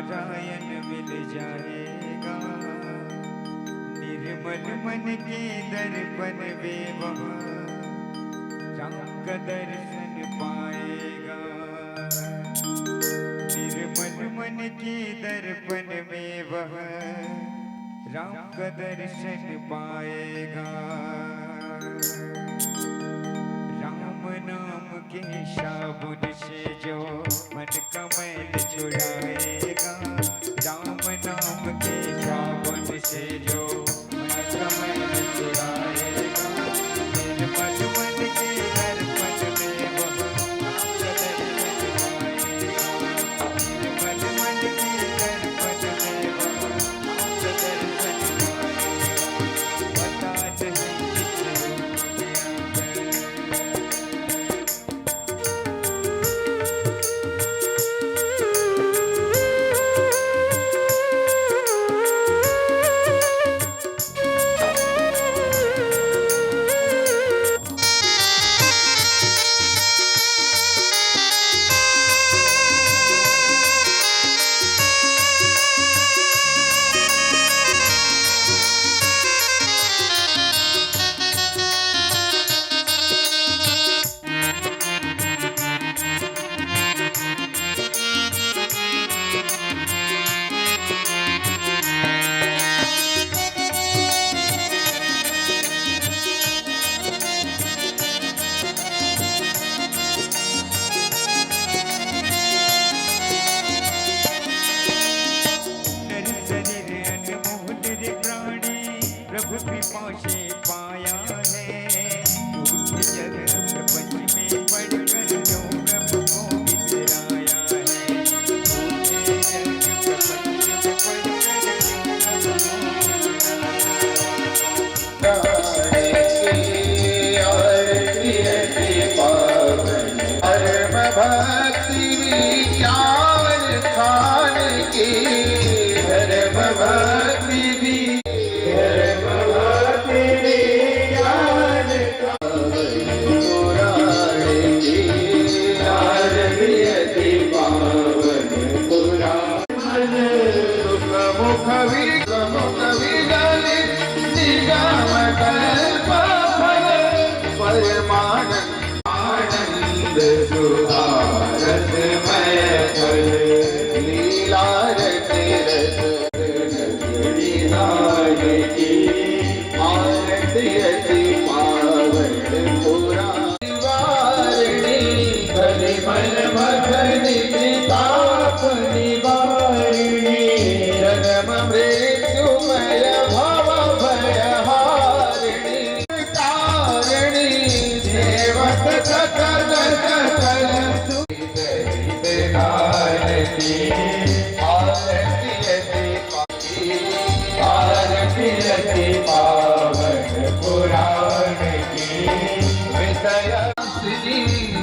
नारायण मिल जाएगा। निर्मल मन के दर्पण में वह राम का दर्शन पाएगा। निर्मल मन के दर्पण में वह राम का दर्शन पाएगा। राम नाम के साबुन से जो मन का मैल छुड़ाएगा। राम नाम के साबुन से जो मन का मैल छुड़ाएगा। निर्मल मन के दर्पण में वह राम का दर्शन पाएगा। निर्मल मन के दर्पण में वह राम का दर्शन पाएगा। पता नहीं किस रूप में प्रभु कृपा से पाया है। झूठ जग प्रपंच में पढ़कर जो प्रभु को बिसराया है। झूठे जग प्रपंच में पढ़कर जो प्रभु को परम भक्ति विज्ञान खान की धर्म भक्ति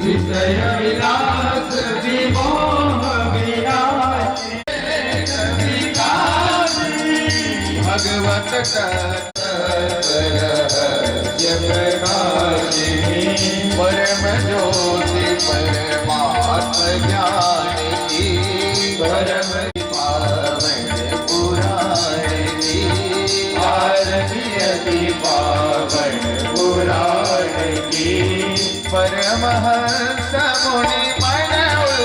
विषय विलास विमोह विनाश भगवत परम ज्योति परमात्म ज्ञान की परम पावन पुराण की आरती अति पावन पुराण की परमहंस मुनि मन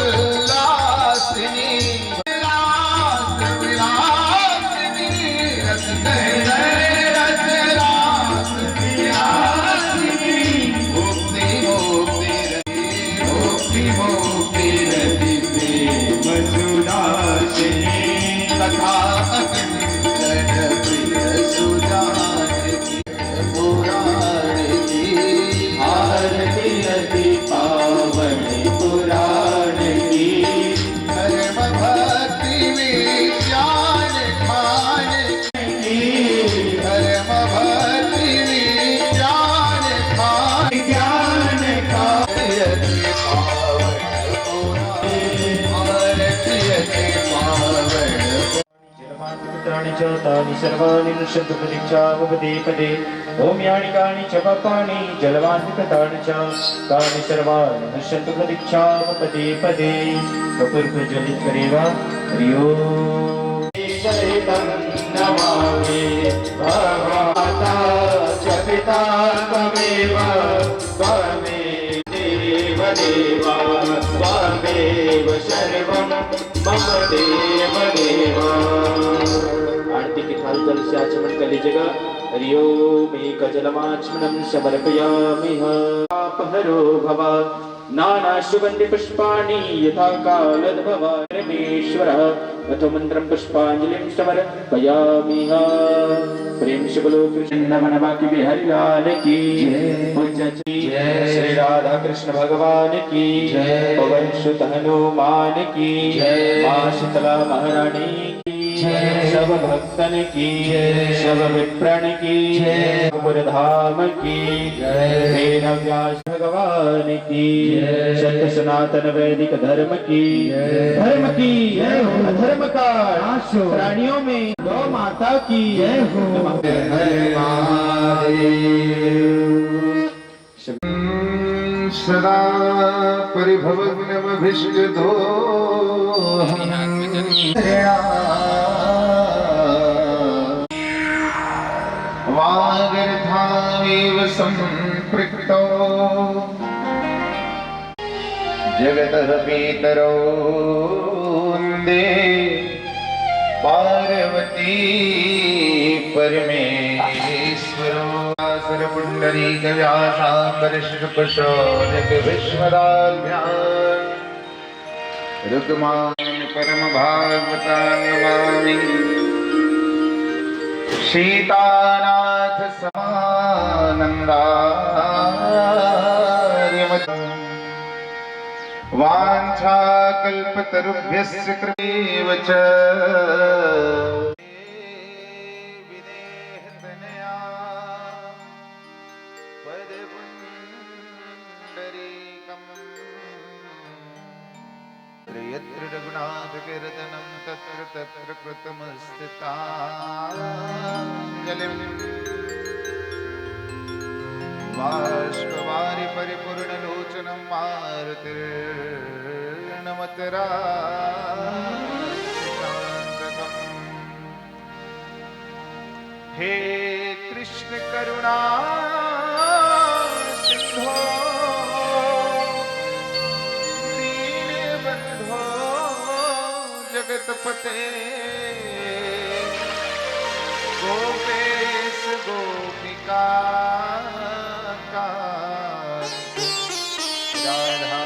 उल्लासिनी विलास विलासिनी रस रस रास विलासिनी मुक्ति मुक्ति मुक्ति मुक्ति रति च तानि सर्वाणि नश्यन्तु प्रतीक्षामि पदे पदे ॐ यानि कानि च पापानि जलवान्वितानि च तानि सर्वाणि नश्यन्तु प्रतीक्षामि पदे पदे कपूर्पज्वलितकरेव हरि ओम् सहितं नमामि भगवता च पिता त्वमेव त्वमेव देव त्वमेव सर्वं मम देव देव। आरती के थाल जल से आचमन कर लीजिएगा। हरि ओम एकजलमाचमनं समर्पयामि। अपहरो भव नाना सुगंधि पुष्पाणि यथा कालोद्भव परमेश्वरः अथ मंत्रं पुष्पांजलिं समर्पयामि। प्रेम से बोलो कृष्ण नमन बाकी बिहारी लाल की जय। श्री राधा कृष्ण भगवान की जय। पवन सुत हनुमान की जय। मां शीतला महारानी की जय। सब भक्तन की जय। सब विप्रण की जय। धाम की जय। वेद व्यास भगवान की जय। सत्य सनातन वैदिक धर्म की जय। धर्म की जय हो। अधर्म का नाश हो। प्राणियों में गौ माता की जय हो। हरे महादेव। सदा परिभवग्नमभिष्टदो वागर्थावेव सम्पृक्तो जगतः पितरो वन्दे पार्वती परमेश्वरो। पुंडरीकव्यासाम्बरशुकशोनक विश्वदाभ्याम् रुक्मान् परम भागवतान् नमामि। सीतानाथ समानन्दार्यमत् वाञ्छाकल्पतरुभ्यश्च कृपैव च यत्र रघुनाथकीर्तनं तत्र तत्र कृतमस्तिताञ्जलिम् बाष्पवारि परिपूर्णलोचनं मारुतिर्नमतरान्तकम्। हे कृष्ण करुणा सिंधो दीनबंधो जगतपते गोपेश गोपिका राधा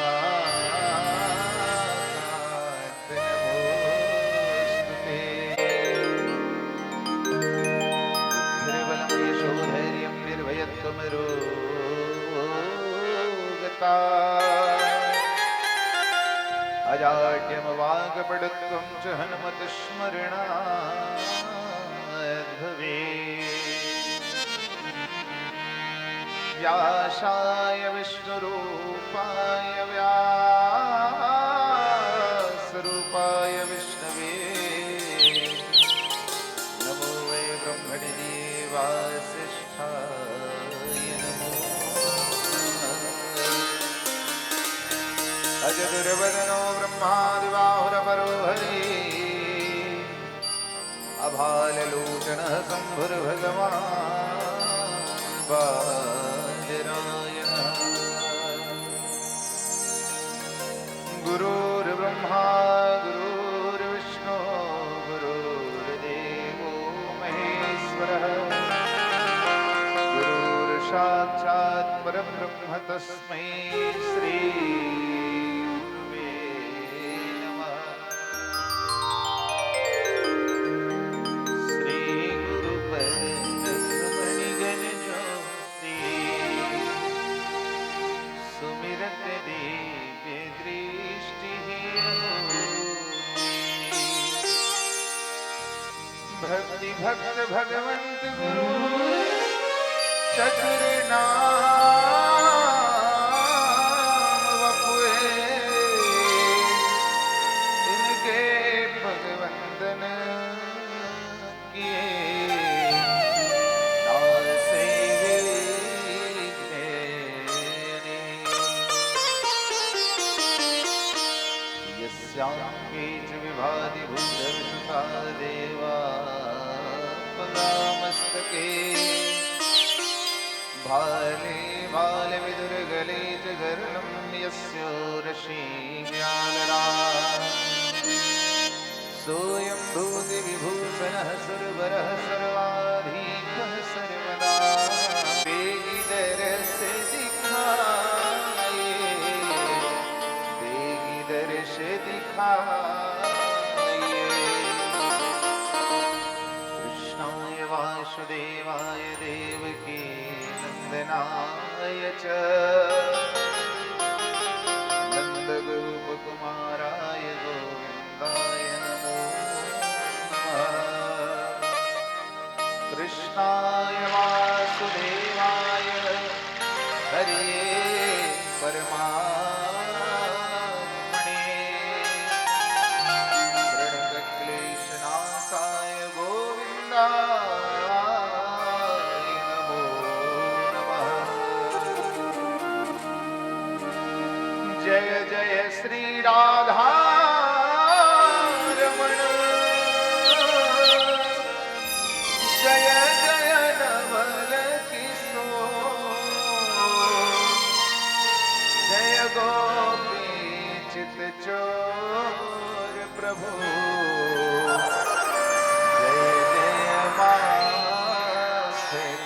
नमोस्तुते। त्रिबलं यशोधैर्यं निर्भयत्वमरोगता अजाड्यमवागपटुत्वं च हनुमतस्मरणाद्भवेत्। व्यासाय विष्णुरूपाय व्यासरूपाय विष्णवे नमो वै ब्रह्मणे वासिष्ठाय नमो अजदुर्वदनो ब्रह्मादिबाहुरपरो हरि अभाललोचनः शम्भुर्भगवान् बादरायणः। गुरुर्ब्रह्मा गुरुर्विष्णु गुरुर्देवो महेश्वरः गुरुर्साक्षात् परब्रह्म तस्मै श्री भक्ति भक्त भगवंत गुरु चतुर नाम वपुए इनके भगवंदन की भादिभूतविसुता देवा पदामस्तके भाले भाले विदुर्गले च गर्लं यस्योरशीम्यालरा सोऽयं भूतिविभूषणः सुरवरः सर्वाधीकः सर्वदा बेगिदर से दिखाए बेगिदर से दिखाए कृष्णाय वासुदेवाय देवकी नंदनाय च नन्दगोपकुमाराय गोविन्दाय नमो नमः कृष्णाय वासुदेवाय हरे परमात्मने प्रणतक्लेशनाशाय गोविन्दाय नमो नमः जय जय श्री राधा रमण जय जय नवल किशोर जय गोपी चित चोर प्रभु जय जय माधवेश्वर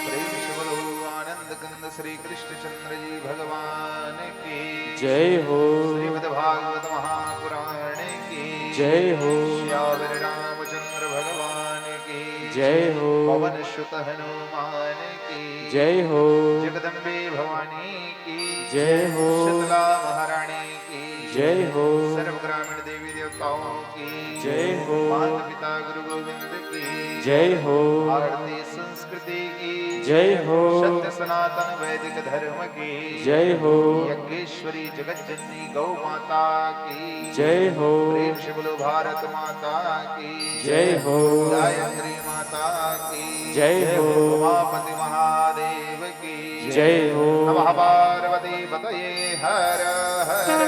प्रेम से बोलो आनंद कंद श्री कृष्ण चंद्र जी भगवान की जय हो श्रीमद् भागवत महापुराण की जय हो श्यावर रामचंद्र भगवान की जय हो पवन सुत हनुमान की जय हो जगदम्बे भवानी की जय हो शीतला महारानी की जय हो सर्व ग्रामीण देवी देवताओं की जय हो माता पिता गुरु गोविंद की जय हो भारतीय संस्कृति की जय हो सत्य सनातन वैदिक धर्म की जय हो यज्ञेश्वरी जगत जननी गौ माता की जय हो प्रेम से बोलो भारत माता की जय हो गायत्री माता की जय हो उमापति महादेव की जय हो नमः पार्वती पतये हर हर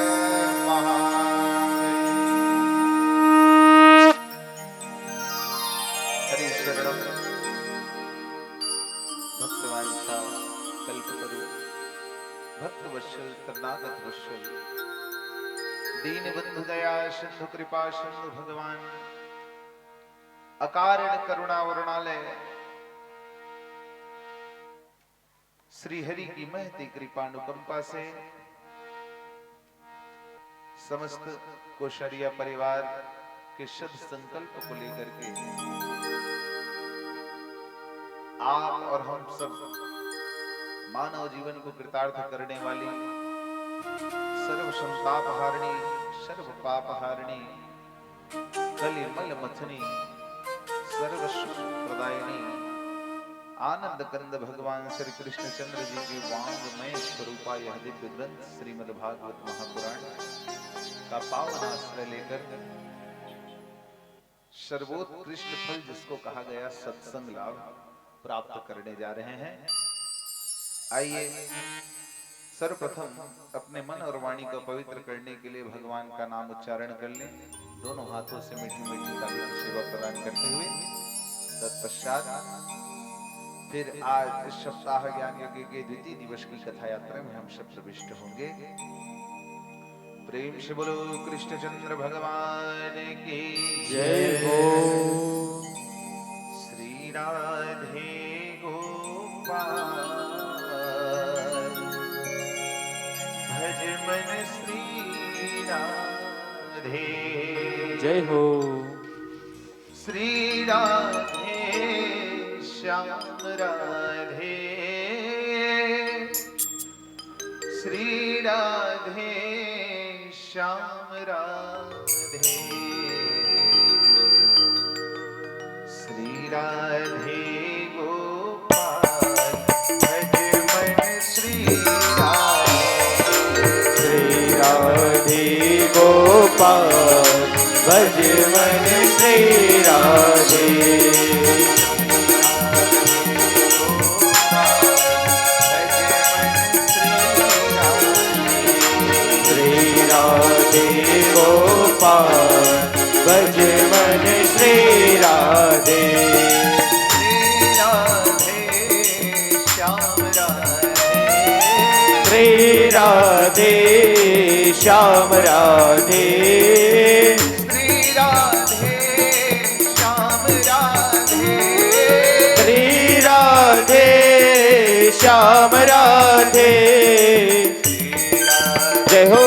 महादेव हरि शरणम भक्तवांछा कल्पतरु भक्तवत्सल तथागत वत्सल दीन बंधु दया सिंधु कृपा सिंधु भगवान अकारण करुणा वरुणालय श्री हरि की महती कृपानुकंपा से समस्त कोशरिया परिवार के शुभ संकल्प को लेकर के आप और हम सब मानव जीवन को कृतार्थ करने वाली सर्व संताप हारिणी सर्व पाप हारिणी कलिमल मथनी सर्व सुख प्रदायिनी आनंद कंद भगवान श्री कृष्ण चंद्र जी के वांगमय स्वरूपा यह दिव्य ग्रंथ श्रीमद् भागवत महापुराण का पावन आश्रय लेकर सर्वोत्कृष्ट फल जिसको कहा गया सत्संग लाभ प्राप्त करने जा रहे हैं। आइए सर्वप्रथम अपने मन और वाणी को पवित्र करने के लिए भगवान का नाम उच्चारण कर लें, दोनों हाथों से मीठी मीठी ताली की सेवा प्रदान करते हुए। तत्पश्चात फिर आज इस सप्ताह ज्ञान यज्ञ के द्वितीय दिवस की कथा यात्रा में हम सब प्रविष्ट होंगे। प्रेम से बोलो कृष्णचंद्र भगवान की जय हो श्री राधे गोपाल भज मन श्री राधे जय हो श्री राधे श्याम राधे श्री राधे श्याम राधे श्री राधे गोपाल भज मन श्री राधे गोपाल भज मन श्री राधे राधे गोपाल भज मन श्री राधे श्री राधे श्याम राधे श्री राधे श्याम राधे श्री राधे श्याम राधे जय हो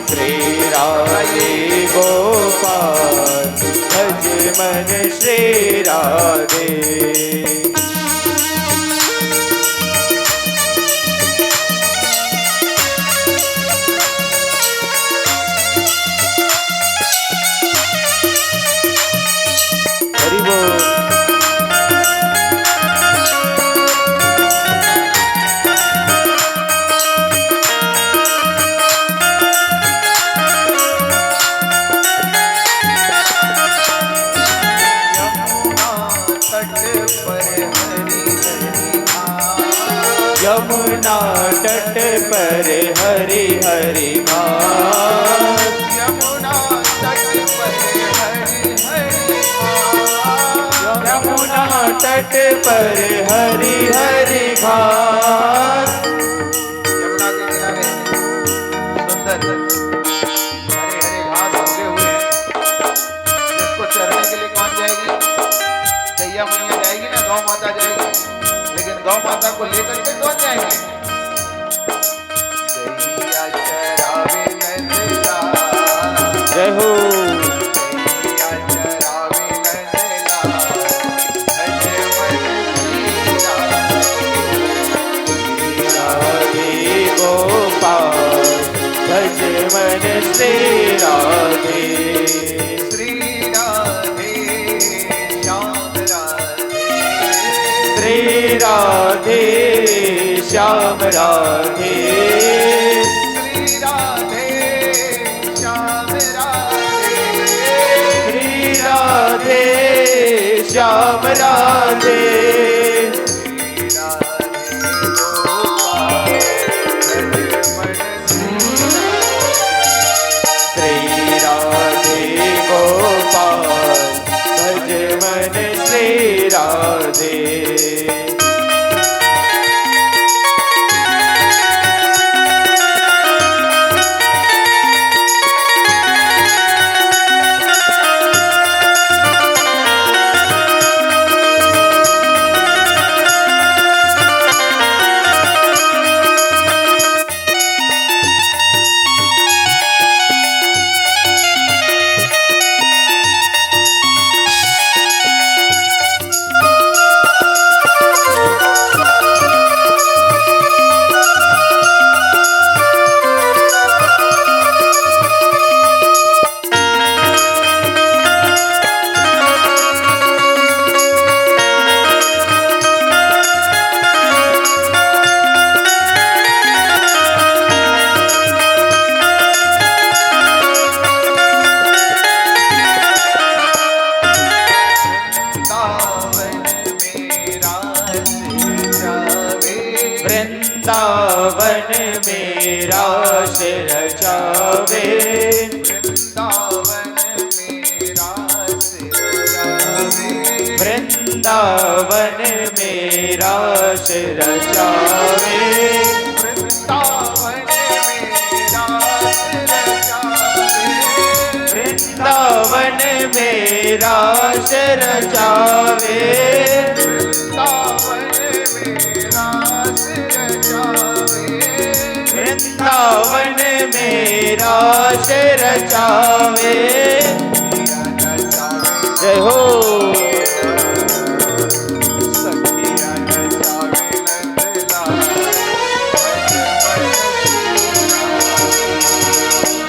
श्री राधे गोपाल भज मन श्री राधे हरि बोल यमुना तट पर हरि हरि घाट यमुना तट पर हरि हरि यमुना तट पर हरि हरि घाट यमुना के किनारे सुंदर हरे हरे घास उगे हुए हैं जिसको चरने के लिए कौन जाएगी गैया मैया जाएगी ना गौ माता जाएगी लेकिन गौ माता को लेकर के कौन जाएंगे गैया चरावे नंदला जय हो गैया चरावे नंदला भज मन श्री राधे गोपाल भज मन श्री राधे श्री राधे श्याम राधे श्री राधे श्याम राधे श्री राधे श्याम राधे श्री राधे श्याम राधे श्री राधे गोपाल भज मन श्री राधे गोपाल भज मन श्री राधे वृंदावन में रास रचावे वृंदावन में रास रचावे वृंदावन में रास रचावे वृंदावन में रास रचावे जय हो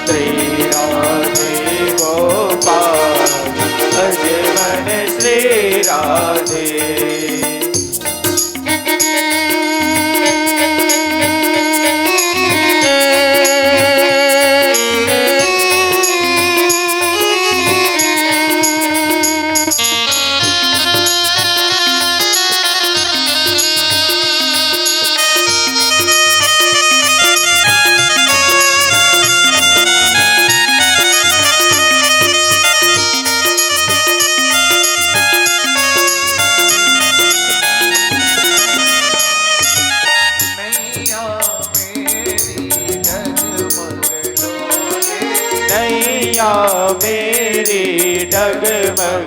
श्री राधे गोपाल भज मन श्री राधे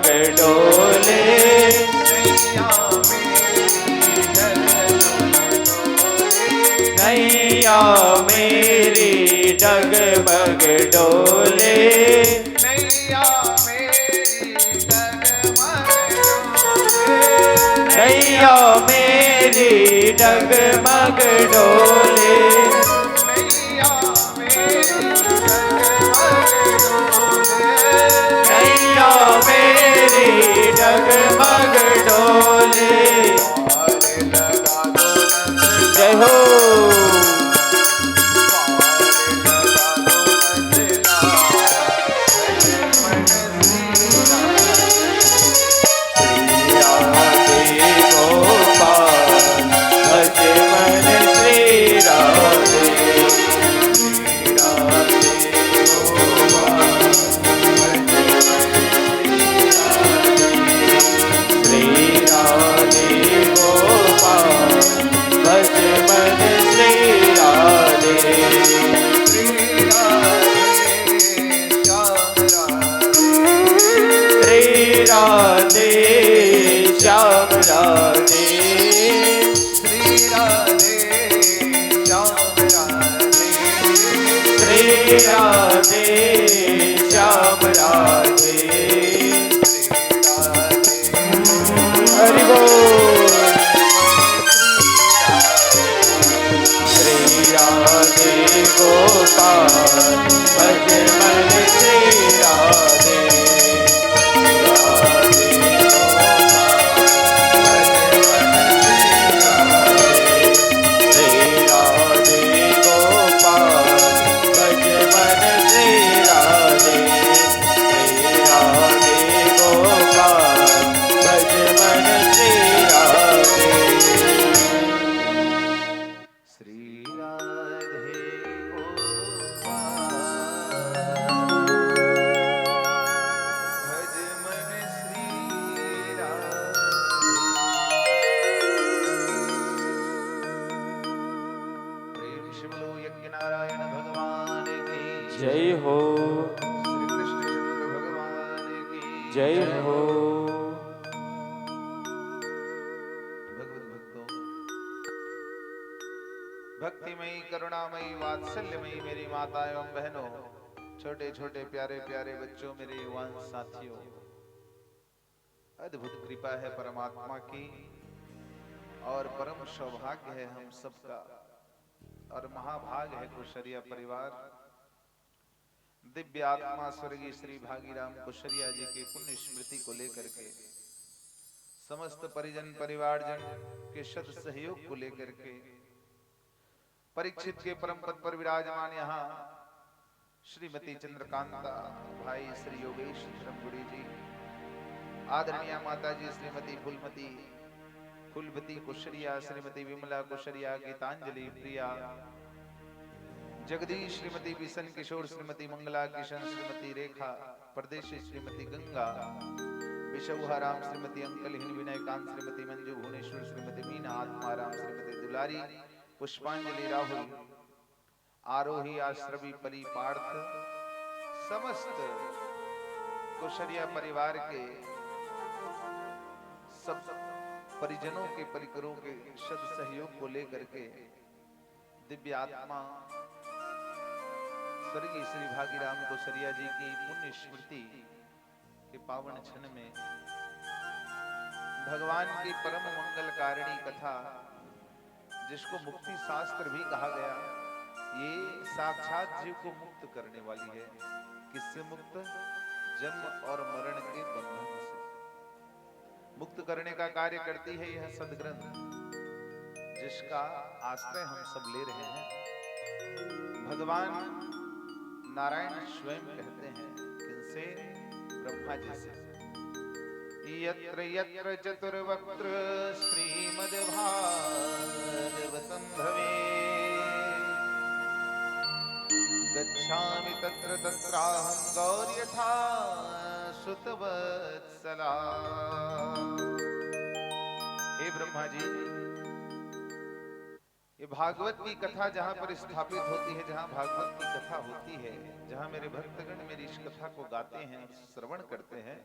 जगमग डोले। नैया मेरी जगमग डोले। नैया मेरी जगमग डोले। नैया मेरी जगमग डोले। जय हो। राधे श्याम राधे। श्री राधे श्याम राधे। श्री राधे श्याम राधे। हरि बोल। श्री राधे गोपाल भज मन श्री राधे। जय हो। श्री कृष्णचंद्र भगवान की जय हो। भगवत भक्तों, भक्तिमयी करुणामयी वात्सल्यमयी मेरी माता एवं बहनों, छोटे छोटे प्यारे प्यारे बच्चों, मेरे युवान साथियों, अद्भुत कृपा है परमात्मा की और परम सौभाग्य है हम सबका और महाभाग है कुशरिया परिवार। दिव्य आत्मा स्वर्गीय श्री भागीराम कुशरिया जी की पुण्य स्मृति को लेकर के समस्त परिजन परिवारजन के सद सहयोग को लेकर के परीक्षित के परम पद पर विराजमान यहाँ श्रीमती चंद्रकांता भाई श्री योगेश धर्मगुड़ी जी, आदरणीय माता जी श्रीमती फुलमती कुशरिया, श्रीमती विमला कुशरिया, गीतांजलि प्रिया, जगदीश, श्रीमती बिशन किशोर, श्रीमती मंगला किशन, श्रीमती रेखा परदेशी, श्रीमती गंगा विशवहाराम, श्रीमती अंकलहीन विनयकांत, श्रीमती मंजू भुवनेश्वर, श्रीमती मीना आत्माराम, श्रीमती दुलारी पुष्पांजलि राहुल, आरोही आश्रवी परिपार्थ, समस्त कुशरिया परिवार के सब परिजनों के परिकरों के सद सहयोग को लेकर के दिव्य आत्मा स्वर्गीय श्री भागीराम कुशरिया जी की पुण्य स्मृति के पावन क्षण में भगवान की परम मंगलकारिणी कथा, जिसको मुक्ति शास्त्र भी कहा गया, ये साक्षात जीव को मुक्त करने वाली है। किससे मुक्त? जन्म और मरण के बंधन से मुक्त करने का कार्य करती है यह सदग्रंथ, जिसका आश्रय हम सब ले रहे हैं। भगवान नारायण स्वयं कहते हैं, किनसे? ब्रह्मा जी से। यत्र यत्र चतुर्वक्त्र श्रीमद्भागवतं भवेत्, गच्छामि तत्र तत्राहं गौर्यथा सुतवत्सला। हे ब्रह्मा जी, ये भागवत की कथा जहां पर स्थापित होती है, जहां भागवत की कथा होती है, जहां मेरे भक्तगण मेरी इस कथा को गाते हैं, श्रवण करते हैं,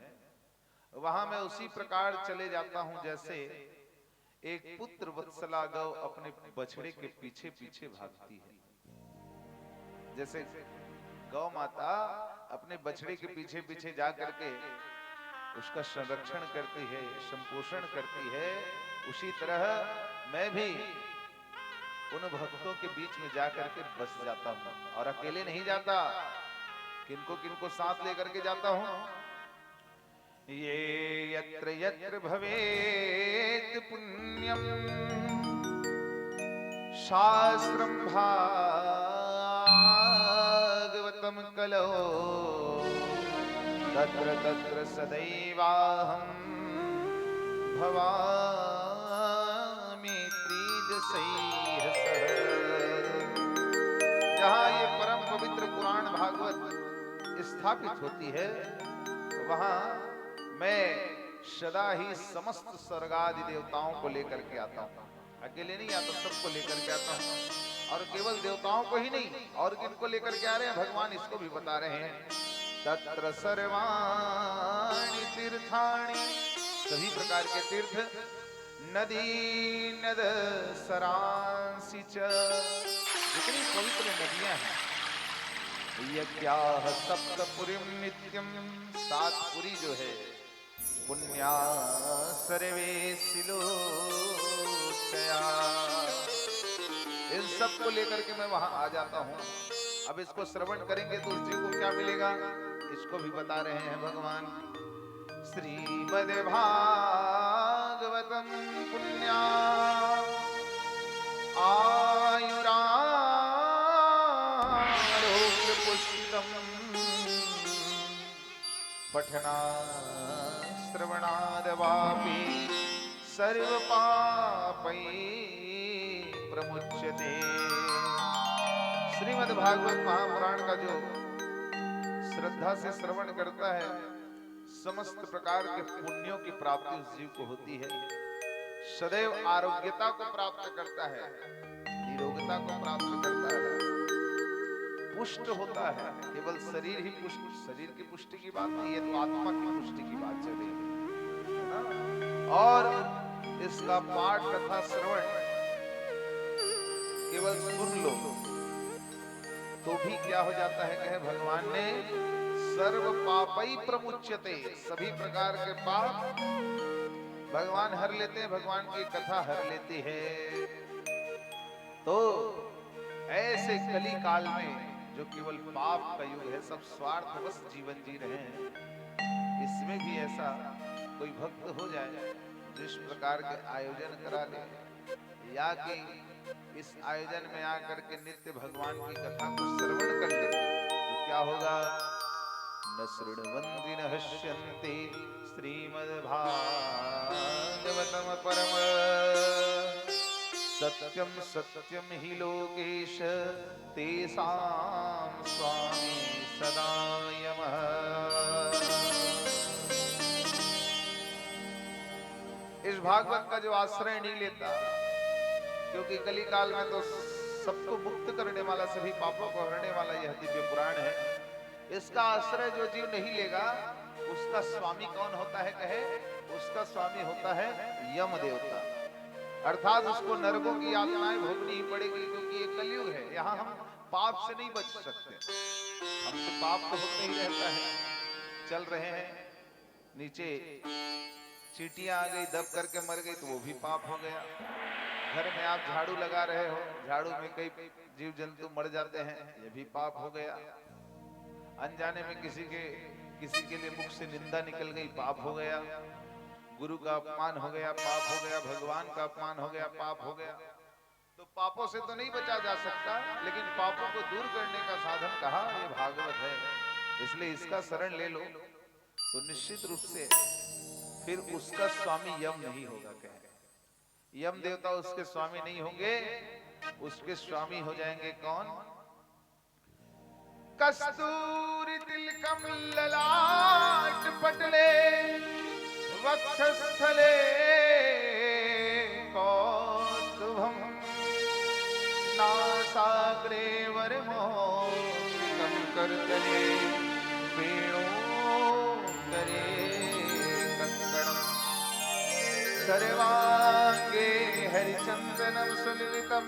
वहां मैं उसी प्रकार चले जाता हूं जैसे एक पुत्र वत्सला गौ अपने बछड़े के पीछे पीछे भागती है। जैसे गौ माता अपने बछड़े के पीछे पीछे जा करके उसका संरक्षण करती है, संपोषण करती है, उसी तरह मैं भी उन भक्तों के बीच में जा करके बस जाता हूं। और अकेले नहीं जाता, किनको किनको साथ लेकर के जाता हूं। ये यत्र यत्र भवेत् पुण्यम शास्त्रम भागवतम कलो तत्र तत्र सदैवाहं भवामि त्रिदशैः सह। जहाँ ये परम पवित्र पुराण भागवत स्थापित होती है, वहां मैं सदा ही समस्त स्वर्गादि देवताओं को लेकर के आता हूँ। अकेले नहीं आता, सबको लेकर के आता हूँ। और केवल देवताओं को ही नहीं, और किनको लेकर के आ रहे हैं भगवान इसको भी बता रहे हैं। तत्र सर्वाणि तीर्थानि, सभी प्रकार के तीर्थ, नदी नद सरांसि च, जितनी पवित्र नदियां हैं, यज्ञाः सप्तपुरीं नित्यं, 7 पुरी जो है, पुण्या सर्वे सिलोचया, इन सब को लेकर के मैं वहां आ जाता हूं। अब इसको श्रवण करेंगे तो उस जीव को क्या मिलेगा, इसको भी बता रहे हैं भगवान। श्रीमद् भागवतम पुण्या आयुरारोग्य पुष्टिदम् पठना श्रवणादवापि सर्व पापै प्रमुच्यते। श्रीमद् भागवत महापुराण का जो श्रद्धा से श्रवण करता है, समस्त प्रकार के पुण्यों की प्राप्ति उस जीव को होती है। सदैव आरोग्यता को प्राप्त करता है, निरोगता को प्राप्त करता है, पुष्ट होता है। केवल शरीर ही पुष्ट, शरीर की पुष्टि की बात नहीं है, तो आत्मा की पुष्टि की बात चलेगी, है ना। और इसका पाठ तथा श्रवण केवल सुन लो तो भी क्या हो जाता है, कहे भगवान ने, सर्व पापई प्रमुच्यते, सभी प्रकार के पाप भगवान हर लेते हैं, भगवान की कथा हर लेती है। तो ऐसे कली काल में जो केवल पाप का युग है, सब स्वार्थवश जीवन जी रहे हैं, इसमें भी ऐसा कोई भक्त हो जाए जो इस प्रकार के आयोजन करा ले, या कि इस आयोजन में आकर के नित्य भगवान की कथा को श्रवण कर ले, तो क्या होगा, न शृण्वन्ति न हश्यन्ति श्रीमद्भागवतम परम सत्यम सत्यम हि लोकेश तेषां स्वामी सदा यमः। इस भागवत का जो आश्रय नहीं लेता, क्योंकि कली काल में तो सबको मुक्त करने वाला, सभी पापों को हरने वाला यह दिव्य पुराण है, इसका आश्रय जो जीव नहीं लेगा, उसका स्वामी कौन होता है, कहे उसका स्वामी होता है यम देवता। अर्थात उसको नरकों की यातनाएं भोगनी ही पड़ेगी, क्योंकि ये कलयुग है, यहाँ हम पाप से नहीं बच सकते, हमसे पाप तो होते ही रहता है। चल रहे हैं, नीचे चींटियां आ गई, दब करके मर गई तो वो भी पाप हो गया। घर में आप झाड़ू लगा रहे हो, झाड़ू में कई जीव जंतु मर जाते हैं, ये भी पाप हो गया। अनजाने में किसी के लिए मुख से निंदा निकल गई, पाप हो गया। गुरु का अपमान हो गया, पाप हो गया। भगवान का अपमान हो गया, पाप हो गया। तो पापों से तो नहीं बचा जा सकता, लेकिन पापों को दूर करने का साधन कहा, ये भागवत है। इसलिए इसका शरण ले लो तो निश्चित रूप से फिर उसका स्वामी यम नहीं होगा। कह यम देवता उसके स्वामी नहीं होंगे, उसके स्वामी हो जाएंगे कौन, कस्तूरी तिलकम ललाट पटले वक्षस्थले कौस्तुभम नासाग्रे वरमोक्तिकं करतले वेणोत्तरे सर्वांगे हरिचंदनं सुललितं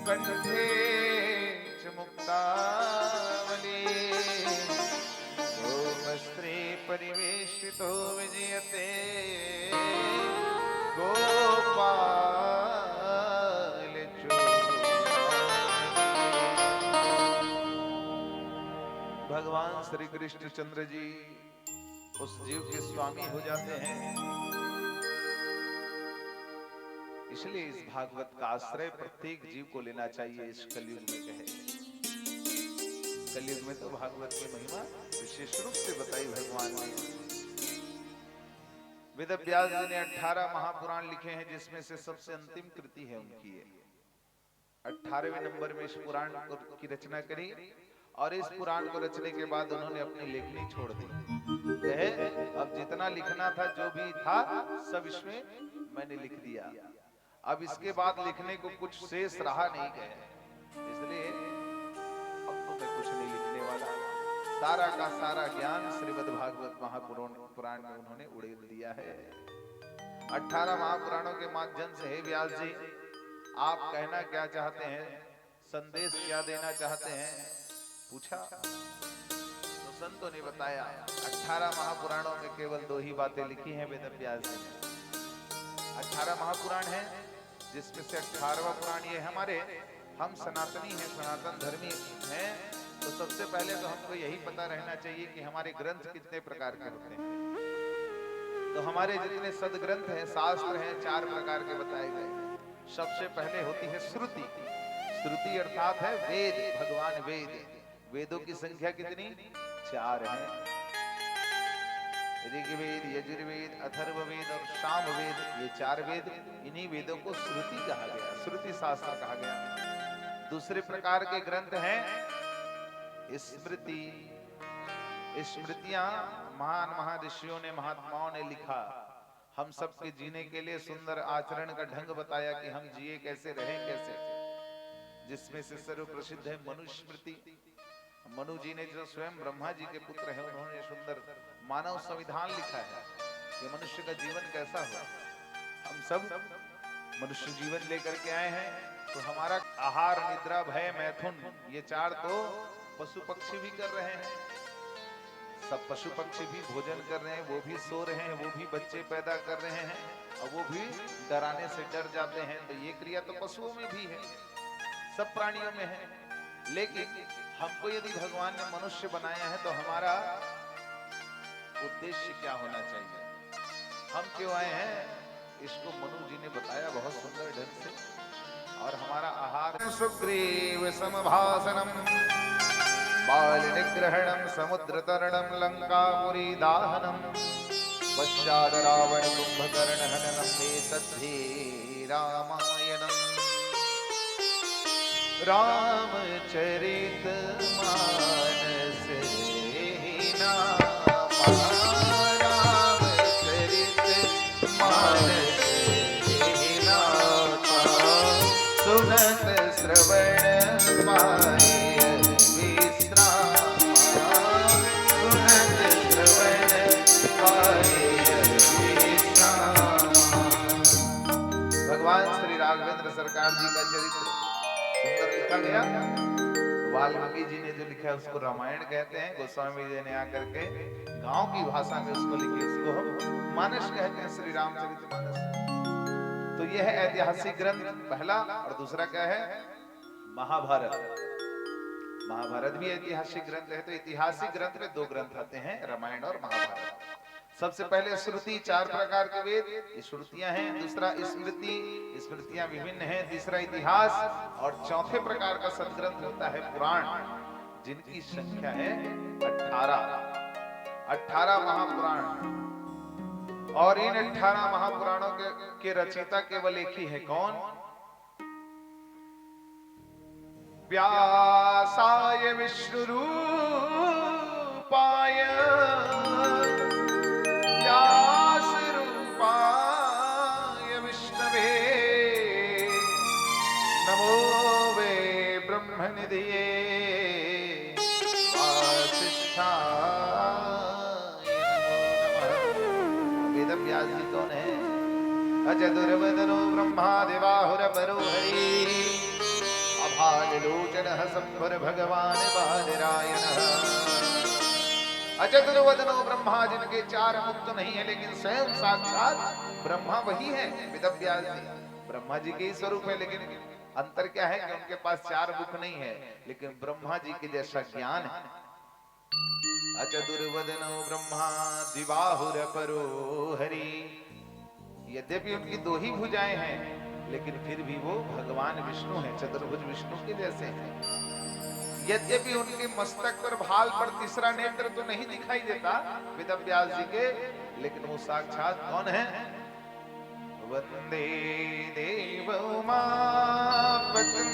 कंठे च मुक्तावली गोमस्त्रे परिवेशितो विजयते गोपाल भगवान श्री कृष्ण चंद्र जी उस जीव के स्वामी हो जाते हैं। इसलिए इस भागवत का आश्रय प्रत्येक जीव को लेना चाहिए। इस कलयुग में कहे, कलयुग में तो भागवत की महिमा विशेष रूप से बताई भगवान ने। वेद व्यास जी ने 18 महापुराण लिखे हैं, जिसमें से सबसे अंतिम कृति है उनकी है। 18वें नंबर में इस पुराण की रचना करी और इस पुराण को रचने के बाद उन्होंने अपनी लेखनी छोड़ दी। कहे अब जितना लिखना था, जो भी था, सब इसमें मैंने लिख दिया। अब इसके बाद लिखने को कुछ शेष रहा नहीं गया, इसलिए अब तो मैं कुछ नहीं लिखने वाला। सारा का सारा ज्ञान श्रीमद् भागवत महापुराण में उन्होंने उड़ेल दिया है। 18 महापुराणों के माध्यम से, हे व्यास जी, आप कहना क्या चाहते हैं, संदेश क्या देना चाहते हैं, पूछा तो संतों ने बताया 18 महापुराणों में केवल 2 ही बातें लिखी हैं वेद व्यास जी ने। 18 महापुराण हैं, जिसमें से 18वां पुराण ये हमारे, हम सनातनी हैं, सनातन धर्मी हैं, तो सबसे पहले तो हमको यही पता रहना चाहिए कि हमारे ग्रंथ कितने प्रकार के होते हैं। तो हमारे जितने सदग्रंथ हैं, शास्त्र हैं, 4 प्रकार के बताए गए। सबसे पहले होती है श्रुति। श्रुति अर्थात है वेद, भगवान वेद। वेदों की संख्या कितनी? 4 है। ऋग्वेद, यजुर्वेद, अथर्ववेद और सामवेद, ये 4 वेद, इन्हीं वेदों को श्रुति कहा गया, श्रुति शास्त्र कहा गया। दूसरे प्रकार के ग्रंथ हैं स्मृति। स्मृतियां महान महर्षियों ने, महात्माओं ने लिखा, हम सबके जीने के लिए सुंदर आचरण का ढंग बताया कि हम जिए कैसे, रहें कैसे। जिसमें से सर्व प्रसिद्ध है मनुस्मृति। मनु जी ने, जो स्वयं ब्रह्मा जी के पुत्र हैं, उन्होंने सुंदर मानव संविधान लिखा है कि मनुष्य का जीवन कैसा हो। हम सब मनुष्य जीवन लेकर के आए हैं, तो हमारा आहार, निद्रा, भय, मैथुन, ये 4 तो पशु पक्षी भी कर रहे हैं। सब पशु पक्षी भी भोजन कर रहे हैं, वो भी सो रहे हैं, वो भी बच्चे पैदा कर रहे हैं, और वो भी डराने से डर जाते हैं। तो ये क्रिया तो पशुओं में भी है, सब प्राणियों में है। लेकिन हमको यदि भगवान ने मनुष्य बनाया है, तो हमारा उद्देश्य क्या होना चाहिए, हम क्यों आए हैं, इसको मनु जी ने बताया बहुत सुंदर ढंग से। और हमारा आहार सुग्रीव समभासनम बाल निग्रहणम समुद्र तरणम लंकापुरी दाहनम पश्चाद रावण कुंभकर्ण हननम एतद्धि रामायणम रामचरित मानस रामचरित मानस सुनत श्रवण पाए विश्राम, सुनत श्रवण पाए विश्राम। भगवान श्री राघवेंद्र सरकार जी का चरित्र सुंदर लिखा गया। वाल्मीकि जी ने जो लिखा है उसको रामायण कहते हैं। गोस्वामी जी ने आकर के गांव की भाषा में उसको लिखी, उसको हम मानस कहते हैं, श्री रामचरितमानस। तो यह है ऐतिहासिक ग्रंथ पहला। और दूसरा क्या है? महाभारत। महाभारत भी ऐतिहासिक ग्रंथ है। तो ऐतिहासिक ग्रंथ में 2 ग्रंथ आते हैं, रामायण और महाभारत। सबसे पहले श्रुति, 4 प्रकार के वेद, ये श्रुतियां हैं। दूसरा स्मृति, स्मृतियां विभिन्न हैं। तीसरा इतिहास, और चौथे प्रकार का सदग्रंथ होता है पुराण, जिनकी संख्या है 18 महापुराण। और इन 18 महापुराणों के रचयिता केवल एक ही है। कौन? व्यासाय विष्णुरूपाय व्यास रूपाय विष्णवे नमो वे ब्रह्मनिधये वासिष्ठाय नमो नमः। वेद व्यास जी कौन है? अचतुर्वदनो ब्रह्मादिबाहुरपरो हरि अभागलोचनः संभर भगवान बादरायणः। अचतुर्वदनो ब्रह्मा, जिनके चार मुख तो नहीं है लेकिन स्वयं साक्षात ब्रह्मा वही है। वेदव्यास जी ब्रह्मा जी के ही स्वरूप है, लेकिन अंतर क्या है कि उनके पास चार मुख नहीं है लेकिन ब्रह्मा जी के जैसा ज्ञान है। अचतुर्वदनो ब्रह्मा द्विबाहुरपरो हरि। यद्यपि उनकी दो ही भुजाएं हैं लेकिन फिर भी वो भगवान विष्णु हैं, चतुर्भुज विष्णु के जैसे हैं। यद्यपि उनके मस्तक पर भाल पर तीसरा नेत्र तो नहीं दिखाई देता वेदव्यास जी के, लेकिन वो साक्षात कौन है? वंदे देव उमापतिं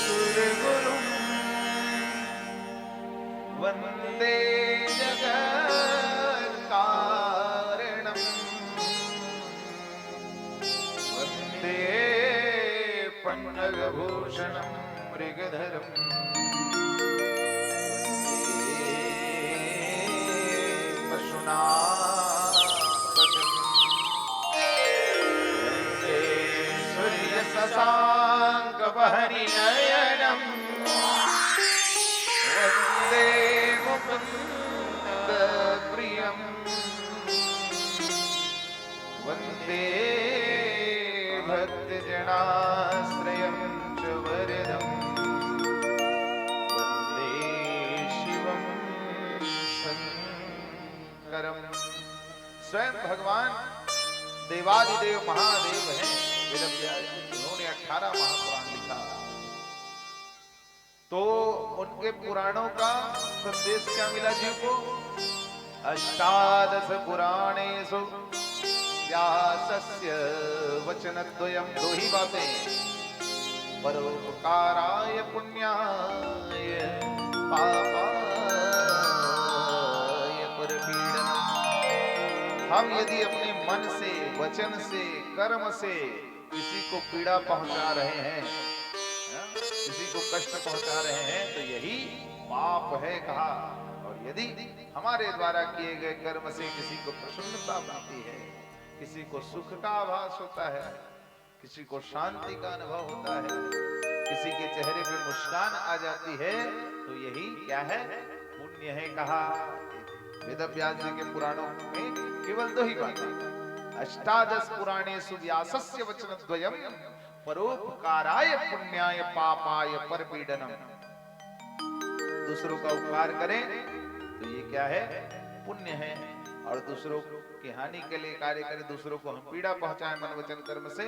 सुरगुरुं वंदे जगत्कारणं वंदे पन्नगभूषणं मृगधरं वंदे पशुनापतिं वंदे सूर्यशशाङ्कपहरिनयनं वंदे मुकुन्दप्रियं वंदे भक्तजनाश्रयं च वरदं वंदे शिवं शंकरं। स्वयं भगवान देवादिदेव महादेव हैं वेदव्यास जी। उन्होंने 18 महापुराण लिखा। तो उनके पुराणों का संदेश क्या मिला जी को? अष्टादश पुराणेषु व्यासस्य वचनद्वयम्, दो ही बातें, परोपकाराय पुण्याय पापाय परपीडनम्। हम यदि अपने मन से, वचन से, कर्म से किसी को पीड़ा पहुंचा रहे हैं, किसी को कष्ट पहुंचा रहे हैं, तो यही पाप है कहा। और यदि हमारे द्वारा किए गए कर्म से किसी को प्रसन्नता मिलती है, किसी को सुख का आभास होता है, किसी को शांति का अनुभव होता है, किसी के चेहरे पे मुस्कान आ जाती है, तो यही क्या है? पुण्य है कहा। वेदव्यास जी के पुराणों में केवल दो ही बातें, अष्टादश पुराणेषु व्यासस्य वचनद्वयम् परोपकाराय पुण्याय पापाय परपीडनम्। दूसरों का उपकार करें तो ये क्या है? पुण्य है। और दूसरों की हानि के लिए कार्य करें, दूसरों को हम पीड़ा पहुंचाएं मन वचन कर्म से,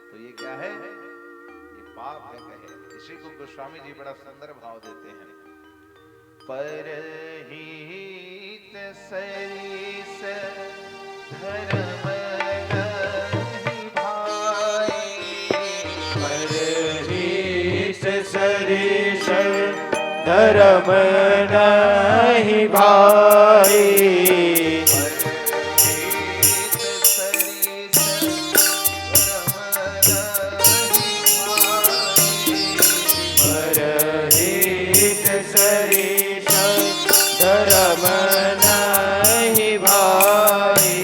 तो ये क्या है? ये पाप है कहे। इसी को गोस्वामी जी बड़ा सुंदर भाव देते हैं। परहित सरिस धर्म सरिस धर्म नहीं भाई। परहित सरिस धर्म नहीं भाई।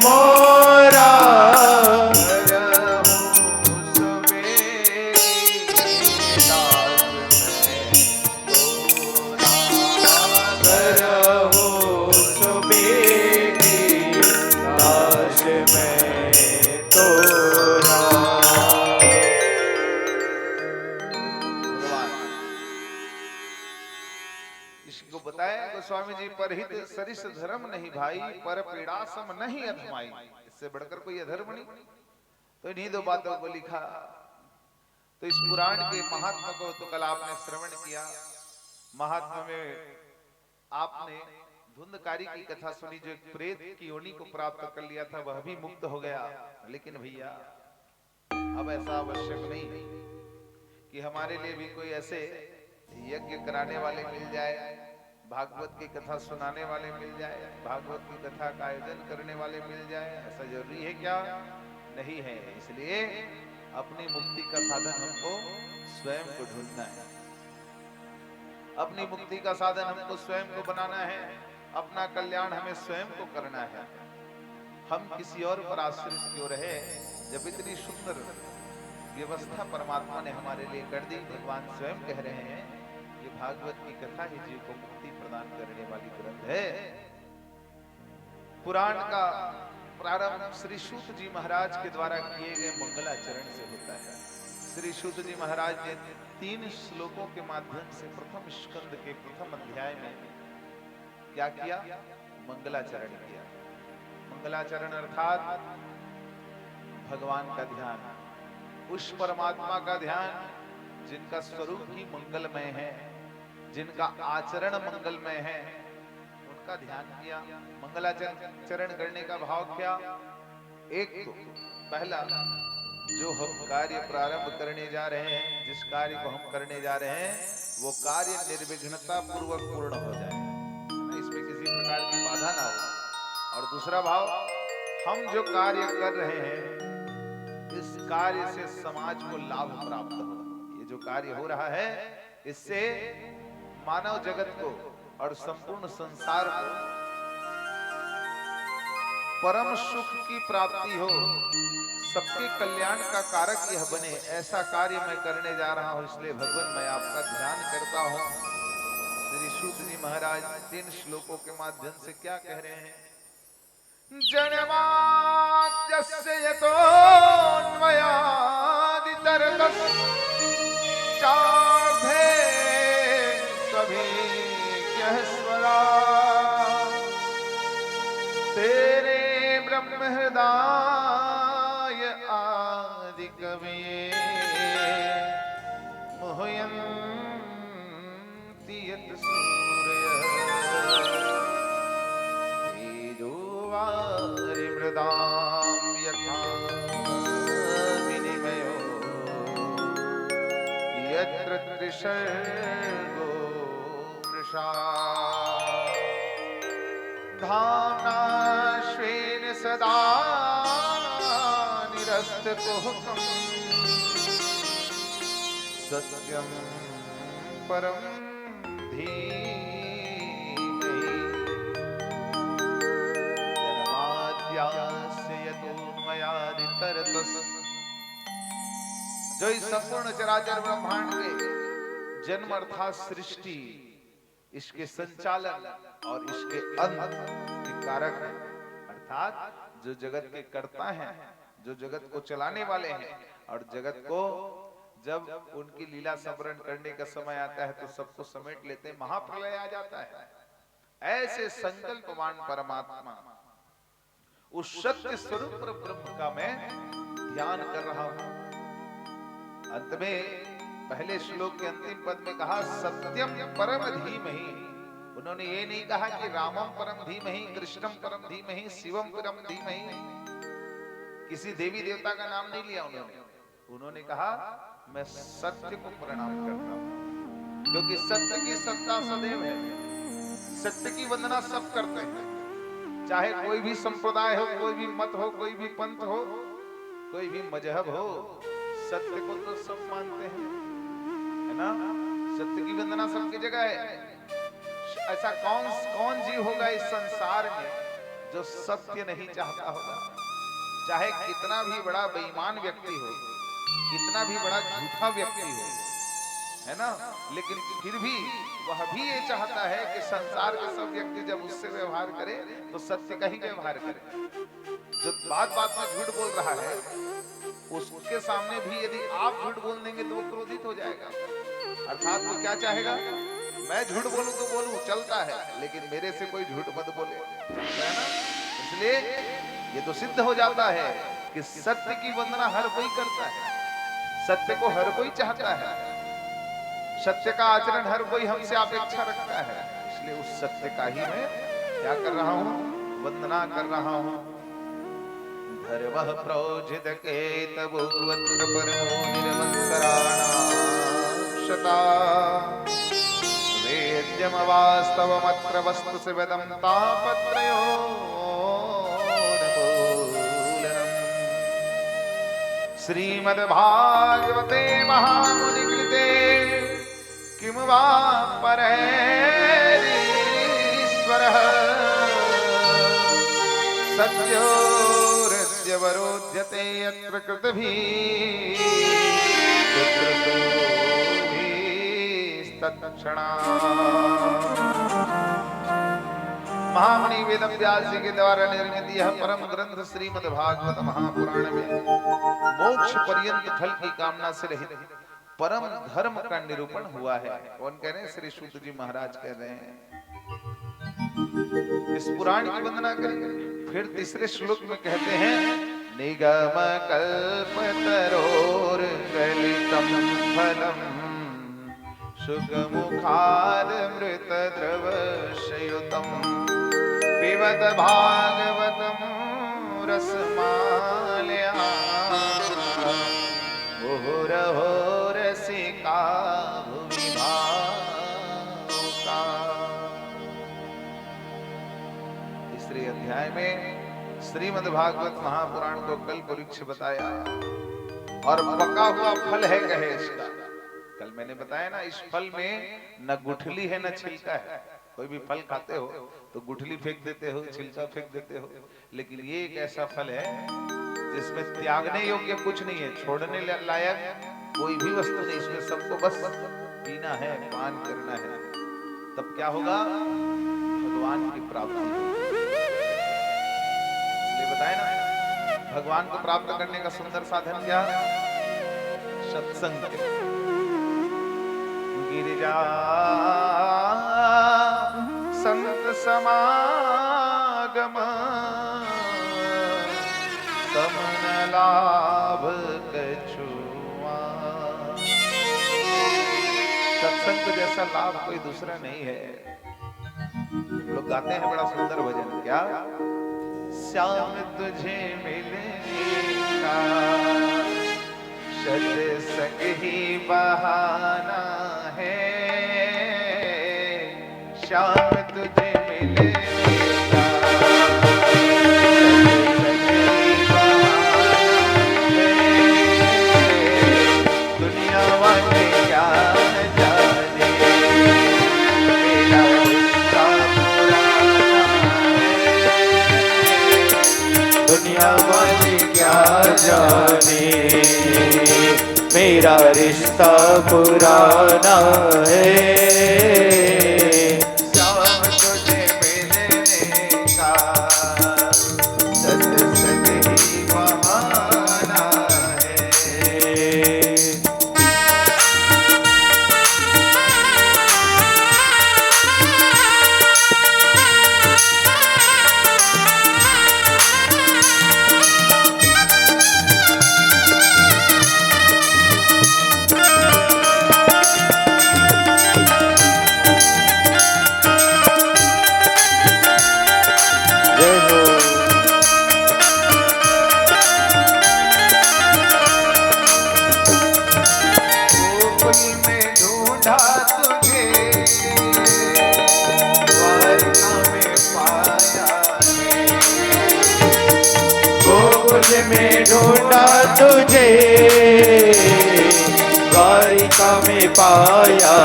मोरा इसको बताया गोस्वामी जी। परहित सरिस धर्म नहीं भाई, पर पीड़ा सम नहीं अधमाई। इससे बढ़कर कोई अधर्म नहीं। तो इन्हीं दो बातों को लिखा। तो इस पुराण के महात्मा को तो कल आपने श्रवण किया। महात्मा में आपने धुंधकारी की कथा सुनी, जो एक प्रेत की योनि को प्राप्त कर लिया था, वह भी मुक्त हो गया। लेकिन भैया अब ऐसा आवश्यक नहीं कि हमारे लिए भी कोई ऐसे यज्ञ कराने वाले मिल जाए, भागवत की कथा सुनाने वाले मिल जाए, भागवत की कथा का आयोजन करने वाले मिल जाए। ऐसा जरूरी है क्या? नहीं है। इसलिए अपनी मुक्ति का साधन हमको स्वयं को ढूंढना है। अपनी मुक्ति का साधन हमको स्वयं को बनाना है। अपना कल्याण हमें स्वयं को करना है। हम किसी और पर आश्रित क्यों रहे, जब इतनी सुंदर व्यवस्था परमात्मा ने हमारे लिए कर दी। भगवान स्वयं कह रहे हैं, ये भागवत की कथा ही जीव को मुक्ति प्रदान करने वाली ग्रंथ है। पुराण का प्रारंभ श्री सूत जी महाराज के द्वारा किए गए मंगलाचरण से होता है। श्री सूत जी महाराज ने 3 श्लोकों के माध्यम से प्रथम स्कंद के प्रथम अध्याय में क्या किया? मंगलाचरण किया। मंगलाचरण अर्थात भगवान का ध्यान, उस परमात्मा का ध्यान जिनका स्वरूप ही मंगलमय है, जिनका आचरण मंगलमय है, उनका ध्यान किया। मंगलाचरण करने का भाव क्या? एक तो पहला, जो हम कार्य प्रारंभ करने जा रहे हैं, जिस कार्य को हम करने जा रहे हैं, वो कार्य निर्विघ्नता पूर्वक पूर्ण हो जाए, इसमें किसी प्रकार की बाधा ना हो। और दूसरा भाव, हम जो कार्य कर रहे हैं, इस कार्य से समाज को लाभ प्राप्त हो। ये जो कार्य हो रहा है, इससे मानव जगत को और संपूर्ण संसार को परम सुख की प्राप्ति हो, सबके कल्याण का कारक यह बने, ऐसा कार्य मैं करने जा रहा हूं। इसलिए भगवान मैं आपका ध्यान करता हूं। श्री सूत जी महाराज 3 श्लोकों के माध्यम से क्या कह रहे हैं? जन्माद्यस्य यतोऽन्वयादितरतः चार्धे सभेभ्यः स्वरा तेरे ब्रह्म हृदय आदि कवये मुह्यन्ति यत् सूर्यः मृदां यथा विनिमयो यत्र त्रिसर्गो मृषा धाम्ना स्वेन सदा निरस्तकुहकं सत्यं परं धीमहि जो इस संपूर्ण चराचर ब्रह्मांड के जन्म अर्थात सृष्टि, इसके संचालन और इसके अंत के कारक है। अर्थात जो जगत के कर्ता हैं, जो जगत को चलाने वाले हैं, और जगत को जब उनकी लीला स्मरण करने का समय आता है तो सबको समेट लेते हैं, महाप्रलय आ जाता है। ऐसे संकल्पवान परमात्मा, उस सत्य स्वरूप ब्रह्म का मैं ध्यान कर रहा हूं। अंत में पहले श्लोक के अंतिम पद में कहा सत्यम परम धीमहि। उन्होंने ये नहीं कहा कि रामम परम धीमहि, कृष्णम परम धीमहि, शिवम परम धीमहि, किसी देवी देवता का नाम नहीं लिया उन्होंने कहा मैं सत्य को प्रणाम करता हूं, क्योंकि सत्य की सत्ता सदैव है। सत्य की वंदना सब करते हैं, चाहे कोई भी संप्रदाय हो, कोई भी मत हो, कोई भी पंथ हो, कोई भी मजहब हो, सत्य को तो सब मानते हैं, है ना। सत्य की वंदना सबकी जगह है। ऐसा कौन जीव होगा इस संसार में जो सत्य नहीं चाहता होगा? चाहे कितना भी बड़ा बेईमान व्यक्ति हो, कितना भी बड़ा झूठा व्यक्ति हो, है ना, लेकिन फिर भी वह भी ये चाहता है कि संसार के सब व्यक्ति जब उससे व्यवहार करे तो सत्य का ही व्यवहार करे। जो बात बात में झूठ बोल रहा है, उसके सामने भी यदि आप झूठ बोल देंगे तो वो क्रोधित हो जाएगा। अर्थात वो क्या चाहेगा? मैं झूठ बोलूं तो बोलूं, चलता है, लेकिन मेरे से कोई झूठ मत बोले, है ना? इसलिए ये तो सिद्ध हो जाता है कि सत्य की वंदना हर कोई करता है, सत्य को हर कोई चाहता है, सत्य का आचरण हर कोई हमसे अपेक्षा रखता है। इसलिए उस सत्य का ही मैं क्या कर रहा हूं, वंदना कर रहा हूं। धर्मः प्रोजित केतवोऽत्र परमो निर्मत्सराणाक्षता वेद्यमवास्तवमत्र वस्तु सिवदं तापत्रयोन्मूलनम्। श्रीमद्भागवते महामुनिकृते किं वा परैरीश्वरः सत्यो वरोध्यते यत्र कृतभिस्तत्क्षणा। महामुनि वेदव्यास जी के द्वारा निर्मित यह परम ग्रंथ श्रीमद् भागवत महापुराण में मोक्ष पर्यंत फल की कामना से रहित परम धर्म का निरूपण हुआ है। कौन कह रहे हैं? श्री सूत जी महाराज कह रहे हैं। इस पुराण की वंदना करेंगे। फिर तीसरे श्लोक में कहते हैं निगम कल्पतरोर गलितम फलम सुगमुखाद मृत द्रवशयुतम पिबत भागवतम रसमालया मुहुरहो रसिका भुवि भावुका। तीसरे अध्याय में श्रीमद् भागवत महापुराण को कल्प वृक्ष बताया और पका हुआ फल है कहे इसका। कल मैंने बताया ना, इस फल में न गुठली है न छिलका है। कोई भी फल खाते हो तो गुठली फेंक देते हो, छिलका फेंक देते हो, लेकिन ये एक ऐसा फल है जिसमें त्यागने योग्य कुछ नहीं है, छोड़ने लायक कोई भी वस्तु नहीं। इसमें सबको बस पीना है, पान करना है, तब क्या होगा? भगवान की प्राप्ति होगी। बताए ना, भगवान को प्राप्त करने का सुंदर साधन क्या? सत्संग। गिरिजा संत समागम समन लाभ कछुआ। सत्संग जैसा लाभ कोई दूसरा नहीं है। लोग गाते हैं बड़ा सुंदर भजन, क्या? श्याम तुझे मिलने का सत्संग ही बहाना है, श्याम तुझे मिलने का सत्संग ही बहाना है। दुनिया वाले क्या जाने मेरा दुनिया वाले क्या जाने मेरा रिश्ता पुराना है। श्याम तुझे मिलने का सत्संग ही बहाना है। में ढूंढा तुझे द्वारिका में पाया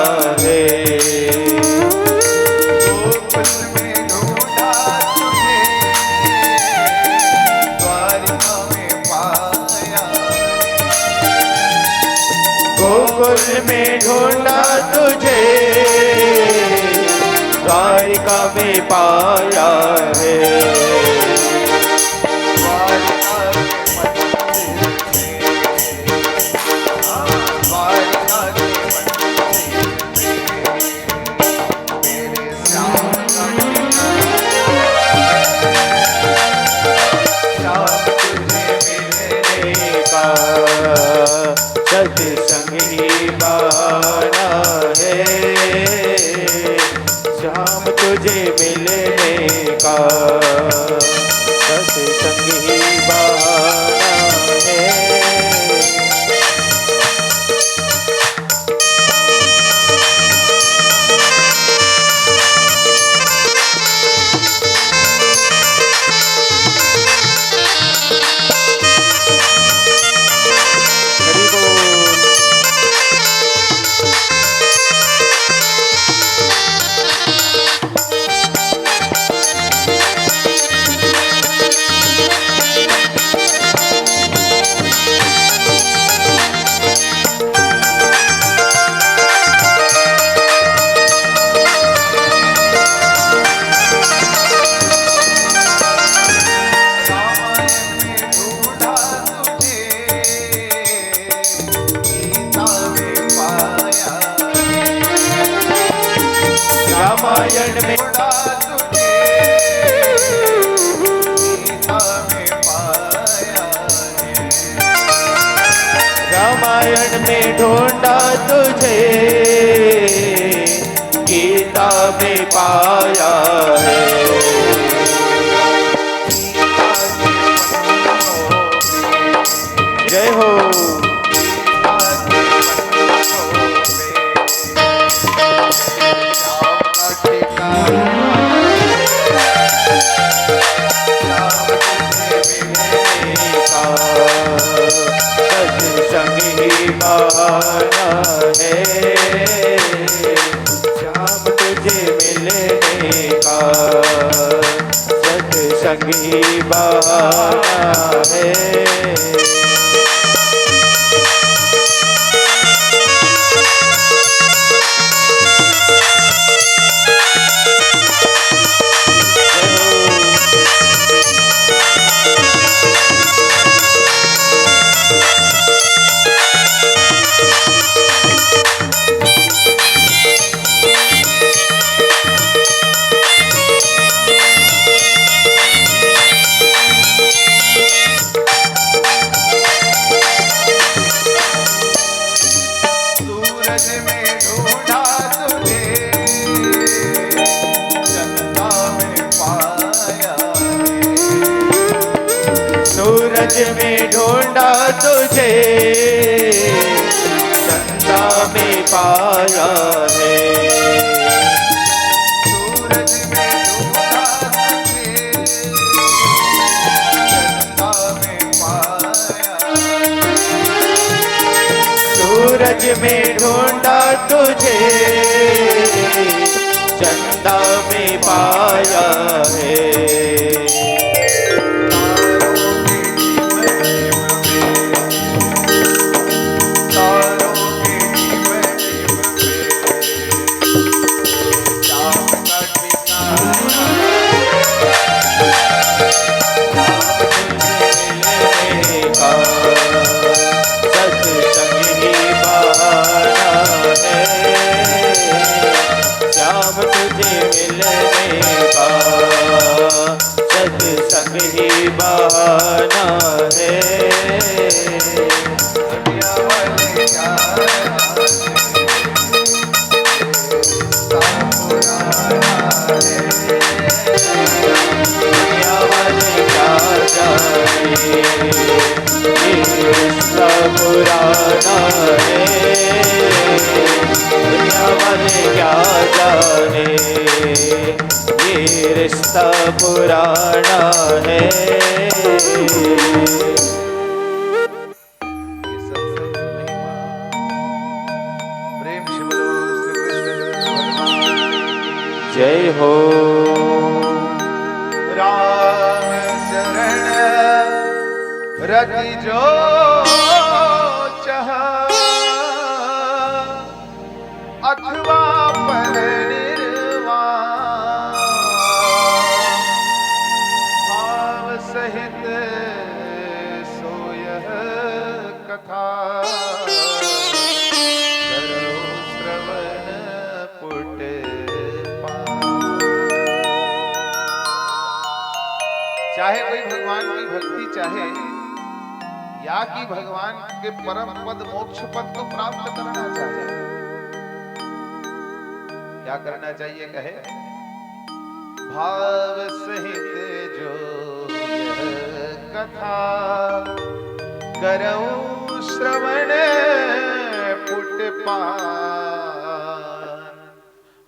है। गोकुल में ढूंढा तुझे द्वारिका में पाया। गोकुल में ढूंढा तुझे द्वारिका में पाया है। में ढूंढा तुझे, गीता में पाया है। जय हो। सत्संगी बहाना है, श्याम तुझे मिलने का सत्संगी बहाना है। सूरज में ढूंढा तुझे, चंदा में पाया है। सूरज में ढूंढा तुझे, चंदा में पाया। सूरज में ढूंढा तुझे, चंदा में पाया है। सत्संग ही बहाना है। दुनिया वाले क्या जाने, ये रिश्ता पुराना है। दुनिया वाले क्या जाने, ये रिश्ता पुराना है। प्रेम से बोलो श्री कृष्ण भगवान जय हो। राम चरण रति जो चाहा, अथवा पर सहित सोयह कथा, करो श्रवण पुट चाहे कोई भगवान की भक्ति चाहे या कि भगवान के परम पद मोक्ष पद को प्राप्त करना चाहे, क्या करना चाहिए कहे? भाव सहित जो कथा करऊं श्रवण पुट पान।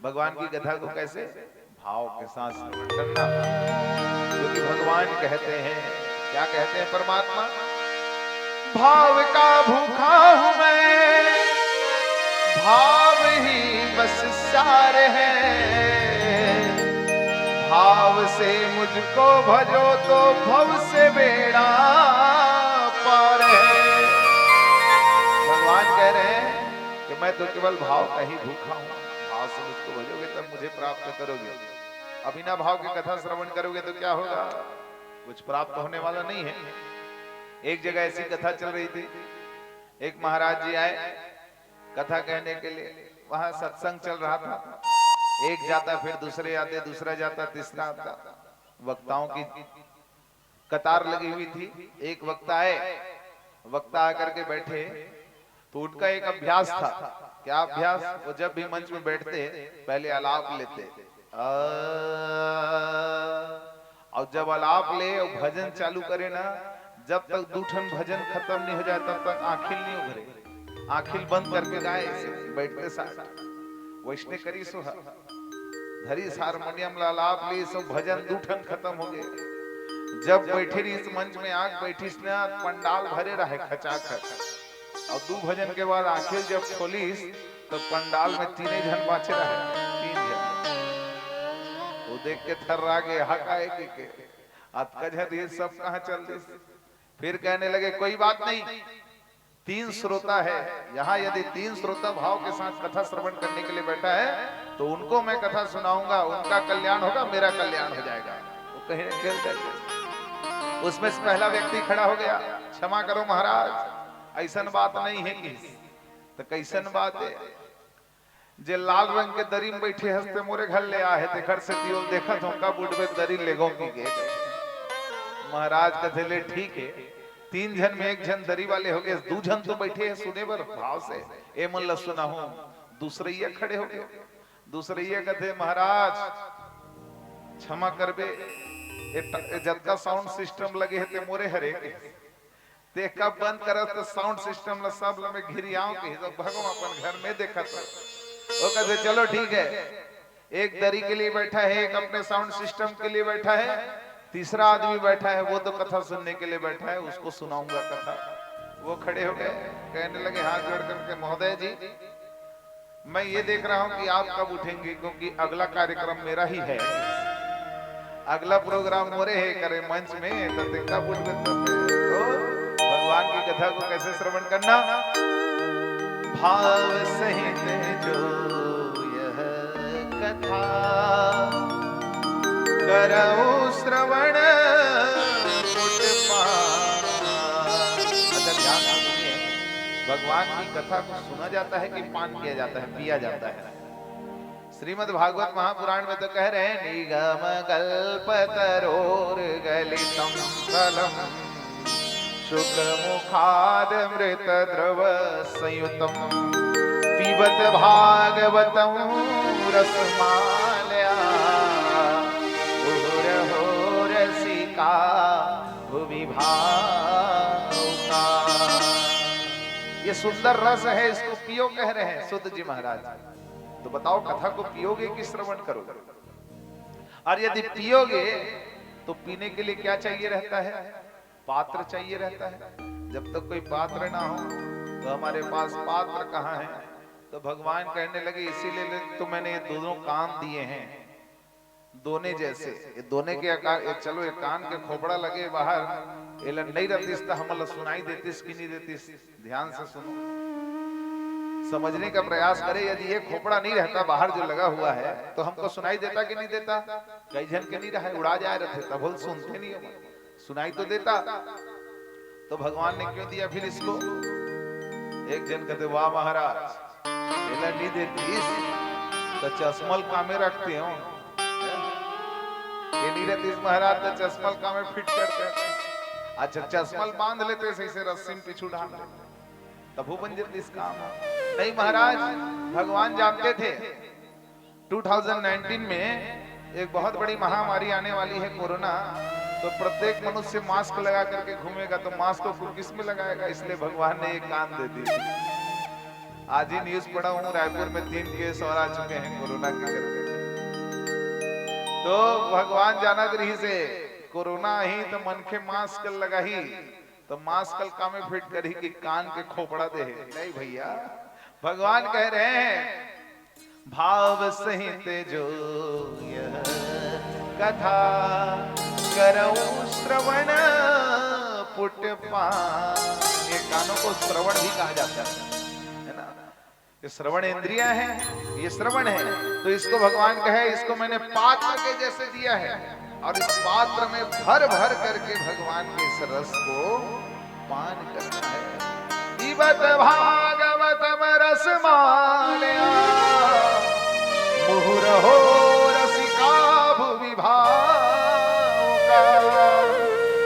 भगवान की कथा को कैसे भाव के साथ श्रवण करना, क्योंकि भगवान कहते हैं, क्या कहते हैं परमात्मा? भाव का भूखा हूं मैं, भाव ही बस सार है। भाव से मुझको भजो तो भव से बेड़ा पार है। भगवान कह रहे हैं कि मैं तो केवल भाव का ही भूखा हूं, भाव से मुझको भजोगे तब मुझे प्राप्त करोगे। अबिना भाव की कथा श्रवण करोगे तो क्या होगा? कुछ प्राप्त होने वाला नहीं है। एक जगह ऐसी कथा चल रही थी, एक महाराज जी आए कथा कहने के लिए, वहां सत्संग चल रहा था। एक जाता, फिर दूसरे आते, दूसरा जाता, तीसरा आता, वक्ताओं की कतार लगी हुई थी। एक वक्ता आए, वक्ता आकर के बैठे तो उनका एक अभ्यास था। क्या अभ्यास? वो जब भी मंच में बैठते पहले आलाप लेते, और जब आलाप ले और भजन चालू करे ना, जब तक दूठन भजन खत्म नहीं हो जाए तब तक आंखिल नहीं उभरे। आंखिल बंद करके गाए बैठते साथ वैष्णे करी सो धरी हारमोनियम लालाप ली सो भजन दूठन खत्म हो गए। जब बैठे रही इस मंच में आग बैठी ना, पंडाल भरे रहे खचाखच। और दू भजन के बाद आखिर जब खोलीस तो पंडाल में तीन जन बाचे रहे, 3 जन। वो देख के थर्रा गए, हकाए के अतकजर ये सब कहाँ चल रही। फिर कहने लगे कोई बात नहीं, 3 श्रोता है यहाँ, यदि 3 श्रोता भाव के साथ कथा श्रवण करने के लिए बैठा है तो उनको मैं कथा सुनाऊंगा, उनका कल्याण होगा, मेरा कल्याण हो जाएगा। वो कहीं खेल जाएगा। उसमें से पहला व्यक्ति खड़ा हो गया, क्षमा करो महाराज ऐसा बात नहीं है कि। तो कैसन बात है? जे लाल रंग के दरी में बैठे हंसते मोरे घर ले आए थे, घर से दियो देखा तो का बुढ़वे दरी लेगो की के। महाराज कहते ले ठीक है, 3 जन में 1 जन दरी वाले हो गए, 2 जन तो बैठे हैं सुने बर भाव से, ए मन ल सुना हूं। दूसरे ये खड़े हो गए, दूसरे ये कहते महाराज क्षमा करबे, जब का साउंड सिस्टम लगे है ते मोरे हरे ते कब बंद करत तो साउंड सिस्टम ला सब ला में घिरियाओं के तो भगवान अपन घर में देखा था। वो कहते चलो ठीक है, एक दरी के लिए बैठा है, एक अपने साउंड सिस्टम के लिए बैठा है, तीसरा आदमी बैठा है वो तो कथा सुनने के लिए बैठा है, उसको सुनाऊंगा कथा। वो खड़े हो गए, कहने लगे हाथ जोड़ करके महोदय जी मैं ये देख रहा हूँ कि आप कब उठेंगे, क्योंकि अगला कार्यक्रम मेरा ही है, अगला प्रोग्राम मोरे है करे मंच में, तो कब उठे। तो भगवान की कथा को कैसे श्रवण करना? भाव सहित जो यह कथा करऊं श्रवण अच्छा ध्यान सुनिए, भगवान की कथा को सुना जाता है कि पान किया जाता है, पिया जाता है? श्रीमद् भागवत महापुराण में तो कह रहे हैं निगम कल्पतरोर गलितम फलम शुक मुखाद मृत द्रव संयुतम पिबत भागवतम रसमालया मुहुरहो रसिका भुवि भावुका। ये सुंदर रस है, इसको पियो कह रहे हैं सुध जी महाराज। तो बताओ कथा को पियोगे कि श्रवण करोगे? और यदि पियोगे तो पीने के लिए क्या चाहिए रहता है? पात्र चाहिए रहता है। जब तक कोई पात्र ना हो तो हमारे पास पात्र कहाँ है? तो भगवान कहने लगे इसीलिए तो मैंने ये दोनों कान दिए हैं, दोने जैसे। ये दोने के आकार, चलो एक कान के खोपड़ा लगे बाहर, ये नहीं रहती हमला सुनाई देती कि नहीं देती? ध्यान से सुनो, समझने का प्रयास करें। यदि ये खोपड़ा नहीं रहता बाहर जो लगा हुआ है तो हमको सुनाई देता कि नहीं देता? कई जन के नहीं रहा, उड़ा जा रहे थे तब सुनते नहीं हो, सुनाई तो देता। तो भगवान ने क्यों दिया फिर इसको? एक जन कहते वाह महाराज नहीं देती तो चश्मल कामे रखते हो, ये नहीं रहती महाराज तो चश्मल कामे फिट करते। अच्छा चश्मल बांध लेते से रस्सी में पिछू ढाल लेते तब वो बन जाती इस काम। नहीं महाराज, भगवान जानते थे 2019 में एक बहुत बड़ी महामारी आने वाली है कोरोना, तो प्रत्येक मनुष्य मास्क लगा करके घूमेगा, तो मास्क को किस में लगाएगा? इसलिए भगवान ने एक कान दे दी। आज ही न्यूज पढ़ा हूँ रायपुर में 3 केस और आ चुके हैं कोरोना के करके। तो भगवान जाना गृह से कोरोना ही तो मन के मास्क लगा ही, तो मास्क का में फिट करी कि कान के खोपड़ा दे। नहीं भैया, भगवान कह रहे हैं भाव सहित जो यह कथा करऊं श्रवण पुट पान। ये कानों को श्रवण भी कहा जाता है ना? ये श्रवण इंद्रिया है, ये श्रवण है। तो इसको भगवान कहे इसको मैंने पात्र के जैसे दिया है, और इस पात्र में भर भर करके भगवान के इस रस को पान करना है। जीवत भागवतम रसमालया मुहुरहो रसिका भुवि भावुका।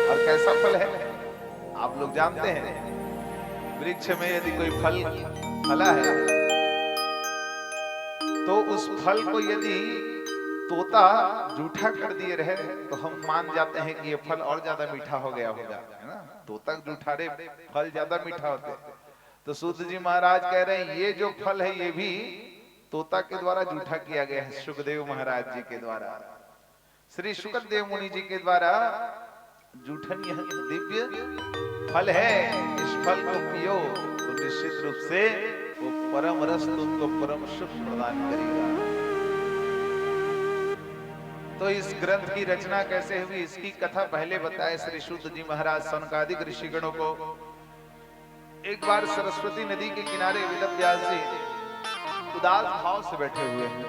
और कैसा फल है आप लोग जानते हैं? वृक्ष में यदि कोई फल फला है तो उस फल को यदि तोता जूठा कर दिए रहे तो हम मान जाते हैं कि ये फल और ज्यादा मीठा हो गया होगा, है ना। तोता जूठारे फल ज्यादा मीठा होते हैं। तो सूत जी महाराज कह रहे हैं ये जो फल है ये भी तोता के द्वारा जूठा किया गया है, सुखदेव महाराज जी के द्वारा, श्री सुखदेव मुनि जी के द्वारा जूठन यह दिव्य फल है। इस फल को पियो तो निश्चित रूप से वो परम रस तुमको परम सुख प्रदान करेगा। तो इस ग्रंथ की रचना कैसे हुई इसकी कथा पहले बताए श्री शुद्ध जी महाराज सनकादिक ऋषिगणों को। एक बार सरस्वती नदी के किनारे वेद व्यास जी उदास भाव से बैठे हुए हैं,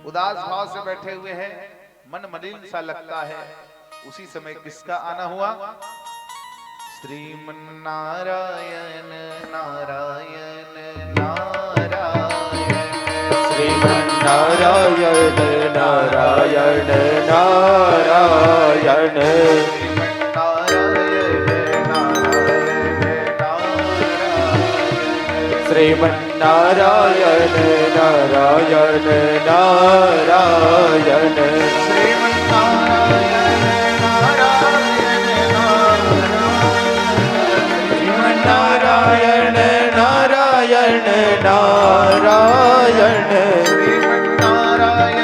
उदास भाव से बैठे हुए हैं, मन मलिन सा लगता है। उसी समय किसका आना हुआ? श्रीमन नारायण नारायण नारायण, श्रीमन नारायण नारायण नारायण, श्रीमन नारायण नारायण नारायण, श्रीमन नारायण नारायण नारायण नारायण नारायण,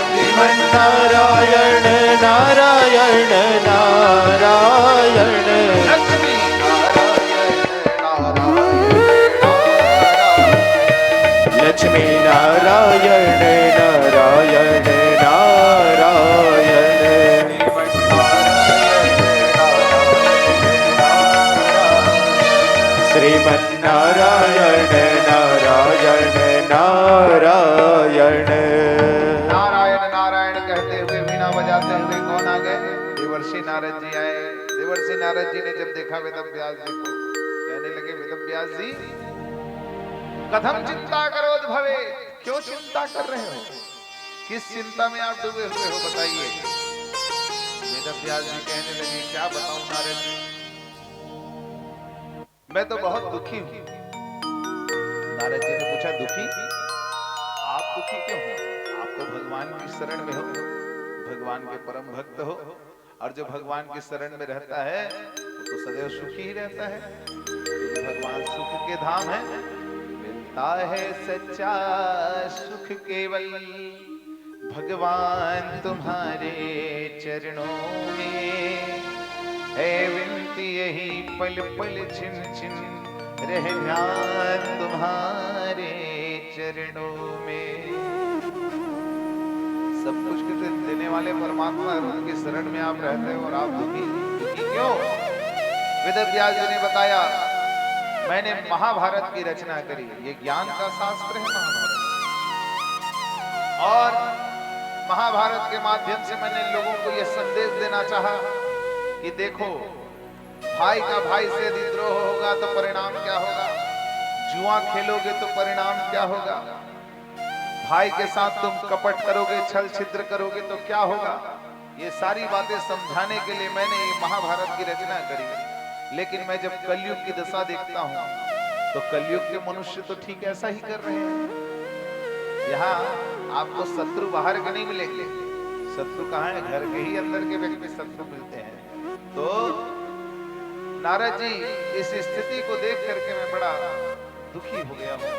श्रीमन नारायण नारायण नारायण नारायण, लक्ष्मी नारायण नारायण नारायण, श्रीमन नारायण नारायण नारायण। नारायण नारायण कहते हुए वीणा बजाते हुए कौन आ गए? देवर्षि नारद जी आए। देवर्षि नारद जी ने जब देखा वेद व्यास जी को कहने लगे वेद व्यास जी कथम चिंता करोद भवे, क्यों चिंता कर रहे हो? किस चिंता में आप डूबे हुए हो बताइए। वेद व्यास जी कहने लगे क्या बताऊं नारद जी, मैं तो बहुत दुखी हूं। नारद जी ने पूछा दुखी? आप दुखी क्यों हो? आप तो भगवान की शरण में हो, भगवान के परम भक्त हो, और जो भगवान की शरण में रहता है वो तो सदैव सुखी ही रहता है। भगवान सुख के धाम है, मिलता है सच्चा सुख केवल भगवान तुम्हारे चरणों में है। विनती यही पल पल छिन छिन रह ध्यान तुम्हारे चरणों में। सब कुछ देने वाले परमात्मा और उनकी शरण में आप रहते हो और आप दुखी क्यों? वेद व्यास जी ने बताया मैंने महाभारत की रचना करी, ये ज्ञान का शास्त्र है महाभारत, और महाभारत के माध्यम से मैंने लोगों को यह संदेश देना चाहा कि देखो भाई का भाई से यदि द्रोह होगा तो परिणाम क्या होगा, जुआ खेलोगे तो परिणाम क्या होगा, भाई के साथ तुम कपट करोगे, छल छिद्र करोगे तो क्या होगा। ये सारी बातें समझाने के लिए मैंने ये महाभारत की रचना करी। लेकिन मैं जब कलयुग की दशा देखता हूँ तो कलयुग के मनुष्य तो ठीक ऐसा ही कर रहे हैं। यहाँ आपको शत्रु बाहर के नहीं मिलेंगे, शत्रु कहाँ है? घर के ही अंदर के व्यक्ति शत्रु मिलते हैं। तो नारद जी इस स्थिति को देख करके मैं बड़ा दुखी हो गया हूँ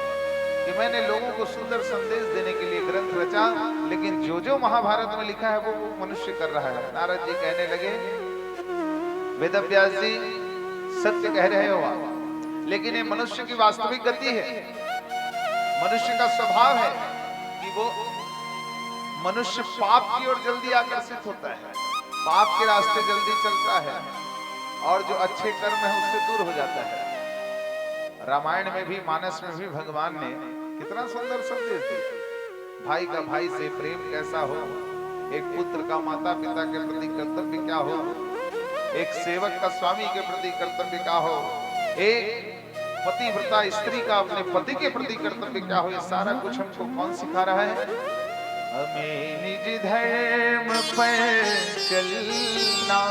कि मैंने लोगों को सुंदर संदेश देने के लिए ग्रंथ रचा, लेकिन जो जो महाभारत में लिखा है वो मनुष्य कर रहा है। नारद जी कहने लगे वेद व्यास जी सत्य कह रहे हो आप, लेकिन ये मनुष्य की वास्तविक गति है, मनुष्य का स्वभाव है कि वो मनुष्य पाप की ओर जल्दी आकर्षित होता है, पाप के रास्ते जल्दी चलता है, और जो अच्छे कर्म है उससे दूर हो जाता है। रामायण में भी मानस में भी भगवान ने कितना सुंदर संदेश दिया, भाई का भाई से प्रेम कैसा हो, एक पुत्र का माता पिता के प्रति कर्तव्य क्या हो, एक सेवक का स्वामी के प्रति कर्तव्य क्या हो, एक पतिव्रता स्त्री का अपने पति के प्रति कर्तव्य क्या हो। ये सारा कुछ हमको कौन सिखा रहा है? हमें निज धर्म पर चलना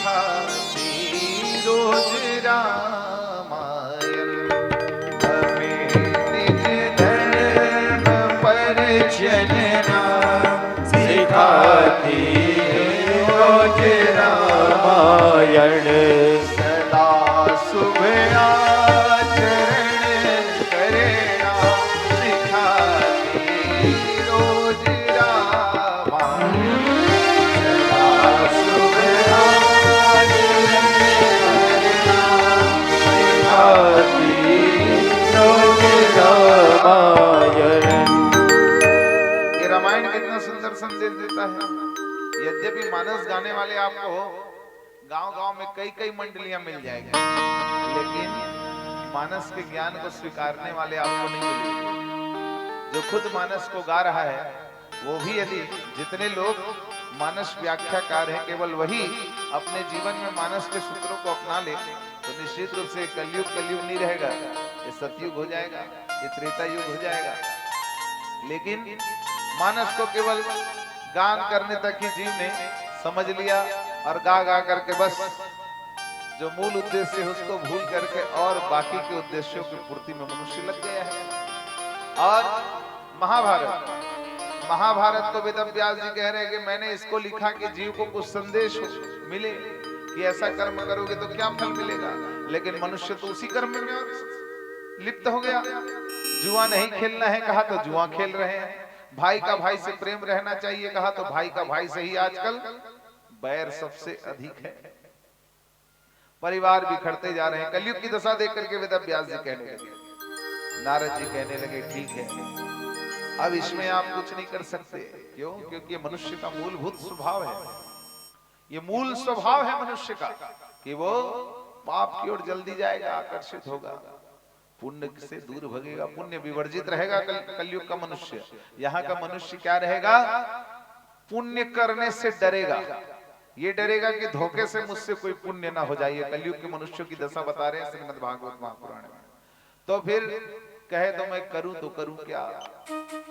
सिखाती रोज रामायण। हमें निज धर्म पर चलना सिखाती रोज रामायण। सदा शुभ आचरण करना सिखाती रोज रामायण। सदा शुभ आचरण करना सिखाती रोज रामायण। ये रामायण कितना सुंदर संदेश देता है। यद्यपि मानस गाने वाले आपको गांव-गांव में कई मंडलियां मिल जाएगी, लेकिन मानस के ज्ञान को स्वीकारने वाले आपको नहीं मिलेंगे। जो खुद मानस को गा रहा है, वो भी यदि जितने लोग मानस व्याख्याकार हैं, केवल वही अपने जीवन में मानस के सूत्रों को अपना ले, तो निश्चित रूप से कलयुग नहीं रहेगा, ये सतयुग हो जाएगा, ये त्रेता युग हो जाएगा। लेकिन मानस को केवल गान करने तक ही जीव ने समझ लिया और गा करके बस जो मूल उद्देश्य है उसको भूल करके और बाकी के उद्देश्यों की पूर्ति में मनुष्य लग गया है। और महाभारत को वेदव्यास जी कह रहे हैं कि मैंने इसको लिखा कि जीव को कुछ संदेश मिले कि ऐसा कर्म करोगे तो क्या फल मिलेगा, लेकिन मनुष्य तो उसी कर्म में लिप्त हो गया। जुआ नहीं खेलना है कहा तो जुआ खेल रहे हैं, भाई का भाई से प्रेम रहना चाहिए कहा तो भाई का भाई से ही आजकल बैर सबसे अधिक है। परिवार बिखरते जा रहे हैं। कलयुग की दशा देख करके वेदव्यास जी कहने लगे, नारद जी कहने लगे ठीक है, अब इसमें आप कुछ नहीं कर सकते। क्यों? क्योंकि मनुष्य का मूलभूत स्वभाव है, ये मूल स्वभाव है मनुष्य का कि वो पाप की ओर जल्दी जाएगा, आकर्षित होगा, पुण्य से दूर भगेगा, पुण्य विवर्जित रहेगा। कलयुग का मनुष्य, यहाँ का मनुष्य क्या रहेगा? पुण्य करने से डरेगा, ये डरेगा कि धोखे से मुझसे कोई पुण्य ना हो जाए। कलयुग के मनुष्यों की दशा बता रहे हैं श्रीमद् भागवत महापुराण में। तो फिर कहे तो मैं करूं तो करूं क्या?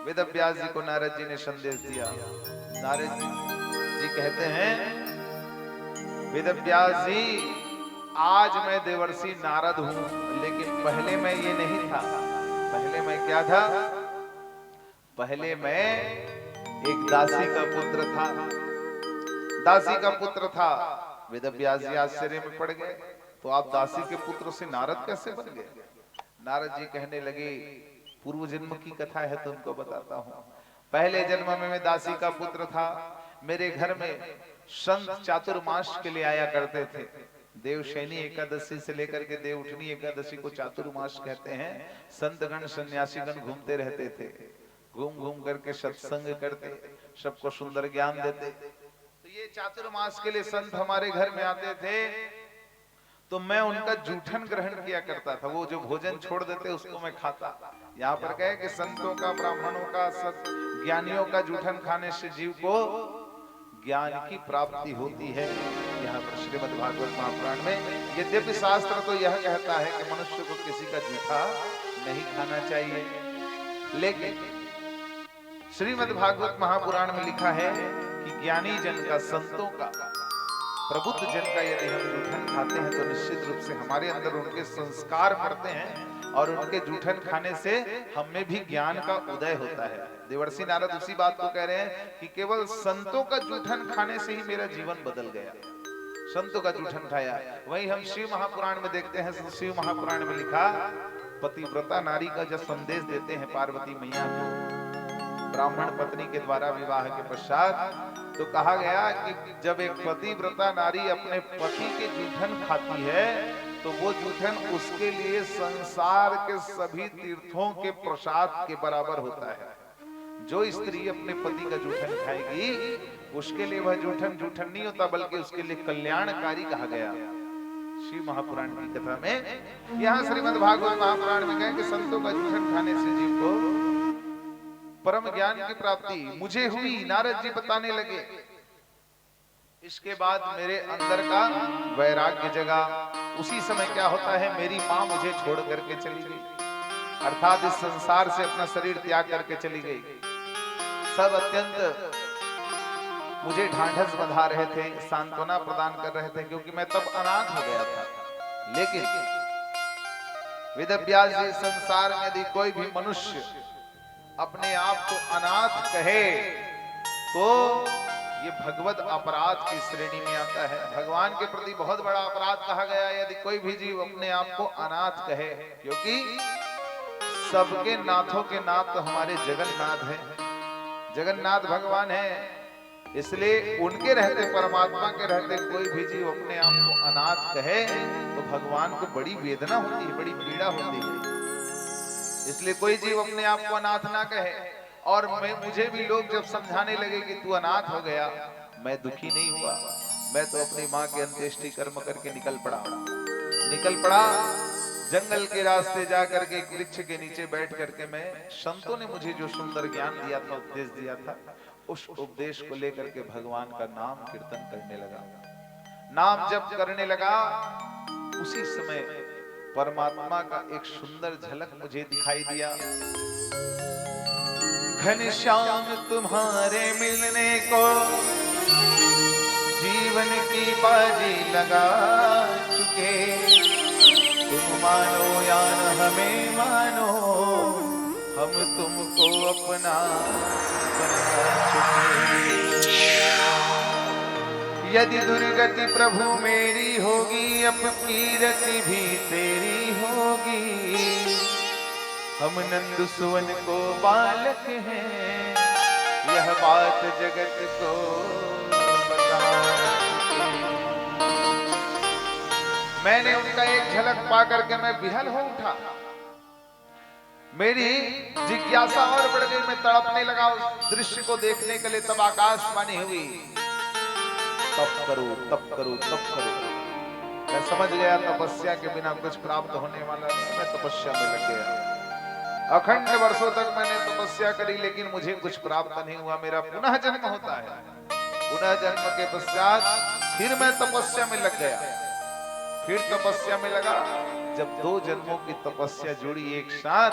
वेदव्यास जी को नारद जी ने संदेश दिया। नारद जी कहते हैं, वेदव्यास जी आज मैं देवर्षि नारद हूं, लेकिन पहले मैं ये नहीं था। पहले मैं क्या था? पहले मैं एक दासी का पुत्र था, दासी का पुत्र था। वेदव्यास जी आश्चर्य में पड़ गए, तो आप दासी के पुत्र से नारद कैसे बन गए? नारद जी कहने लगे, पूर्व जन्म की कथा है तो उनको बताता हूँ। पहले जन्म में मैं दासी का पुत्र था। मेरे घर में संत चातुर्मास के लिए आया करते थे। देवशैनी एकादशी से लेकर के देवउठनी एकादशी को चातुर्मास कहते हैं। संतगण सन्यासीगण घूमते रहते थे, घूम करके सत्संग करते, सबको सुंदर ज्ञान देते। तो ये चातुर्मास के लिए संत हमारे घर में आते थे, तो मैं उनका जूठन ग्रहण किया करता था। वो जो भोजन छोड़ देते उसको मैं खाता। यहाँ पर कहे कि संतों का, ब्राह्मणों का, सत ज्ञानियों का जूठन खाने से जीव को ज्ञान की प्राप्ति होती है। यहाँ पर श्रीमद् भागवत महापुराण में यद्यपि शास्त्र तो यह कहता है कि मनुष्य को किसी का जूठा नहीं खाना चाहिए, लेकिन श्रीमद् भागवत महापुराण में लिखा है कि ज्ञानी जन का, संतों का, प्रबुद्ध जन का यदि हम जूठन खाते हैं तो निश्चित रूप से हमारे अंदर उनके संस्कार पड़ते हैं और उनके जूठन खाने से हम में भी ज्ञान का उदय होता है। देवर्षि नारद उसी बात को कह रहे हैं कि केवल संतों का जूठन खाने से ही मेरा जीवन बदल गया। संतों का जूठन खाया। वहीं हम शिव महापुराण में देखते हैं, शिव महापुराण में लिखा, पतिव्रता नारी का जब संदेश देते हैं पार्वती मैया को ब्राह्मण पत्नी के द्वारा विवाह के पश्चात, तो कहा गया कि जब एक पतिव्रता नारी अपने पति के जूठन खाती है तो वो जूठन उसके लिए संसार के सभी तीर्थों के प्रसाद के बराबर होता है। जो स्त्री अपने पति का जूठन खाएगी उसके लिए वह जूठन नहीं होता, बल्कि उसके लिए कल्याणकारी कहा गया शिव महापुराण की कथा में। यहाँ श्रीमद् भागवत महापुराण में कहे कि संतों का जूठन खाने से जीव को परम ज्ञान की प्राप्ति मुझे हुई। नारद जी बताने लगे। इसके बाद मेरे अंदर का वैराग्य जगा। उसी समय क्या होता है, मेरी माँ मुझे छोड़ करके चली गई, अर्थात इस संसार से अपना शरीर त्याग करके चली गई। सब अत्यंत मुझे ढांढस बंधा रहे थे, सांत्वना प्रदान कर रहे थे, क्योंकि मैं तब अनाथ हो गया था। लेकिन वेदव्यास जी, संसार में यदि कोई भी मनुष्य अपने आप को अनाथ कहे तो ये भगवत अपराध की श्रेणी में आता है। भगवान के प्रति बहुत बड़ा अपराध कहा गया है यदि कोई भी जीव अपने आप को अनाथ कहे, क्योंकि सबके नाथों के नाथ तो हमारे जगन्नाथ हैं, जगन्नाथ भगवान हैं। इसलिए उनके रहते, परमात्मा के रहते कोई भी जीव अपने आप को अनाथ कहे तो भगवान को बड़ी वेदना होती है, बड़ी पीड़ा होती है। इसलिए कोई जीव अपने आप को अनाथ ना कहे। और मुझे भी लोग जब समझाने लगे कि तू अनाथ हो गया, मैं दुखी नहीं हुआ। मैं तो अपनी माँ के अंत्येष्टि कर्म करके निकल पड़ा जंगल के रास्ते जा करके एक वृक्ष के नीचे बैठ करके मैं, संतों ने मुझे जो सुंदर ज्ञान दिया था, उपदेश दिया था, उस उपदेश को लेकर के भगवान का नाम कीर्तन करने लगा, नाम जप करने लगा। उसी समय परमात्मा का एक सुंदर झलक मुझे दिखाई दिया। घनश्याम तुम्हारे मिलने को जीवन की बाजी लगा चुके, तुम मानो या न हमें मानो, हम तुमको अपना बना चुके। यदि दुर्गति प्रभु मेरी होगी, अब कीरति भी तेरी होगी। हम नंद सुवन को बालक हैं, यह बात जगत को बता। मैंने उनका एक झलक पा करके मैं विहल हो उठा। मेरी जिज्ञासा और बढ़ गई, मैं तड़पने लगा उस दृश्य को देखने के लिए। तब आकाशवाणी हुई, तप करो तप करो तप करो। मैं समझ गया तपस्या के बिना कुछ प्राप्त होने वाला नहीं। मैं तपस्या में लग गया। अखंड वर्षों तक मैंने तपस्या करी, लेकिन मुझे कुछ प्राप्त नहीं हुआ। मेरा पुनः जन्म होता है। पुनः जन्म के पश्चात फिर मैं तपस्या में लग गया। फिर तपस्या में लगा। जब 2 जन्मों की तपस्या जुड़ी एक साथ,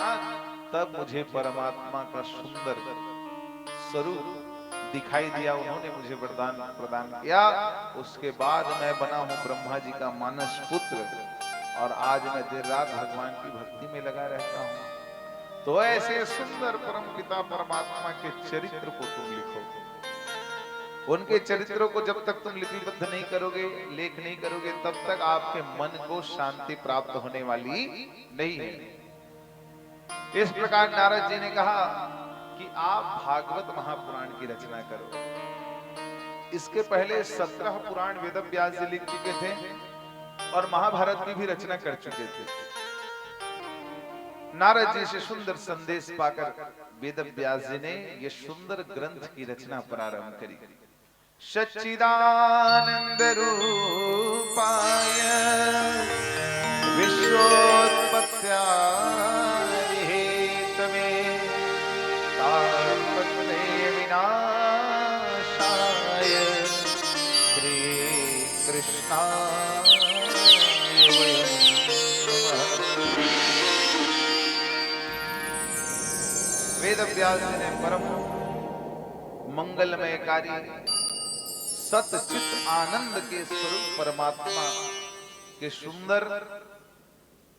तब मुझे परमात्मा का सुंदर स्वरूप दिखाई दिया। उन्होंने मुझे वरदान प्रदान किया। उसके बाद मैं बना हूं ब्रह्मा जी का मानस पुत्र, और आज मैं देर रात भगवान की भक्ति में लगा रहता हूं। तो ऐसे सुंदर परम पिता परमात्मा के चरित्र को तुम लिखो। उनके चरित्रों को जब तक तुम लिपिबद्ध नहीं करोगे, लेख नहीं करोगे, तब तक आपके मन को शांति प्राप्त होने वाली नहीं है। इस प्रकार नारद जी ने कहा कि आप भागवत महापुराण की रचना करो। इसके पहले 17 पुराण वेदव्यास जी लिख चुके थे और महाभारत की भी रचना कर चुके थे। नारद जी से सुंदर संदेश पाकर वेदव्यास जी ने यह सुंदर ग्रंथ की रचना प्रारंभ करी। सच्चिदानंद रूपाय विश्वोत्पत्त्यादिहेतवे तापत्रय विनाशाय श्री कृष्णाय वयं नमः। वेदव्यास जी ने परम मंगलमय कार्य सतचित आनंद के स्वरूप परमात्मा के सुंदर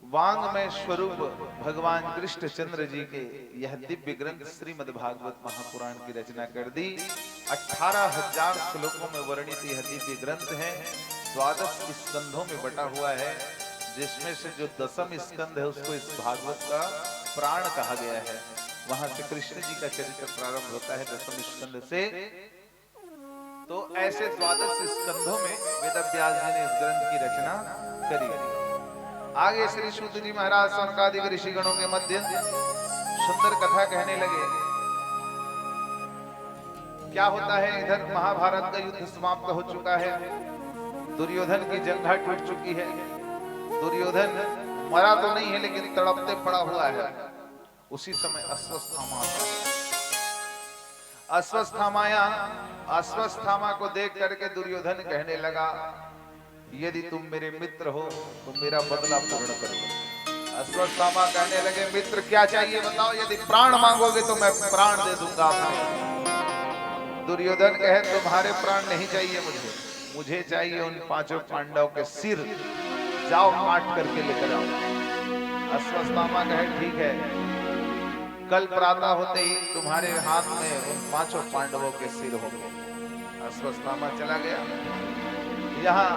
वांगमय स्वरूप भगवान कृष्णचंद्र जी के यह दिव्य ग्रंथ श्रीमद् भागवत महापुराण की रचना कर दी। 18,000 श्लोकों में वर्णित यह दिव्य ग्रंथ है। 12 स्कंधों में बटा हुआ है, जिसमें से जो 10वां स्कंध है उसको इस भागवत का प्राण कहा गया है। वहां से कृष्ण जी का चरित्र प्रारंभ होता है 10वें स्कंध से। तो ऐसे 12 स्कंधों में वेदव्यास जी ने इस ग्रंथ की रचना करी। आगे श्री सूत जी महाराज सनकादिक ऋषिगणों के मध्य सुंदर कथा कहने लगे। क्या होता है, इधर महाभारत का युद्ध समाप्त हो चुका है, दुर्योधन की जंघा टूट चुकी है। दुर्योधन मरा तो नहीं है, लेकिन तड़पते पड़ा हुआ है। उसी समय अश्वत्थामा आता है। अश्वत्थामा को देख करके दुर्योधन कहने लगा, यदि तुम मेरे मित्र हो तो मेरा बदला पूर्ण करो। अश्वत्थामा कहने लगे, मित्र क्या चाहिए बताओ, यदि प्राण मांगोगे तो मैं प्राण दे दूंगा आपको। दुर्योधन कहे तुम्हारे प्राण नहीं चाहिए मुझे चाहिए उन पांचों पांडव के सिर, जाओ काट करके लेकर आओ। अश्वत्थामा कहे ठीक है, कल प्रातः होते ही तुम्हारे हाथ में उन पांचों पांडवों के सिर होंगे। अश्वत्थामा चला गया। यहाँ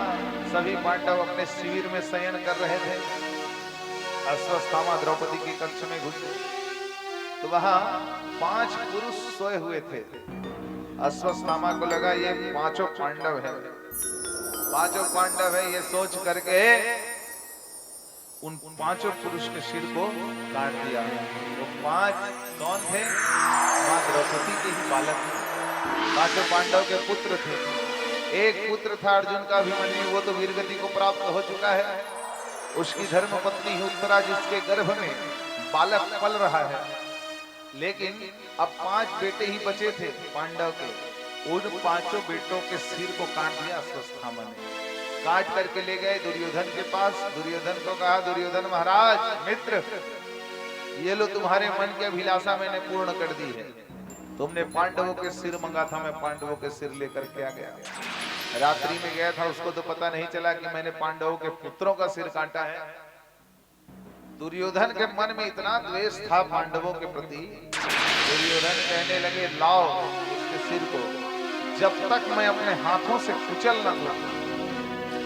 सभी पांडव अपने शिविर में शयन कर रहे थे। अश्वत्थामा द्रौपदी के कक्ष में घुसे तो वहां 5 पुरुष सोए हुए थे। अश्वत्थामा को लगा ये पांचों पांडव है, पांचों पांडव है, ये सोच करके उन पांचों पुरुष के सिर को काट दिया। वो 5 कौन थे? मां द्रौपदी के ही बालक थे। पांचों पांडव के पुत्र थे। एक पुत्र था अर्जुन का अभिमन्यु, वो तो वीरगति को प्राप्त हो चुका है। उसकी धर्म पत्नी उत्तरा, जिसके गर्भ में बालक पल रहा है। लेकिन अब 5 बेटे ही बचे थे पांडव के। उन 5 बेटों के सिर को काट दिया अश्वत्थामा ने। काट करके ले गए दुर्योधन के पास। दुर्योधन को कहा, दुर्योधन महाराज मित्र, ये लो तुम्हारे मन की अभिलाषा मैंने पूर्ण कर दी है। तुमने पांडवों के सिर मंगा था, मैं पांडवों के सिर लेकर के आ गया। रात्रि में गया था, उसको तो पता नहीं चला कि मैंने पांडवों के पुत्रों का सिर काटा है। दुर्योधन के मन में इतना द्वेष था पांडवों के प्रति। दुर्योधन कहने लगे, लाओ उसके सिर को, जब तक मैं अपने हाथों से कुचल न दूं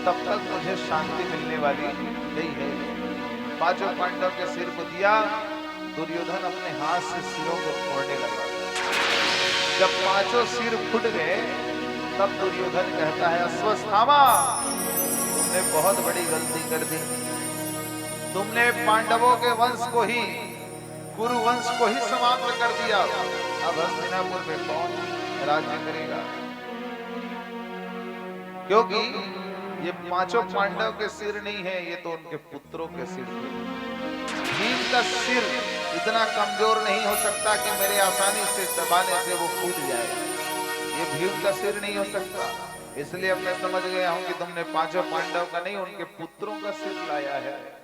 तब तक मुझे शांति मिलने वाली नहीं है। 5 पांडव के सिर को दिया। दुर्योधन अपने हाथ से सिरों को फोड़ने लगा। जब 5 सिर फूट गए तब दुर्योधन कहता है, अश्वत्थामा तुमने बहुत बड़ी गलती कर दी। तुमने पांडवों के वंश को ही, कुरु वंश को ही समाप्त कर दिया। अब हस्तिनापुर में कौन राज्य करेगा? क्योंकि ये 5 पांडव के सिर नहीं है, ये तो उनके पुत्रों के सिर थे। भीम का सिर इतना कमजोर नहीं हो सकता कि मेरे आसानी से दबाने से वो फूट जाए। ये भीम का सिर नहीं हो सकता। इसलिए अब मैं समझ गया हूं कि तुमने 5 पांडव का नहीं, उनके पुत्रों का सिर लाया है।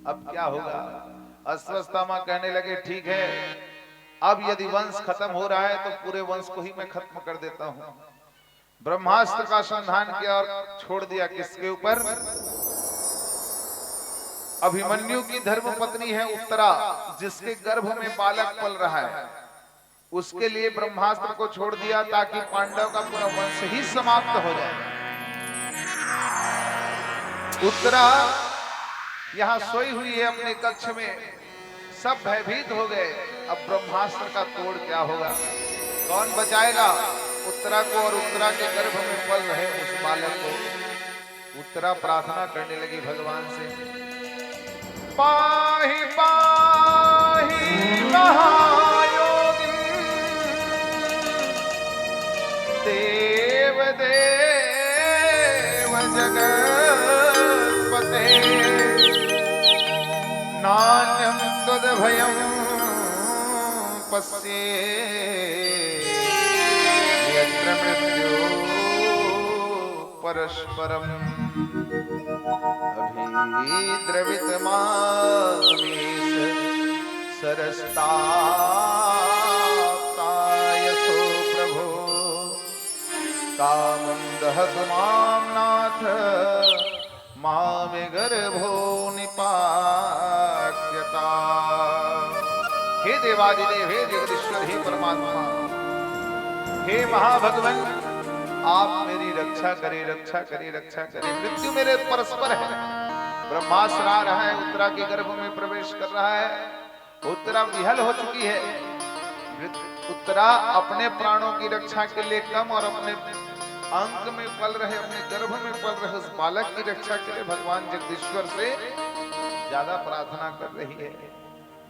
अब क्या होगा? अश्वत्थामा कहने लगे, ठीक है, अब यदि वंश खत्म हो रहा है तो पूरे वंश को ही मैं खत्म कर देता हूं। ब्रह्मास्त्र का संधान किया और छोड़ दिया किसके ऊपर? अभिमन्यु की धर्म पत्नी है उत्तरा, जिसके गर्भ में बालक पल रहा है। उसके लिए ब्रह्मास्त्र को छोड़ दिया ताकि पांडव का पूरा वंश ही समाप्त हो जाए। उत्तरा यहां सोई हुई है अपने कक्ष में। सब भयभीत हो गए। अब ब्रह्मास्त्र का तोड़ क्या होगा? कौन बचाएगा उत्तरा को और उत्तरा के गर्भ में पल रहे उस बालक को? उत्तरा प्रार्थना करने लगी भगवान से, पाहि पाहि महायोगी देव देव जगत्पते, नान्यं तद्भयं पश्ये यत्र मृत्यो परस्परम अभिद्रवितमामीश सरस्तायसो प्रभो कामं दहतु मां नाथ मामे गर्भो निपात्यता। हे देवादिदेव, हे जगदीश्वर, हे परमात्मा, हे महाभगवन, आप मेरी रक्षा करें, रक्षा करें, रक्षा करें। मृत्यु मेरे परस्पर है। ब्रह्मास्त्र आ रहा है, उत्तरा के गर्भ में प्रवेश कर रहा है। उत्तरा विहल हो चुकी है। उत्तरा अपने प्राणों की रक्षा के लिए कम और अपने अंक में पल रहे, अपने गर्भ में पल रहे उस बालक की रक्षा के लिए भगवान जगदीश्वर से ज्यादा प्रार्थना कर रही है।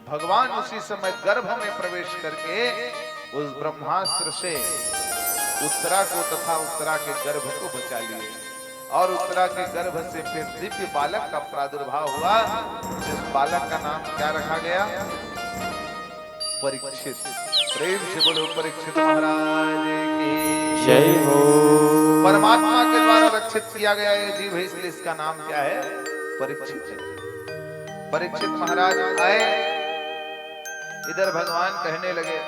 भगवान उसी समय गर्भ में प्रवेश करके उस ब्रह्मास्त्र से उत्तरा को तथा उत्तरा के गर्भ को बचा लिए और उत्तरा के गर्भ से फिर दिव्य बालक का प्रादुर्भाव हुआ, जिस बालक का नाम क्या रखा गया? परीक्षित। प्रेम से बोलो परीक्षित महाराज की जय हो। परमात्मा के द्वारा रक्षित किया गया ये जीव है, इसलिए इसका नाम क्या है? परीक्षित। परीक्षित महाराज आए, इधर भगवान कहने लगे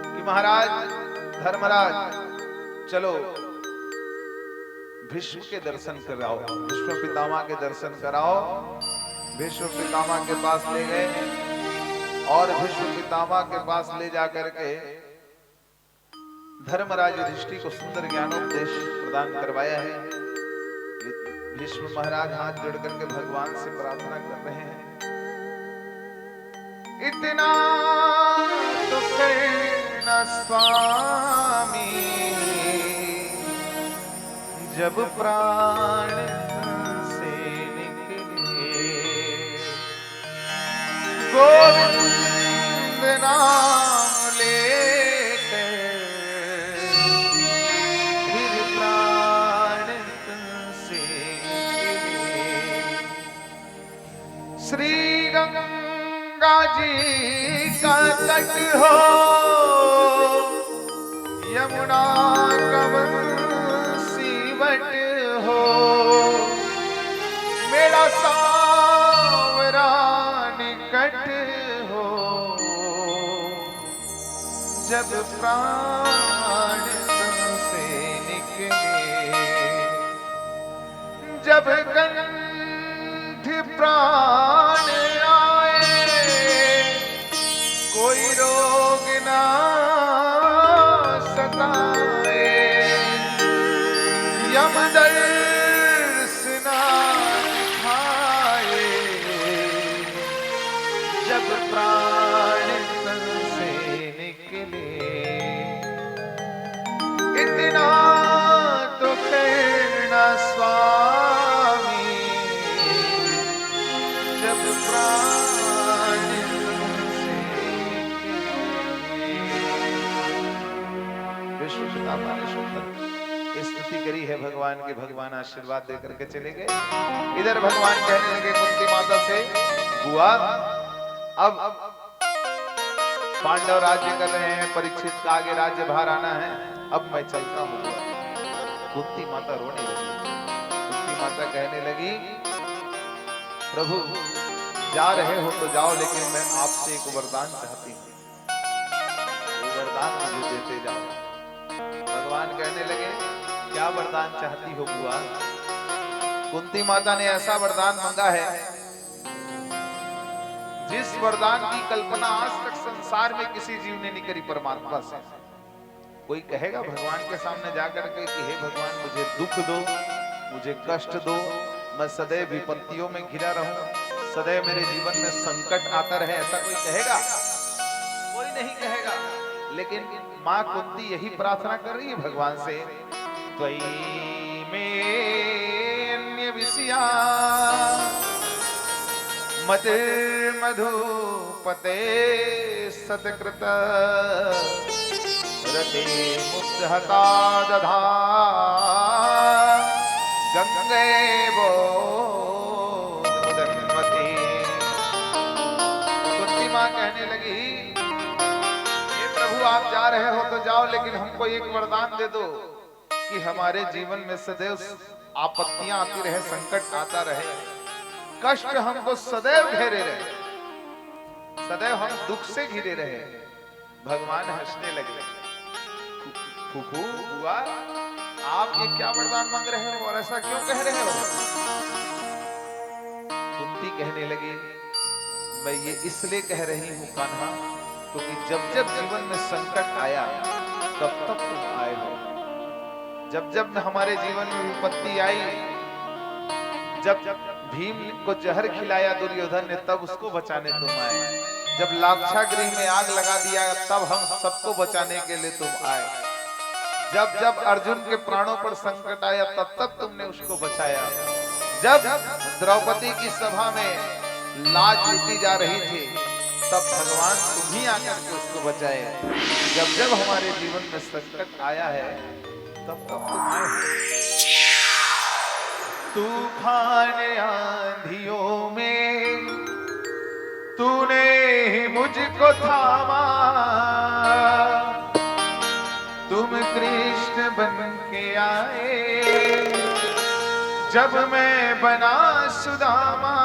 कि महाराज धर्मराज चलो भीष्म के दर्शन कराओ, भीष्म पितामह के दर्शन कराओ। भीष्म पितामह के पास ले गए और भीष्म पितामह के पास ले जाकर के धर्मराज युधिष्ठिर को सुंदर ज्ञानोपदेश प्रदान करवाया है। भीष्म महाराज हाथ जोड़ करके भगवान से प्रार्थना कर रहे हैं, इतना तो करना स्वामी जब प्राण से निकले, गोविंद नाम लेकर फिर प्राण से निकले। श्री गंगा जी का तट हो, यमुना कवन सीवट हो, मेरा सावरा निकट हो, जब प्राण से निकले, जब कंठ प्राण कोई रोग ना सताए, यम दर्श ना दिखाए, जब प्राण तन से निकले, इतना तो करना स्वामी जब प्राण स्तुति करी है भगवान के, भगवान आशीर्वाद दे करके चले गए। इधर भगवान कहने लगे कुंती माता से, बुआ अब पांडव राज्य कर रहे हैं, परीक्षित का आगे राज्य भार आना है, अब मैं चलता हूँ। कुंती माता रोने लगी। कुंती माता कहने लगी, प्रभु जा रहे हो तो जाओ, लेकिन मैं आपसे एक वरदान चाहती हूँ, वो वरदान मुझे देते जाओ। भगवान कहने लगे, क्या वरदान चाहती हो बुआ? कुंती माता ने ऐसा वरदान मांगा है जिस वरदान की कल्पना आज तक संसार में किसी जीव ने नहीं करी परमात्मा से। कोई कहेगा भगवान के सामने जाकर के कि हे भगवान मुझे दुख दो, मुझे कष्ट दो, मैं सदैव विपत्तियों में घिरा रहूं, सदैव मेरे जीवन में संकट आता रहे, ऐसा कोई कहेगा? कोई नहीं कहेगा। लेकिन माँ कुंती यही प्रार्थना कर रही है भगवान से, त्वयि में अन्य विषया मधुपते सतकृत रते मुक्तहता दधा गंगे वो उदन्वती। कुंती माँ कहने लगी, आप जा रहे हो तो जाओ, लेकिन हमको एक वरदान दे दो कि हमारे जीवन में सदैव आपत्तियां आती रहे, संकट आता रहे, कष्ट हमको सदैव घेरे रहे, सदैव हम दुख से घिरे रहे। भगवान हंसने लगे, फूफू बुआ आप ये क्या वरदान मांग रहे हो और ऐसा क्यों कह रहे हो? कुंती कहने लगी, मैं ये इसलिए कह रही हूँ कान्हा, क्योंकि जब जब जीवन में संकट आया तब तब तुम आए हो, जब जब हमारे जीवन में विपत्ति आई, जब भीम को जहर खिलाया दुर्योधन ने तब उसको बचाने तुम आए, जब लाक्षागृह में आग लगा दिया तब हम सबको बचाने के लिए तुम आए, जब जब अर्जुन के प्राणों पर संकट आया तब तब तुमने उसको बचाया, जब द्रौपदी की सभा में लाज लूटी जा रही थी तब भगवान तुम ही आकर के उसको बचाए, जब जब हमारे जीवन में संकट आया है तब तब तुम आए हो। तूफान आंधियों में तूने ही मुझको थामा, तुम कृष्ण बन के आए जब मैं बना सुदामा,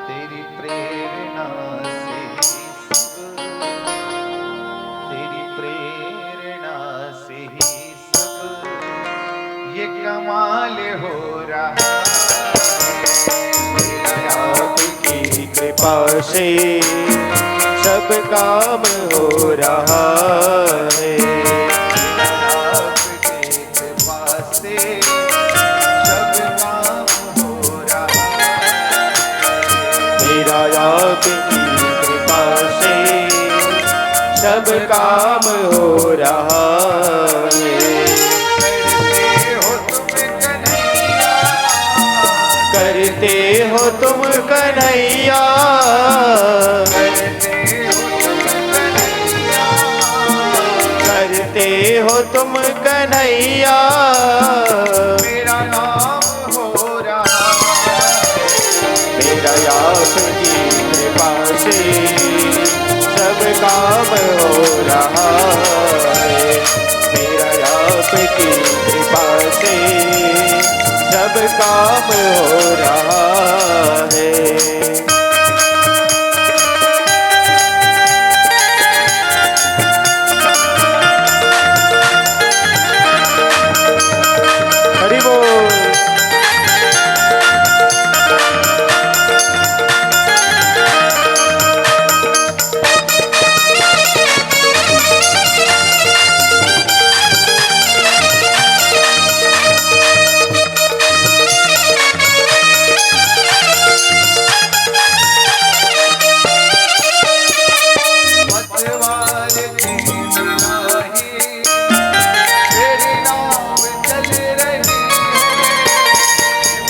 तेरी प्रेरणा से ये कमाल हो रहा आपकी कृपा से सब काम हो रहा है। आपकी कृपा से सब काम हो रहा मेरा आपकी कृपा से सब काम हो रहा है। करते हो तुम कन्हैया, करते हो तुम कन्हैया, मेरा नाम हो रहा मेरा आपकी कृपा से सब काम हो रहा है। मेरा आपकी कृपा से सब काम हो रहा है। हरि बोल।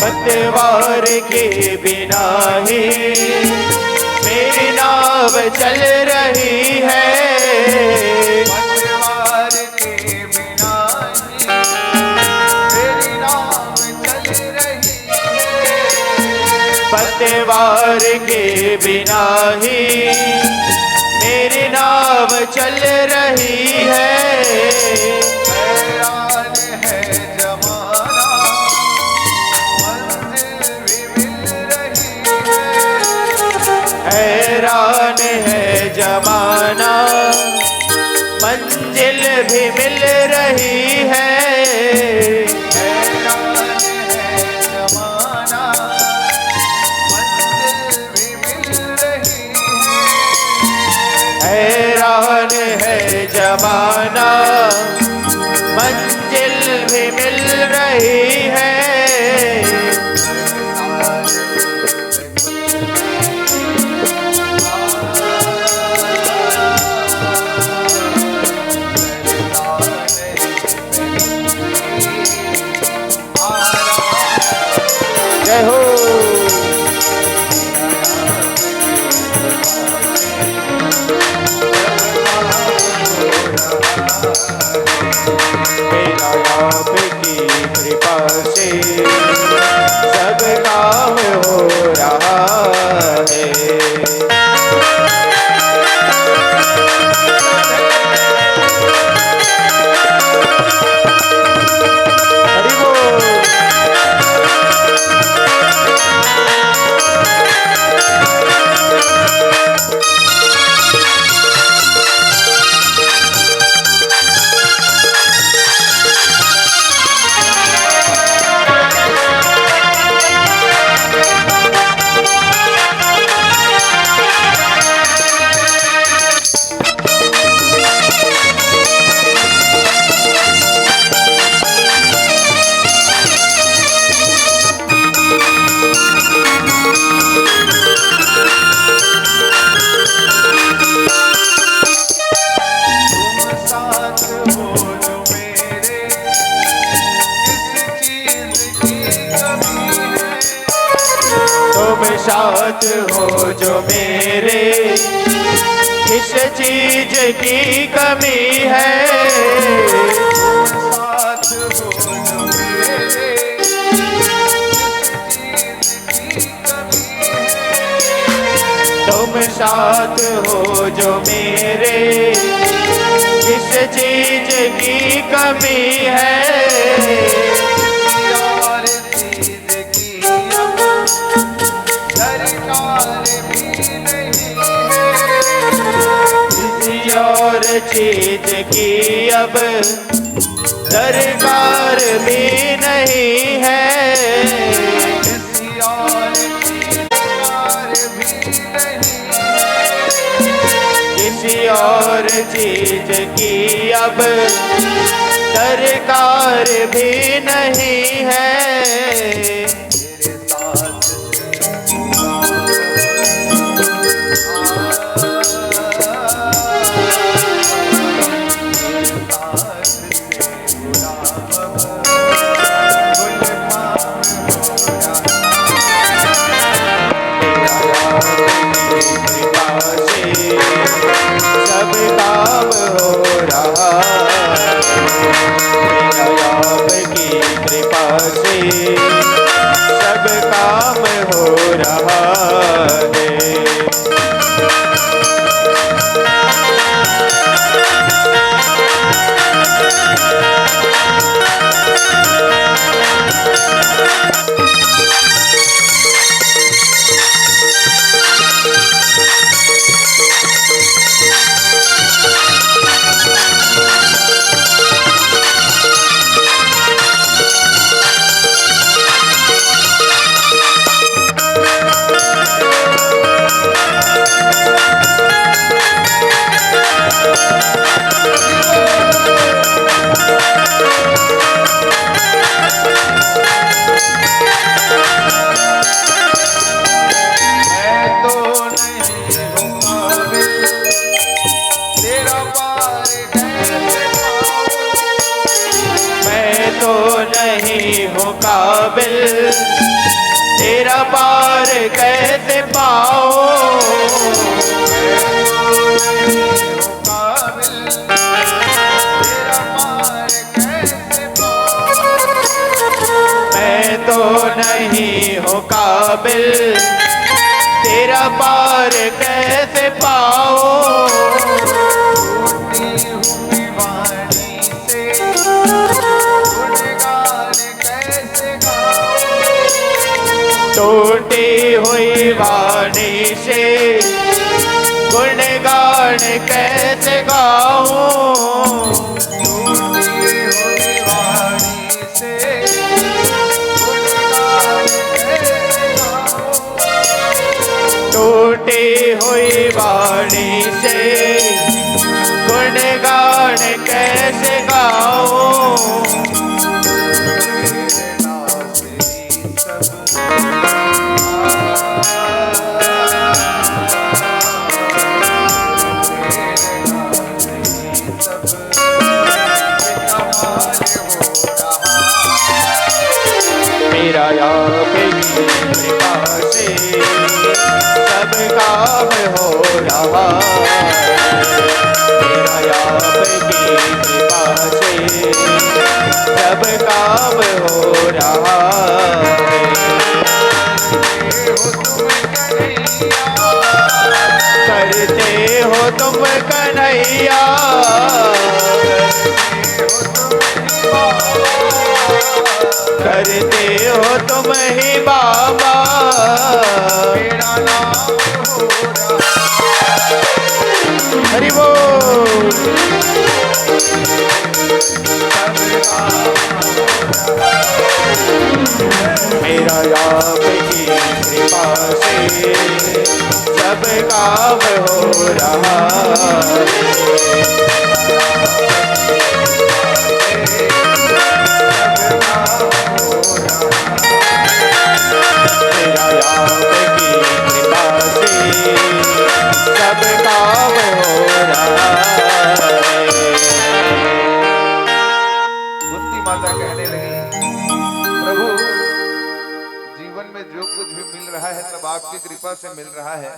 पतवार के बिना ही मेरी नाव चल रही है, पतवार के बिना ही मेरी नाव चल रही है। पतवार के बिना ही मेरी नाव चल रही है। हैरान है जमाना, मंजिल भी मिल रही है। हैरान है जमाना, मंजिल भी मिल रही है। हैरान है जमाना, मंजिल भी मिल रही है। हैरान है जमाना, मंजिल भी मिल रही है। जय हो। मेरा आपकी कृपा से सब काम हो रहा है। हरि बोल। साथ हो जो मेरे, किस चीज की कमी है। साथ हो जो मेरे, किस चीज की कमी है। तुम साथ हो जो मेरे, किस चीज की कमी है। और चीज की अब दरकार भी नहीं है। किसी और चीज की अब दरकार भी नहीं नहीं है, किसी और की पुकार भी नहीं है, किसी और चीज की अब दरकार भी नहीं है। तेरे साथ सब काम हो रहा, मेरा आपकी कृपा से सब काम हो रहा है। नहीं हूँ काबिल, तेरा पार कैसे पाओ। मैं तो नहीं हूँ काबिल, तेरा पार कैसे पाओ। टूटी हुई वाणी से गुणगान कैसे गाऊं। टूटी हुई वाणी से गुणगान कैसे गाऊं। मेरा आपकी कृपा से सब काम हो रहा, मेरा आपकी कृपा से सब काम हो रहा। करते हो तुम कन्हैया, करते हो तुम ही बाबा। मेरा नाम हो रहा, हरि बोल। मेरा आपकी कृपा से सब काम हो रहा। मेरा आपकी कृपा से सब काम हो रहा है। कुंती माता कहने लगी, प्रभु जीवन में जो कुछ भी मिल रहा है सब आपकी कृपा से मिल रहा है,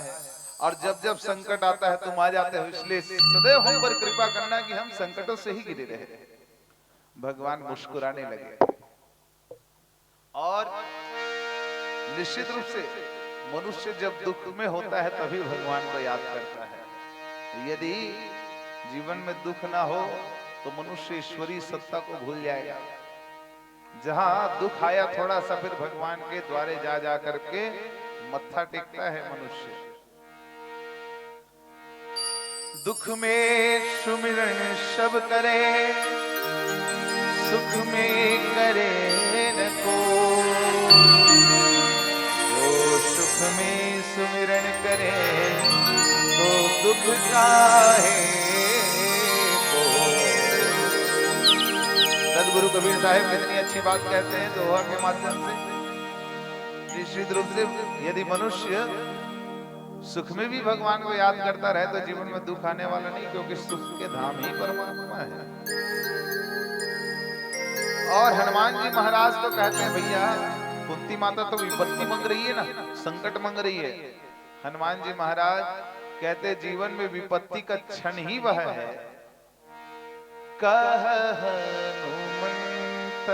और जब जब संकट आता है तुम आ जाते हो, इसलिए सदैव हम पर कृपा करना कि हम संकटों से ही घिरे रहे। भगवान मुस्कुराने लगे और निश्चित रूप से मनुष्य जब दुख में होता है तभी भगवान को याद करता है। यदि जीवन में दुख ना हो तो मनुष्य ईश्वरीय सत्ता को भूल जाएगा। जहां दुख आया थोड़ा सा फिर भगवान के द्वारे जा जा करके मत्था टेकता है मनुष्य। दुख में सुमिरन सब करे, सुख में करे न को, जो सुख में सुमिरन करे तो दुख काहे को। सदगुरु कबीर साहिब कितनी अच्छी बात कहते हैं दोहा के माध्यम से। निश्चित रूप से यदि मनुष्य सुख में भी भगवान को याद करता रहे तो जीवन में दुख आने वाला नहीं, क्योंकि सुख के धाम ही परमात्मा है। और हनुमान जी महाराज तो कहते हैं भैया कुंती माता तो विपत्ति मांग रही है ना, संकट मांग रही है। हनुमान जी महाराज कहते जीवन में विपत्ति का क्षण ही वह है। कह हनुमंत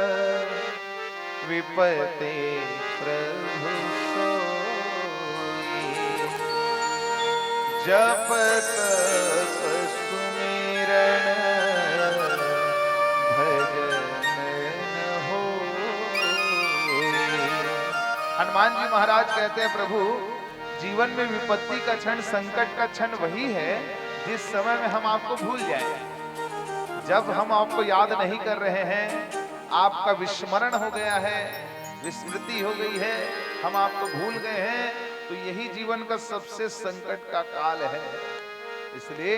विपत्ति प्रभु सोई, जप तप सुमिरन भजन होई। हनुमान जी महाराज कहते हैं प्रभु जीवन में विपत्ति का क्षण, संकट का क्षण वही है जिस समय में हम आपको भूल जाएं। जब हम आपको याद नहीं कर रहे हैं, आपका विस्मरण हो गया है, विस्मृति हो गई है, हम आपको भूल गए हैं, तो यही जीवन का सबसे संकट का काल है। इसलिए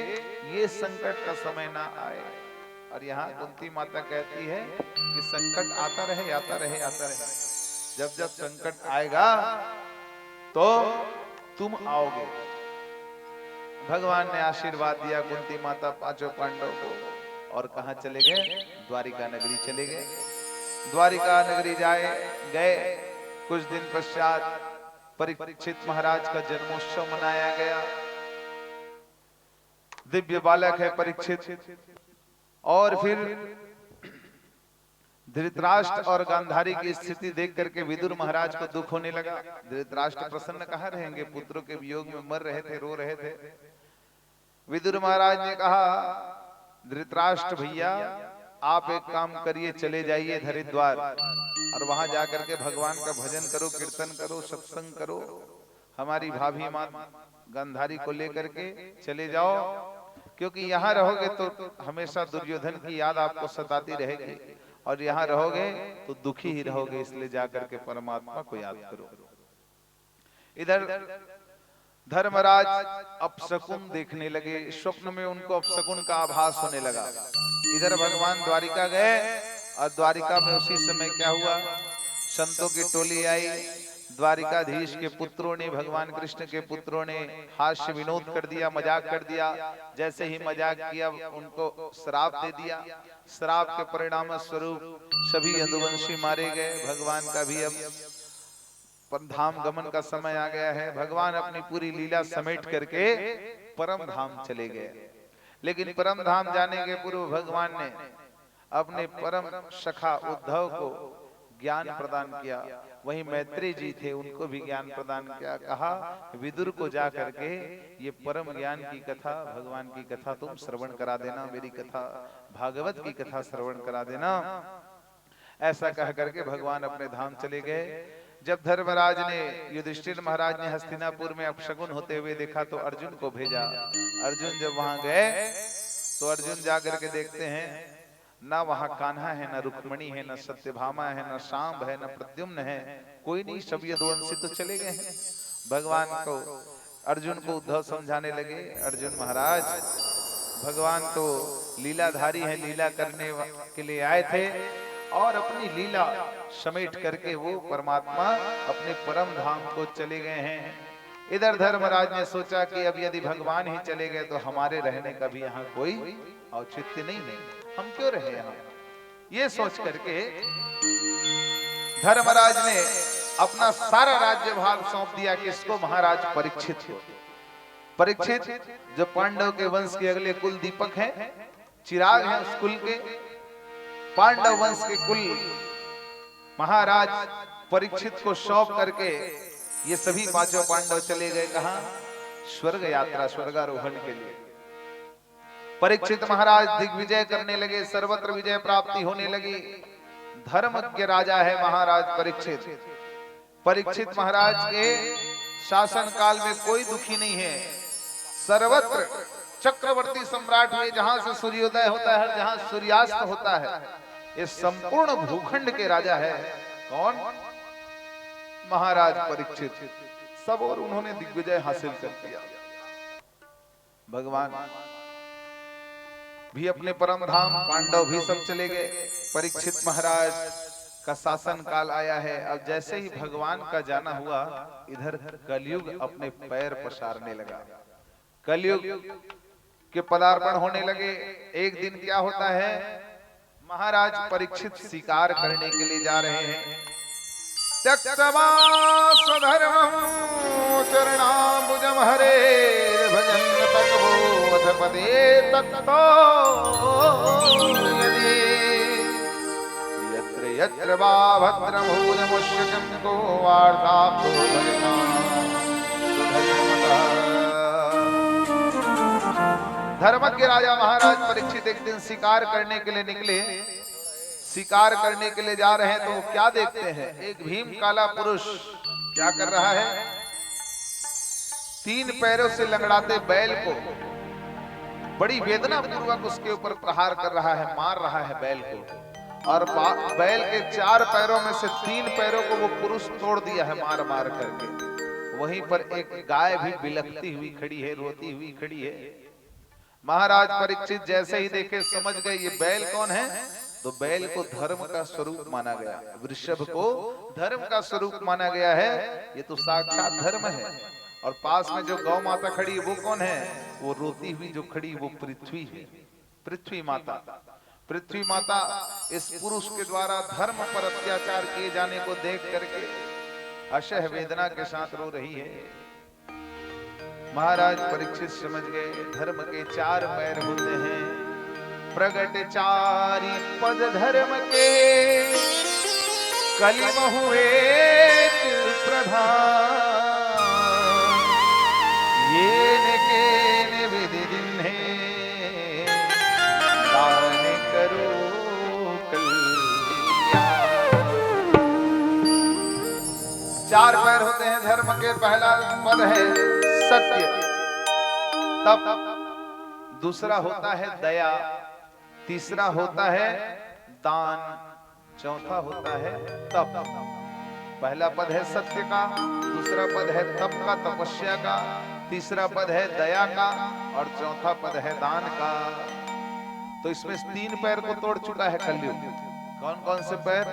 ये संकट का समय ना आए। और यहाँ कुंती माता कहती है कि संकट आता रहे आता रहे आता रहे, जब जब संकट आएगा तो तुम आओगे। भगवान ने आशीर्वाद दिया कुंती माता पांचों पांडवों को, और कहां चले गए? द्वारिका नगरी चले गए। द्वारिका नगरी गए। कुछ दिन पश्चात परीक्षित महाराज का जन्मोत्सव मनाया गया। दिव्य बालक है परीक्षित। और फिर धृतराष्ट्र और गांधारी की स्थिति देख करके विदुर महाराज को दुख होने लगा। धृतराष्ट्र प्रसन्न कहाँ रहेंगे, पुत्रों के वियोग में मर रहे थे, रो रहे थे। विदुर महाराज ने कहा धृतराष्ट्र भैया आप एक काम करिए, चले जाइए हरिद्वार और वहां जाकर के भगवान का भजन करो, कीर्तन करो, सत्संग करो। हमारी भाभी माँ गांधारी को लेकर के चले जाओ, क्योंकि यहाँ रहोगे तो हमेशा दुर्योधन की याद आपको सताती रहेगी, और यहाँ रहोगे तो दुखी ही रहोगे। इसलिए जाकर के परमात्मा को याद करो। इधर धर्मराज अपशकुन देखने लगे, स्वप्न में उनको अपशकुन का आभास होने लगा। इधर भगवान द्वारिका गए, और द्वारिका में उसी समय क्या हुआ, संतों की टोली आई। द्वारिकाधीश के पुत्रों ने, भगवान कृष्ण के पुत्रों ने हास्य विनोद कर दिया, मजाक कर दिया। जैसे ही मजाक किया उनको श्राप दे दिया। श्राप के परिणाम स्वरूप सभी यदुवंशी मारे गए। भगवान का भी अब धाम गमन का समय आ गया है। भगवान अपनी पूरी लीला समेट करके परम धाम चले गए। लेकिन परम धाम जाने के पूर्व भगवान ने अपने परम सखा उद्धव को ज्ञान प्रदान किया। वहीं मैत्री जी थे, उनको भी ज्ञान प्रदान किया। कहा विदुर को जा करके ये परम ज्ञान की कथा, भगवान की कथा तुम श्रवण करा देना, मेरी कथा भागवत की कथा श्रवण करा देना। ऐसा कह करके भगवान अपने धाम चले गए। जब धर्मराज ने, युधिष्ठिर महाराज ने हस्तिनापुर में अपशकुन होते हुए देखा तो अर्जुन को भेजा। अर्जुन जब वहां गए तो अर्जुन जाकर के देखते हैं ना वहां कान्हा है, ना रुक्मणी है, ना सत्यभामा है, ना सांब है, ना प्रद्युम्न है, कोई नहीं, सब यदुवंशी तो चले गए हैं। भगवान को, अर्जुन को उद्धव समझाने लगे, अर्जुन महाराज भगवान तो लीलाधारी है, लीला करने के लिए आए थे, और अपनी लीला समेट करके वो परमात्मा अपने परम धाम को चले गए हैं। इधर धर्मराज ने सोचा कि अब यदि भगवान ही चले गए तो हमारे रहने का भी यहाँ कोई औचित्य नहीं है, हम क्यों रहे यहाँ। ये सोच करके धर्मराज ने अपना सारा राज्य भाग सौंप दिया किसको, महाराज परीक्षित को। परीक्षित जो पांडव के वंश के अगले कुल दीपक हैं, चिराग हैं उस कुल के, पांडव वंश के कुल महाराज परीक्षित को सौंप करके ये सभी पांचों पांडव चले गए कहां, स्वर्ग यात्रा, स्वर्गारोहण के लिए। परीक्षित महाराज दिग्विजय करने लगे, सर्वत्र विजय प्राप्ति होने लगी। धर्मज्ञ राजा है महाराज परीक्षित। परीक्षित महाराज के शासन काल में कोई दुखी नहीं है, सर्वत्र चक्रवर्ती सम्राट हुए, जहां से सूर्योदय होता है, जहां सूर्यास्त होता है, ये संपूर्ण भूखंड के राजा है। कौन? महाराज परीक्षित। सब और उन्होंने दिग्विजय हासिल कर दिया। भगवान भी अपने परम धाम, पांडव भी सब चले गए। परीक्षित महाराज का शासन काल आया है। अब जैसे ही भगवान का जाना हुआ, इधर कलयुग अपने पैर पसारने लगा। कलयुग के पदार्पण होने लगे। एक दिन क्या होता है, महाराज परीक्षित शिकार करने के लिए जा रहे हैं। त्यक्त्वा स्वधर्मं चरणाम्बुजं हरेर् भजन् तद्बोध पदे तत्तो यदि यत्र यत्र वा भद्रमूलमुष्यकं को वार्ताप्तो भजतां धर्मज्ञ राजा महाराज परीक्षित एक दिन शिकार करने के लिए निकले। शिकार करने के लिए जा रहे हैं तो क्या देखते हैं, एक भीम काला पुरुष क्या कर रहा है, तीन पैरों से लंगड़ाते बैल को बड़ी वेदना पूर्वक उसके ऊपर प्रहार कर रहा है, मार रहा है बैल को। और बैल के चार पैरों में से तीन पैरों को वो पुरुष तोड़ दिया है मार मार करके। वहीं पर एक गाय भी बिलखती हुई खड़ी है, रोती हुई खड़ी है। महाराज परीक्षित जैसे ही देखे समझ गए ये बैल कौन है। तो बैल को धर्म का स्वरूप माना गया, वृषभ को धर्म का स्वरूप माना गया है। ये तो साक्षात धर्म है। और पास में जो गौ माता खड़ी वो कौन है, वो रोती हुई जो खड़ी वो पृथ्वी है, पृथ्वी माता। पृथ्वी माता इस पुरुष के द्वारा धर्म पर अत्याचार किए जाने को देख करके अशह वेदना के साथ रो रही है। महाराज परीक्षित समझ गए धर्म के चार पैर होते हैं, प्रगट चारि पद धर्म के, कलिमहु एक प्रधान, येन केन विधि दिन्हे, दान करो कल्याण। चार पैर होते हैं धर्म के। पहला पद है सत्य, तप, दूसरा होता है दया, तीसरा होता है दान, चौथा होता है तप। पहला पद है सत्य का, दूसरा पद है तप का, तपस्या का, तीसरा पद है दया का और चौथा पद है दान का। तो इसमें तीन पैर को तोड़ चुका है कलयुग। कौन कौन से पैर?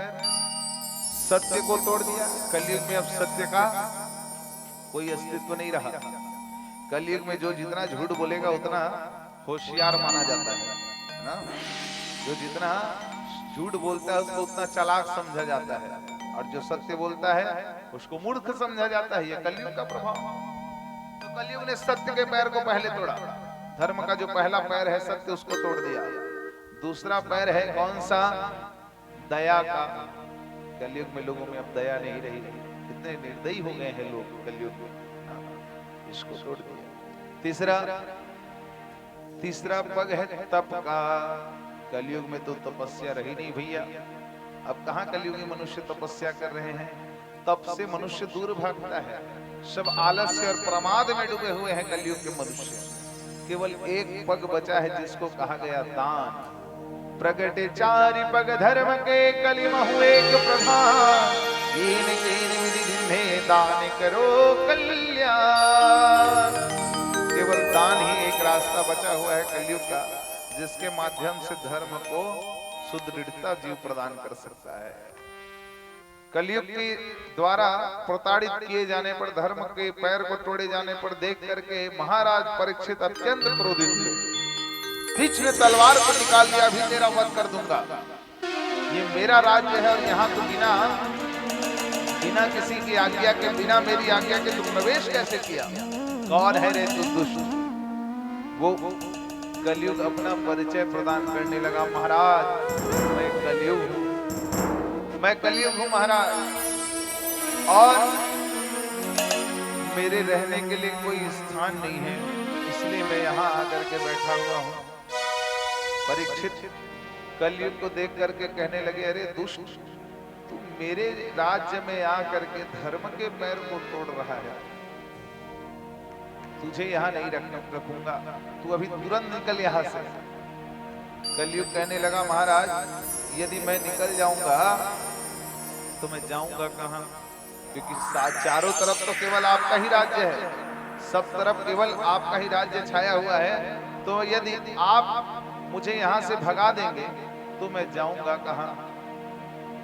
सत्य को तोड़ दिया। कलयुग में अब सत्य का कोई अस्तित्व नहीं रहा। कलयुग में जो जितना झूठ बोलेगा उतना होशियार माना जाता है ना। जो जितना झूठ बोलता है उसको उतना चालाक समझा जाता है, और जो सत्य बोलता है उसको मूर्ख समझा जाता है। ये कलयुग का प्रभाव। तो कलयुग ने सत्य के पैर को पहले तोड़ा। धर्म का जो पहला पैर है सत्य, उसको तोड़ दिया। दूसरा पैर है कौन सा? दया का। कलयुग में लोगों में अब दया नहीं रही। कितने निर्दयी हो गए हैं लोग कलयुग में, इसको तोड़ दिया। तीसरा पग है तप का। कलयुग में तो तपस्या रही नहीं भैया। अब कहाँ कलयुगी मनुष्य तपस्या कर रहे हैं। तप से मनुष्य दूर भागता है। सब आलस्य और प्रमाद में डूबे हुए हैं कलयुग के मनुष्य। केवल एक पग बचा है जिसको कहा गया दान। प्रगटे चारि पग धर्म के, कलिमहु एक प्रधान, कीन कीन विधि दिन्हे, दान करो कल्याण। केवल दान ही एक रास्ता बचा हुआ है कलयुग का, जिसके माध्यम से धर्म को सुदृढ़ता जीव प्रदान कर सकता है। कलयुग के द्वारा प्रताड़ित किए जाने पर, धर्म के पैर को तोड़े जाने पर देख करके महाराज परीक्षित अत्यंत क्रोधित थे। तीक्ष्ण तलवार को निकाल लिया, अभी तेरा वध कर दूंगा। ये मेरा राज्य है और यहाँ तो बिना किसी की आज्ञा के, बिना मेरी आज्ञा के तू प्रवेश कैसे किया? कौन है रे तू दुष्ट? वो कलयुग अपना परिचय प्रदान करने लगा। महाराज मैं कलयुग हूँ महाराज, और मेरे रहने के लिए कोई स्थान नहीं है, इसलिए मैं यहाँ आकर के बैठा हुआ हूँ। परीक्षित कलयुग को देख करके कहने लगे, अरे दुष्ट, तू मेरे राज्य में आकर के धर्म के पैर को तोड़ रहा है। तुझे यहाँ नहीं रखूंगा, तू अभी तुरंत निकल यहाँ से। कलयुग कहने लगा, महाराज यदि मैं निकल जाऊंगा तो मैं जाऊंगा कहां? क्योंकि चारों तरफ तो केवल आपका ही राज्य है, सब तरफ केवल आपका ही राज्य छाया हुआ है। तो यदि आप मुझे यहां से भगा देंगे तो मैं जाऊंगा कहां?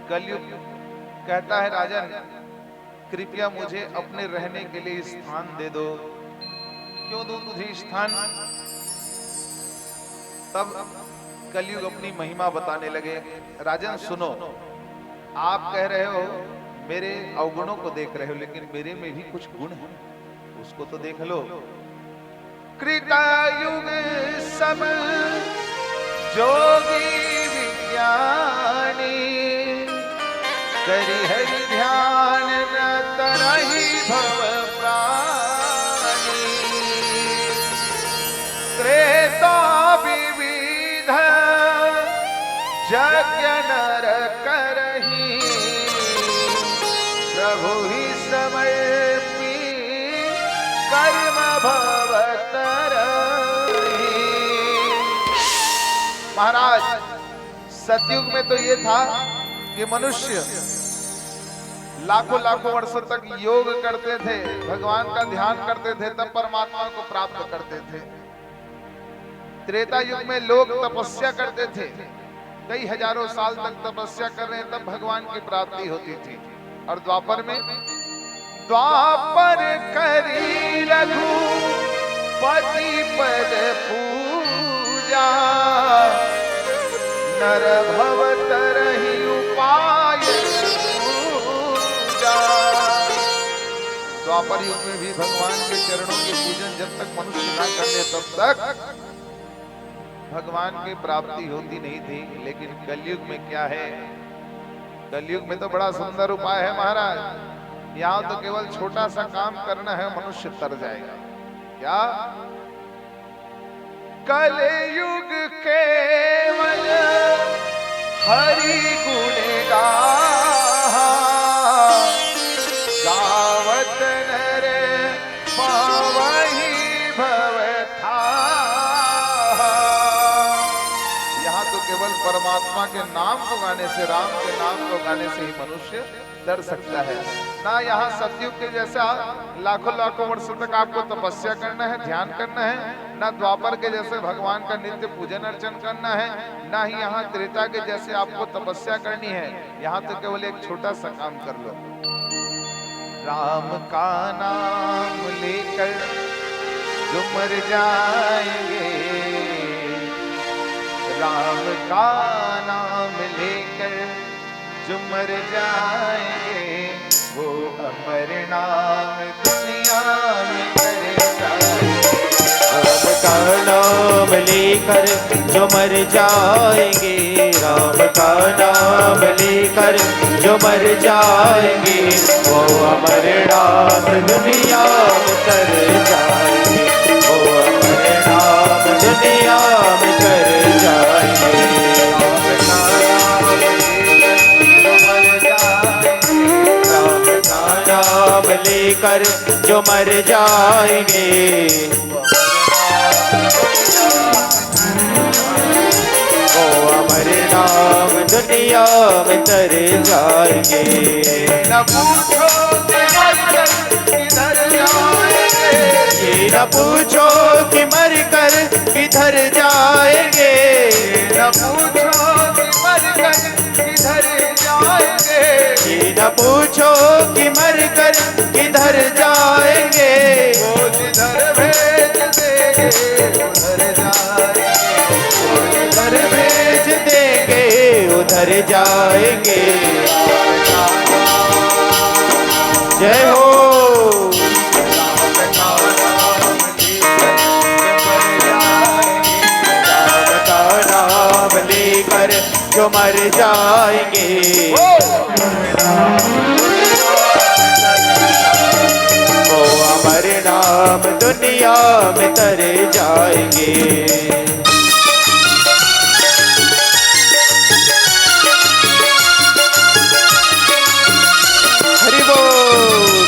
कलयुग कहता है राजन, कृपया मुझे अपने रहने के लिए स्थान दे दो। क्यों दूं तुझे स्थान? तब कलयुग अपनी महिमा बताने लगे। राजन सुनो, आप कह रहे हो मेरे अवगुणों को देख रहे हो, लेकिन मेरे में भी कुछ गुण है, उसको तो देख लो। कृतयुग सब जोगी विज्ञानी, करि हरि ध्यान न तरहि भव प्राणी। त्रेता विविध यज्ञ नर करहि, प्रभु ही समर्पी कर्म भव तरहि। महाराज, सतयुग में तो ये था कि मनुष्य लाखों लाखों वर्षों तक योग करते थे, भगवान का ध्यान करते थे, तब परमात्मा को प्राप्त करते थे। त्रेता युग में लोग तपस्या करते थे, कई हजारों साल तक तपस्या कर रहे हैं, तब भगवान की प्राप्ति होती थी। और द्वापर में, द्वापर करी रघुपति पद पूजा, नर भव तरहि उपाय पूजा। द्वापर युग में भी भगवान के चरणों के पूजन जब तक मनुष्य ना कर ले तब तक भगवान की प्राप्ति होती नहीं थी। लेकिन कलयुग में क्या है? कलयुग में तो बड़ा सुंदर उपाय है महाराज। यहाँ तो केवल छोटा सा काम करना है, मनुष्य तर जाएगा। क्या? कलयुग केवल हरि गुण गाहा, गावत नर पावहि भव थाहा। यहाँ तो केवल परमात्मा के नाम को गाने से, राम के नाम को गाने से ही मनुष्य डर सकता है। ना यहाँ सतयुग के जैसा लाखों लाखों वर्षों तक आपको तपस्या करना है, ध्यान करना है, ना द्वापर के जैसे भगवान का नित्य पूजन अर्चन करना है, ना ही यहाँ त्रेता के जैसे आपको तपस्या करनी है। यहाँ तो केवल एक छोटा सा काम कर लो। राम का नाम लेकर जो मर जाएंगे, राम का नाम लेकर जो मर जाएंगे, वो अमर नाम दुनिया में कर जाएंगे। राम का नाम लेकर जो मर जाएंगे, राम का नाम लेकर जो मर जाएंगे, वो अमर नाम दुनिया में कर जाएंगे, वो अमर नाम दुनिया में कर जाएंगे। नाम लेकर जो मर जाएंगे, वो अमर नाम दुनिया में तर जाएंगे। न पूछो किधर जाएंगे, ये न पूछो कि मर कर किधर जाएंगे, न पूछो कि मर कर किधर जाएंगे, ये न पूछो कि मर कर किधर जाएंगे, वो जिधर भेज देंगे उधर जाएंगे, वो जिधर भेज देंगे उधर जाएंगे। जय हो। राम का नाम लेकर जो मर जाएंगे, वो अमर नाम दुनिया में तर जाएंगे। हरि बोल।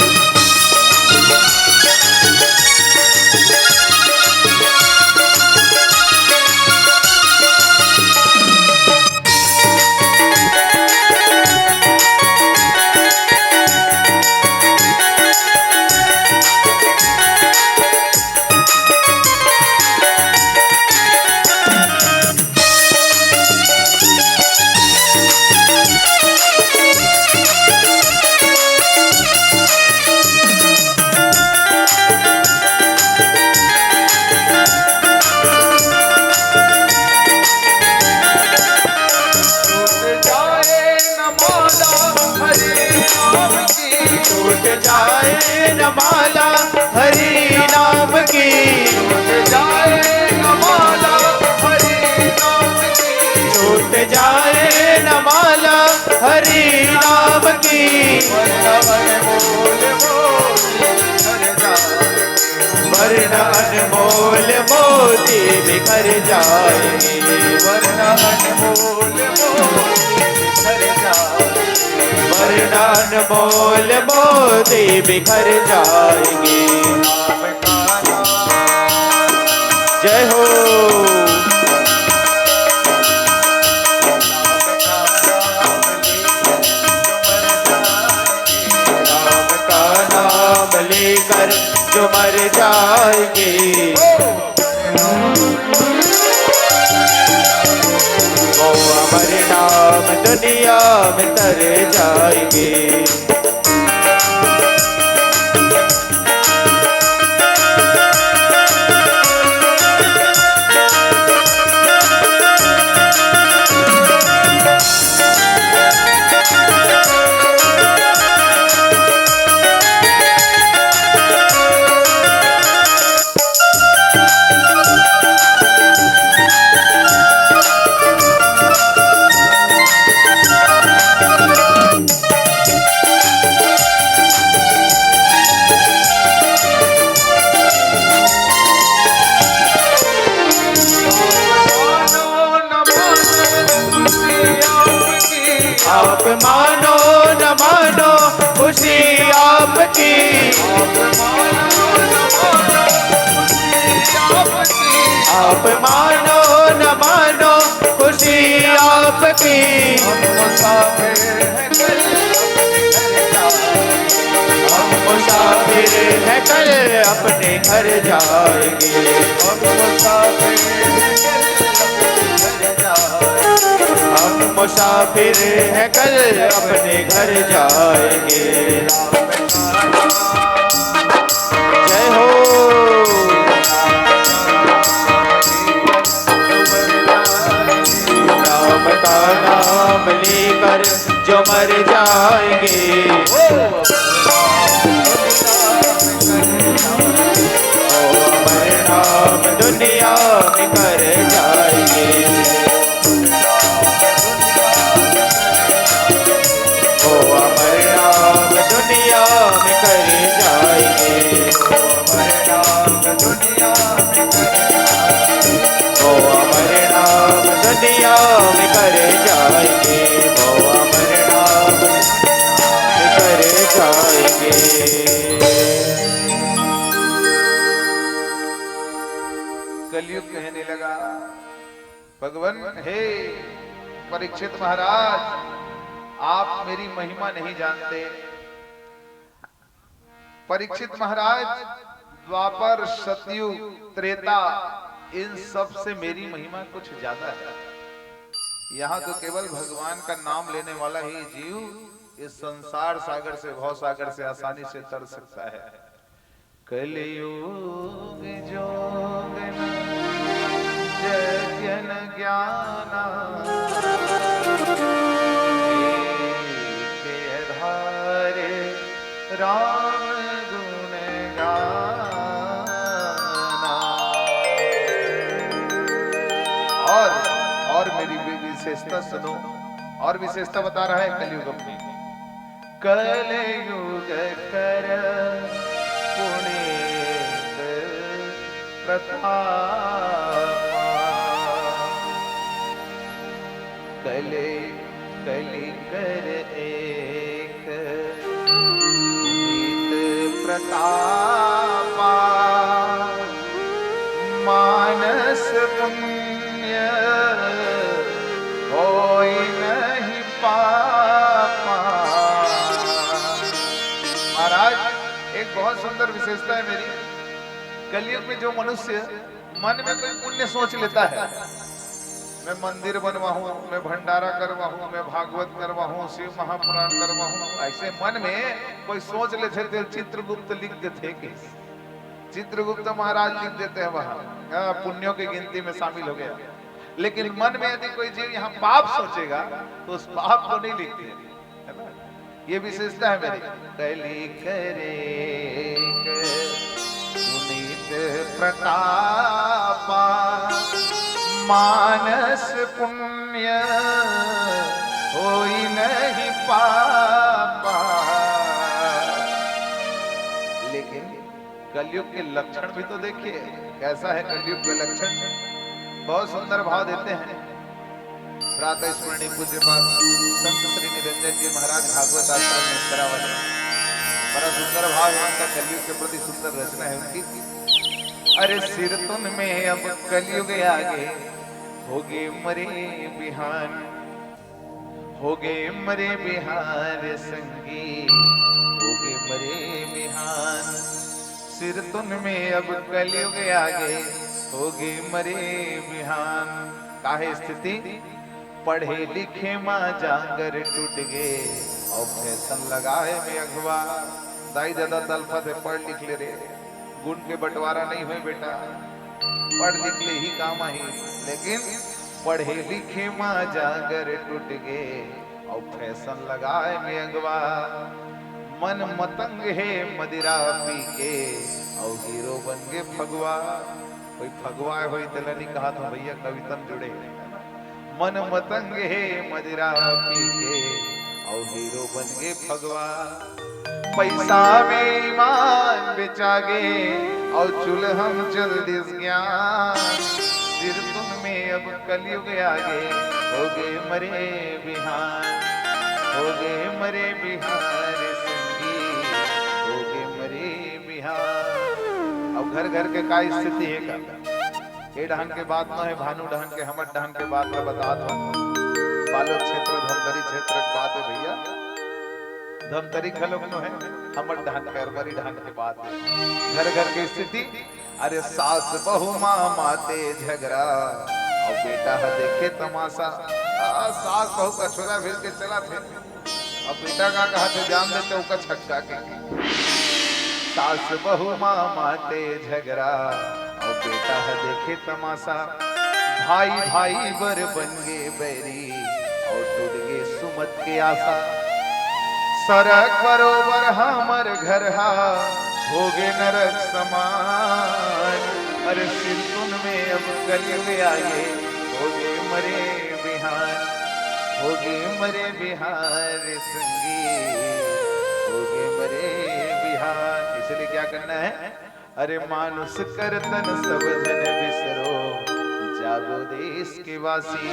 छूट जाए न माला हरि नाम की, छूट जाए न माला हरि नाम की, छूट जाए न माला हरि नाम की, वरना अनमोल मोती बिखर जाएंगे, वरना अनमोल मोती बिखर जाएंगे, वरना अनमोल मोती बिखर जाएंगे। नाम का नाम जय हो। नाम का नाम लेकर जो मर जाएंगे, वो अमर नाम दुनिया में तर जाएंगे। आप मानो न मानो खुशी आपकी, आप मानो न मानो खुशी आपकी, हम मुसाफिर हैं कल अपने घर जाएंगे, हम मुसाफिर हैं कल अपने घर जाएंगे। जय हो। नाम का नाम लेकर जो मर जाएंगे, ओ अमर नाम दुनिया में कर जाएंगे, ओ अमर नाम दुनिया में कर जाएंगे, ओ अमर नाम दुनिया में कर जाएंगे, ओ अमर नाम में कर जाएंगे। कलयुग कहने लगा, भगवान हे परीक्षित महाराज, आप मेरी महिमा नहीं जानते। परीक्षित महाराज, द्वापर, सतयुग, त्रेता, इन सब से मेरी महिमा कुछ ज्यादा है। यहाँ तो केवल भगवान का नाम लेने वाला ही जीव इस संसार सागर से, भव सागर से आसानी से तर सकता है। कलयुग जोग जन ज्ञाना, एक धारे राम गुण गाना। और मेरी विशेषता सुनो, और विशेषता बता रहा है कलयुग अपनी। कलयुग कर पुनीत प्रतापा, कले कली कर एक पुनीत प्रतापा, मानस पुण्य होई नहीं पापा। महाराज, एक बहुत सुंदर विशेषता है मेरी। कलयुग में जो मनुष्य मन में कोई पुण्य सोच लेता है, मैं मंदिर बनवाऊं, मैं भंडारा करवाऊं, मैं भागवत करवाऊं, शिव महापुराण करवाऊं, ऐसे मन में कोई सोच लेते थे। चित्रगुप्त लिखते थे कि चित्रगुप्त महाराज लिख देते हैं वहां, पुण्यों की गिनती में शामिल हो गया। लेकिन मन में यदि कोई जीव यहाँ पाप सोचेगा तो उस पाप को नहीं लिखते, है ना। ये विशेषता है मेरी। कली करे पुनीत प्रतापा मानस पुण्य होई नहीं पापा। लेकिन कलयुग के लक्षण भी तो देखिए, कैसा है कलयुग के लक्षण। बहुत सुंदर भाव देते हैं। प्रातः स्मरणीय पूज्य पास संत श्री निरंजन जी महाराज भागवत आश्रम में उत्तरावली, बड़ा सुंदर भाव है उनका, कलयुग के प्रति सुंदर रचना है उनकी। अरे सिर तुन में अब कलयुग आगे, होगे मरे बिहान, होगे मरे बिहार संगी, होगे मरे बिहान। सिर तुन में अब कलयुग आगे, होगे मरे बिहान। काहे स्थिति, पढ़े लिखे माँ जाकर टूट गए, और फैशन लगाए में अगवा। दाई दादा तलफा से पढ़ लिख ले रे, गुण के बंटवारा नहीं हुए बेटा, पढ़ लिख ले ही काम आई। लेकिन पढ़े लिखे माँ जाकर टूट गए, और फैशन लगाए में अगवा। मन मतंग है मदिरा पी के, और हीरो बन गए फगवा। कोई फगवा हो तलनी कहा तो भैया कवितम जुड़े। मन मतंग है मदिरा पी के, और हीरो बन गए फगवा। पैसा में ईमान बेचागे, और चुलहम जल्दी ज्ञान। सिर तुम में अब कलयुग आगे, होगे मरे बिहान, होगे मरे बिहार संगी, होगे मरे बिहार। अब घर घर के का स्थिति है का, ये डहन के बात न है, भानु डहन के हमर डहन के बात में बता दो। बालोद क्षेत्र धमतरी क्षेत्र की बात है भैया, धमतरी खलोक नो है, हमर डहन के अरबरी डहन के बात है। घर घर की स्थिति, अरे सास बहू माँ माते झगड़ा, और बेटा है देखे तमाशा। सास बहू का छोरा फिर के चला थे, अब बेटा का कहा थे जान दे चौका छटका के। सास बहू माँ माते झगड़ा, और बेटा है देखे तमाशा। भाई भाई बर बन गए बैरी, और टूट गए सुमत के आशा। सड़क बरोबर हमर घर हा, हो गए नरक समान। अरे सिर तुन में अब कलयुग आगे, हो गए मरे बिहार, हो गए मरे बिहार संगी, हो गए मरे बिहार। इसलिए क्या करना है, अरे मानुष करतन सब जन बिसरो, जागो देश के वासी।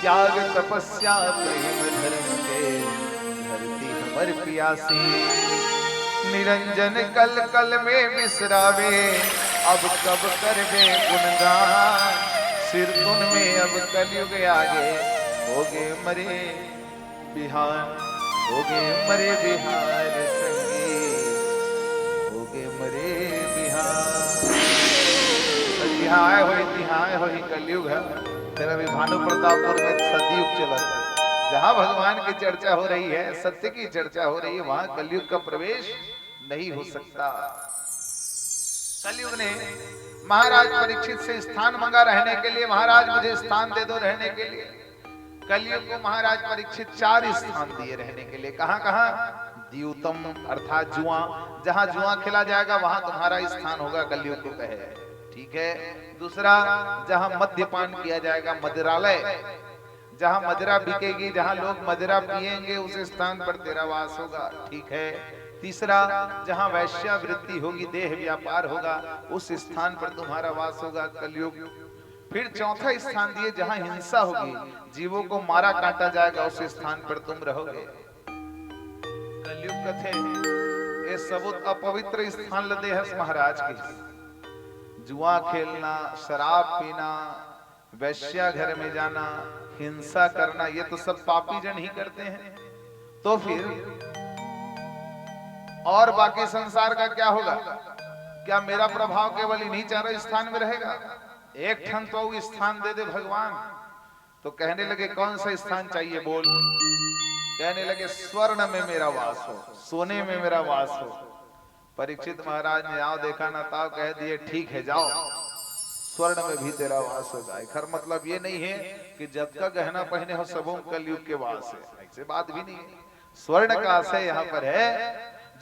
त्याग तपस्या प्रेम धर्म के, धरती हमर पियासी। निरंजन कल कल में बिसरावे, अब कब करवे गुणगान। सिर तुन में अब कलयुग आगे, होगे मरे बिहान, होगे मरे बिहार संगी, होगे मरे बिहार। यहाँ आए हो कलयुग है। तेरा भी भानु प्रतापपुर में सतयुग चला था, जहाँ भगवान की चर्चा हो रही है, सत्य की चर्चा हो रही है, वहां कलयुग का प्रवेश नहीं हो सकता। कलयुग ने महाराज परीक्षित से स्थान मांगा रहने के लिए, महाराज मुझे स्थान दे दो रहने के लिए। कलयुग को महाराज परीक्षित 4 स्थान दिए रहने के लिए। कहां कहां, द्यूतम अर्थात जुआ, जहां जुआ खेला जाएगा वहां तुम्हारा स्थान होगा, कलयुग को कहे। ठीक है। दूसरा, जहां मद्यपान किया जाएगा, मदिरालय, जहां मदिरा बिकेगी, जहां लोग मदिरा पिएंगे, उस स्थान पर तेरा वास होगा। ठीक है। तीसरा, जहां वैश्यावृत्ति होगी, देह व्यापार होगा, उस स्थान पर तुम्हारा वास होगा, कलयुग। फिर चौथा स्थान दिए, जहां हिंसा होगी, जीवों को मारा काटा जाएगा, उस स्थान पर तुम रहोगे। कलयुग कथे ये सबूत अपवित्र स्थान लदे है महाराज के। जुआ खेलना, शराब पीना, वैश्या घर में जाना, हिंसा करना, ये तो सब पापी जन ही करते हैं। तो फिर और बाकी संसार का क्या होगा? क्या मेरा प्रभाव केवल इन्हीं 4 स्थान में रहेगा? एक ठन तो स्थान दे दे भगवान। तो कहने लगे कौन सा स्थान चाहिए बोल? कहने लगे स्वर्ण में मेरा वास हो, सोने में मेरा वास हो। परीक्षित महाराज ने आओ देखा ना ताव, कह दिए ठीक है जाओ, स्वर्ण में भी तेरा वास होगा। खैर मतलब ये नहीं है कि जब का गहना पहने हो सबों कलयुग के वास है, ऐसे बात भी नहीं है। स्वर्ण का आशय यहाँ पर है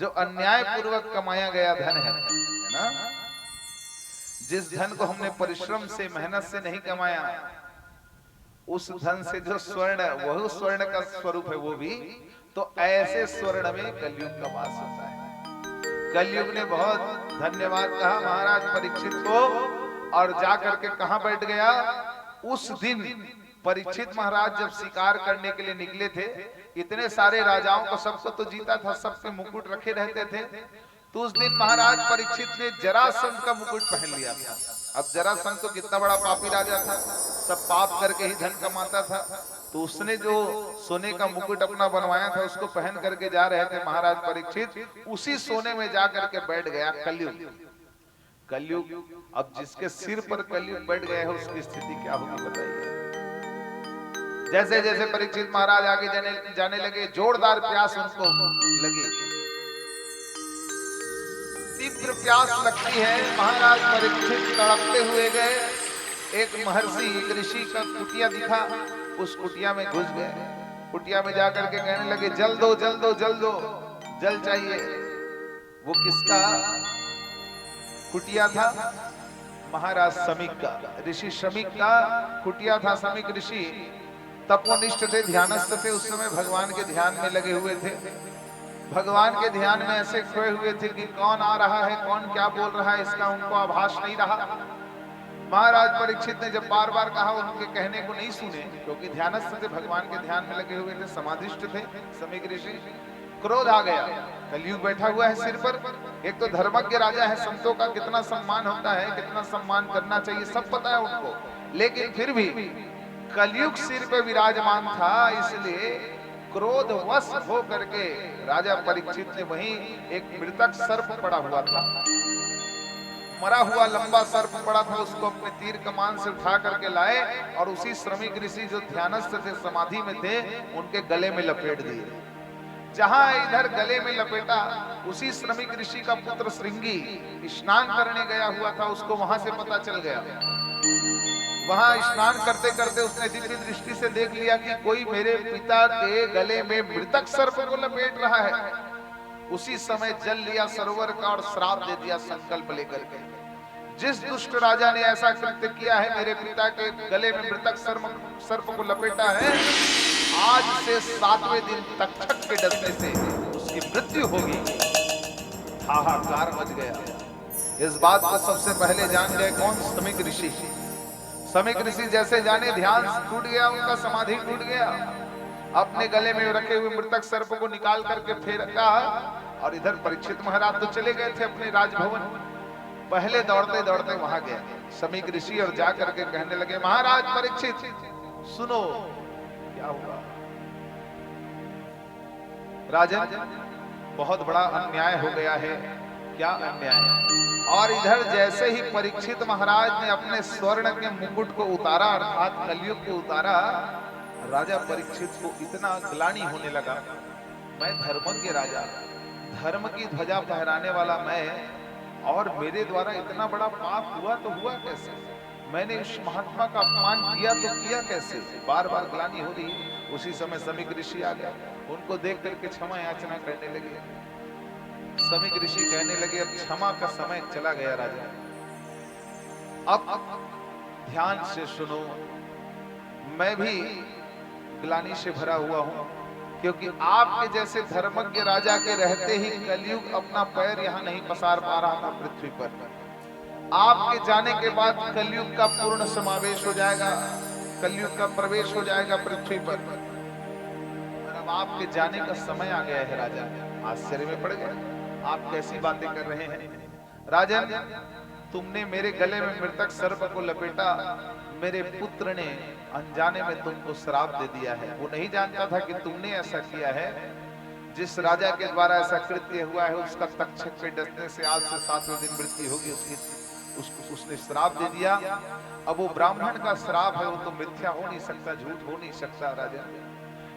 जो अन्याय पूर्वक कमाया गया धन है ना। जिस धन को हमने परिश्रम से मेहनत से नहीं कमाया, उस धन से जो स्वर्ण, वह स्वर्ण का स्वरूप है वो भी, तो ऐसे स्वर्ण में कलयुग का वास होता है। कलयुग ने बहुत धन्यवाद कहा महाराज परीक्षित को, और जाकर के कहां बैठ गया। उस दिन परीक्षित महाराज जब शिकार करने के लिए निकले थे, इतने सारे राजाओं को सबको तो जीता था, सबके मुकुट रखे रहते थे, तो उस दिन महाराज परीक्षित ने जरासंध का मुकुट पहन लिया था। अब जरासंध तो कितना बड़ा पापी राजा था, सब पाप करके ही धन कमाता था, तो उसने जो सोने का मुकुट अपना बनवाया था उसको पहन करके जा रहे थे महाराज परीक्षित, उसी सोने में जा करके बैठ गया कलयुग। कलयुग अब जिसके सिर पर कलयुग बैठ गया है उसकी स्थिति क्या होगी बताइए। जैसे जैसे परीक्षित महाराज आगे जाने लगे, जोरदार प्यास उनको लगी, तीव्र प्यास लगती है। महाराज परीक्षित तड़पते हुए गए, एक महर्षि, एक ऋषि का कुटिया दिखा, उस कुटिया में घुस गए। कुटिया में जाकर के कहने लगे, जल दो जल दो जल दो, जल चाहिए। वो किसका कुटिया था? महाराज शमीक का, ऋषि शमीक का कुटिया था। शमीक ऋषि तपोनिष्ठ थे, ध्यानस्थ थे, उस समय भगवान के ध्यान में लगे हुए थे। भगवान के ध्यान में ऐसे खोए हुए थे कि कौन आ रहा है, कौन क्या बोल रहा है, इसका उनको आभास नहीं रहा। महाराज परीक्षित ने जब बार बार कहा, उनके कहने को नहीं सुने, क्योंकि ध्यानस्थ थे, भगवान के ध्यान में लगे हुए थे, समाधिष्ठ थे शमीक ऋषि। क्रोध आ गया, कलयुग बैठा हुआ है सिर पर, एक तो धर्मज्ञ राजा है, संतों का कितना सम्मान होता है, कितना सम्मान करना चाहिए, सब पता है उनको, लेकिन फिर भी कलयुग सिर पे विराजमान था, इसलिए क्रोध वश हो करके राजा परीक्षित ने वहीं एक मृतक सर्प पड़ा हुआ था, मरा हुआ लंबा सर्प पड़ा था, उसको अपने तीर कमान से उठा करके लाए और उसी श्रमिक ऋषि जो ध्यानस्थ थे, समाधि में थे, उनके गले में लपेट दिए। जहां इधर गले में लपेटा, उसी श्रमिक ऋषि का पुत्र श्रृंगी स्नान करने गया हुआ था, उसको वहां से पता चल गया। वहां स्नान करते करते उसने दिव्य दृष्टि से देख लिया कि कोई मेरे पिता के गले में मृतक सर्प को लपेट रहा है। उसी समय जल लिया सरोवर का और श्राप दे दिया संकल्प लेकर के, जिस दुष्ट राजा ने ऐसा कृत्य किया है, मेरे पिता के गले में मृतक सर्प को लपेटा है, आज से 7वें दिन तक्षक के डसने से उसकी मृत्यु होगी। हाहाकार मच गया। इस बात को सबसे पहले जान गए कौन? शमीक ऋषि। शमीक ऋषि जैसे जाने, ध्यान टूट गया उनका, समाधि टूट गया। अपने गले में रखे हुए मृतक सर्प को निकाल करके फेंका, और इधर परीक्षित महाराज तो चले गए थे अपने राजभवन। पहले दौड़ते दौड़ते वहां गए शमीक ऋषि और जा करके कहने लगे, महाराज परीक्षित सुनो क्या हुआ। राजन, बहुत बड़ा अन्याय हो गया है। क्या अन्याय है? और इधर जैसे ही परीक्षित महाराज ने अपने स्वर्ण के मुकुट को उतारा, अर्थात कलयुग को उतारा, राजा परीक्षित को इतना ग्लानि होने लगा, मैं धर्मज्ञ राजा, धर्म की ध्वजा फहराने वाला मैं, और मेरे द्वारा इतना बड़ा पाप हुआ तो हुआ कैसे? मैंने उस महात्मा का अपमान किया तो किया कैसे? बार बार ग्लानि हो रही। उसी समय शमीक ऋषि आ गया, उनको देख करके क्षमा याचना करने लगे। शमीक ऋषि कहने लगे, अब क्षमा का समय चला गया राजा, अब ध्यान से सुनो, मैं भी ग्लानि से भरा हुआ हूं, क्योंकि आपके जैसे धर्मज्ञ राजा के रहते ही कलयुग अपना पैर यहां नहीं पसार पा रहा था पृथ्वी पर। आपके जाने के बाद कलयुग का पूर्ण समावेश हो जाएगा, कलयुग का प्रवेश हो जाएगा पृथ्वी पर। अब आपके जाने का समय आ गया है राजा। आश्चर्य में पड़ गए, आप कैसी बातें कर रहे हैं? राजन, तुमने मेरे गले में मृतक सर्प को लपेटा, मेरे पुत्र ने अनजाने में तुमको श्राप दे दिया है। वो नहीं जानता था कि तुमने ऐसा किया है। जिस राजा के द्वारा ऐसा कृत्य हुआ है, उसका तक्षक पे डसने से आज से 7वें दिन मृत्यु होगी उसकी, उसने श्राप दे दिया। अब वो ब्राह्मण का श्राप है, वो तो मिथ्या हो नहीं सकता, झूठ हो नहीं सकता राजा।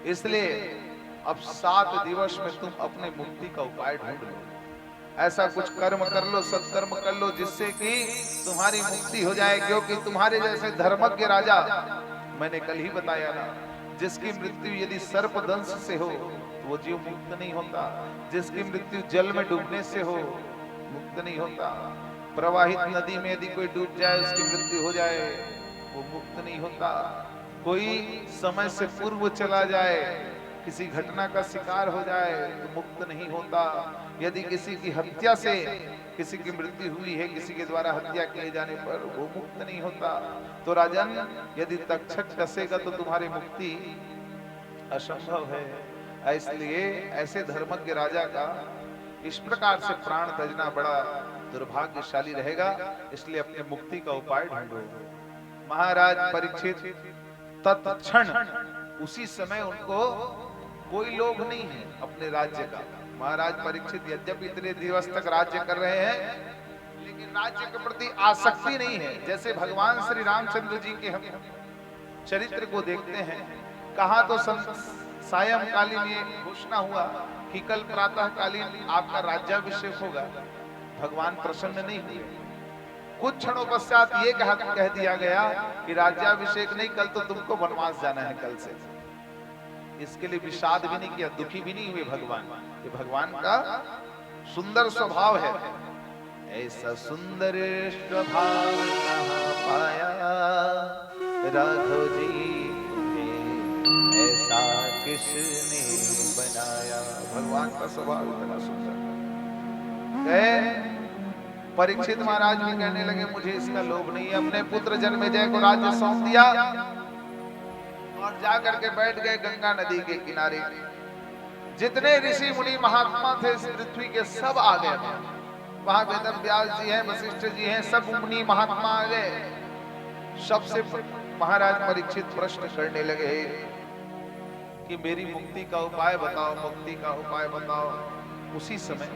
इसलिए अब 7 दिवस में तुम अपने मुक्ति का उपाय ढूंढ लो, ऐसा कुछ कर्म कर लो, सत्कर्म कर लो, जिससे कि तुम्हारी मुक्ति हो जाए। क्योंकि तुम्हारे जैसे धर्मज्ञ राजा, मैंने कल ही बताया ना, जिसकी मृत्यु यदि सर्प दंश से हो तो वो जीव मुक्त नहीं होता। जिसकी मृत्यु जल में डूबने से हो मुक्त नहीं होता। प्रवाहित नदी में यदि कोई डूब जाए, उसकी मृत्यु हो जाए, वो मुक्त नहीं होता। कोई समय से पूर्व चला जाए, किसी घटना का शिकार हो जाए तो मुक्त नहीं होता। यदि किसी की हत्या से किसी की मृत्यु हुई है, किसी के द्वारा हत्या किए जाने पर, वो मुक्त नहीं होता। तो राजन, यदि तक्षक डसेगा तो तुम्हारी मुक्ति असंभव है। इसलिए ऐसे धर्मज्ञ राजा का इस प्रकार से प्राण त्यजना बड़ा दुर्भाग्यशाली रहेगा। इसलिए अपने मुक्ति का उपाय ढूंढो। महाराज परीक्षित तत्क्षण उसी समय उनको कोई लोभ नहीं है अपने राज्य का। महाराज परीक्षित यद्यपि इतने दिवस तक राज्य कर रहे हैं, लेकिन राज्य के प्रति आसक्ति नहीं है। जैसे भगवान श्री रामचंद्र जी के हम चरित्र को देखते हैं, कहा तो सायंकालीन ये घोषणा हुआ कि कल प्रातः कालीन आपका राज्याभिषेक होगा। भगवान प्रसन्न नहीं हुए। कुछ क्षणों पश्चात ये कह दिया गया कि राज्याभिषेक नहीं, कल तो तुमको वनवास जाना है कल से। इसके लिए विषाद भी नहीं किया, दुखी भी नहीं हुए भगवान। ये भगवान का सुंदर स्वभाव है। ऐसा सुंदर स्वभाव कहाँ पाया राघव जी, ऐसा किसने बनाया। भगवान का स्वभाव इतना सुंदर। परीक्षित महाराज भी कहने लगे मुझे इसका लोभ नहीं है। अपने पुत्र जन्मेजय को राज्य सौंप दिया और जाकर के बैठ गए गंगा नदी के किनारे। जितने ऋषि मुनि महात्मा थे इस पृथ्वी के, सब आ गए। वहां वेद व्यास जी हैं, वशिष्ठ जी हैं, सब मुनि महात्मा आ गए। सबसे महाराज परीक्षित प्रश्न करने लगे कि मेरी मुक्ति का उपाय बताओ, मुक्ति का उपाय बताओ। उसी समय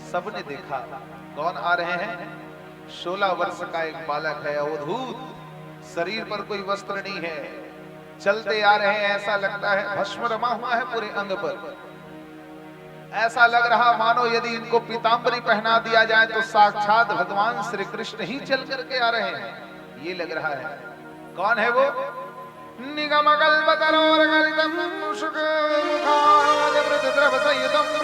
सबने देखा कौन आ रहे हैं। 16 वर्ष का एक बालक है, अवधूत, शरीर पर कोई वस्त्र नहीं है, चलते आ रहे हैं। ऐसा लगता है भस्म रमा हुआ है पूरे अंग पर। ऐसा लग रहा मानो यदि इनको पीतांबरी पहना दिया जाए तो साक्षात भगवान श्री कृष्ण ही चल करके आ रहे हैं, ये लग रहा है। कौन है वो? निगम कल्पतरोर्गलितं शुकमुखाद्रवसंयुतं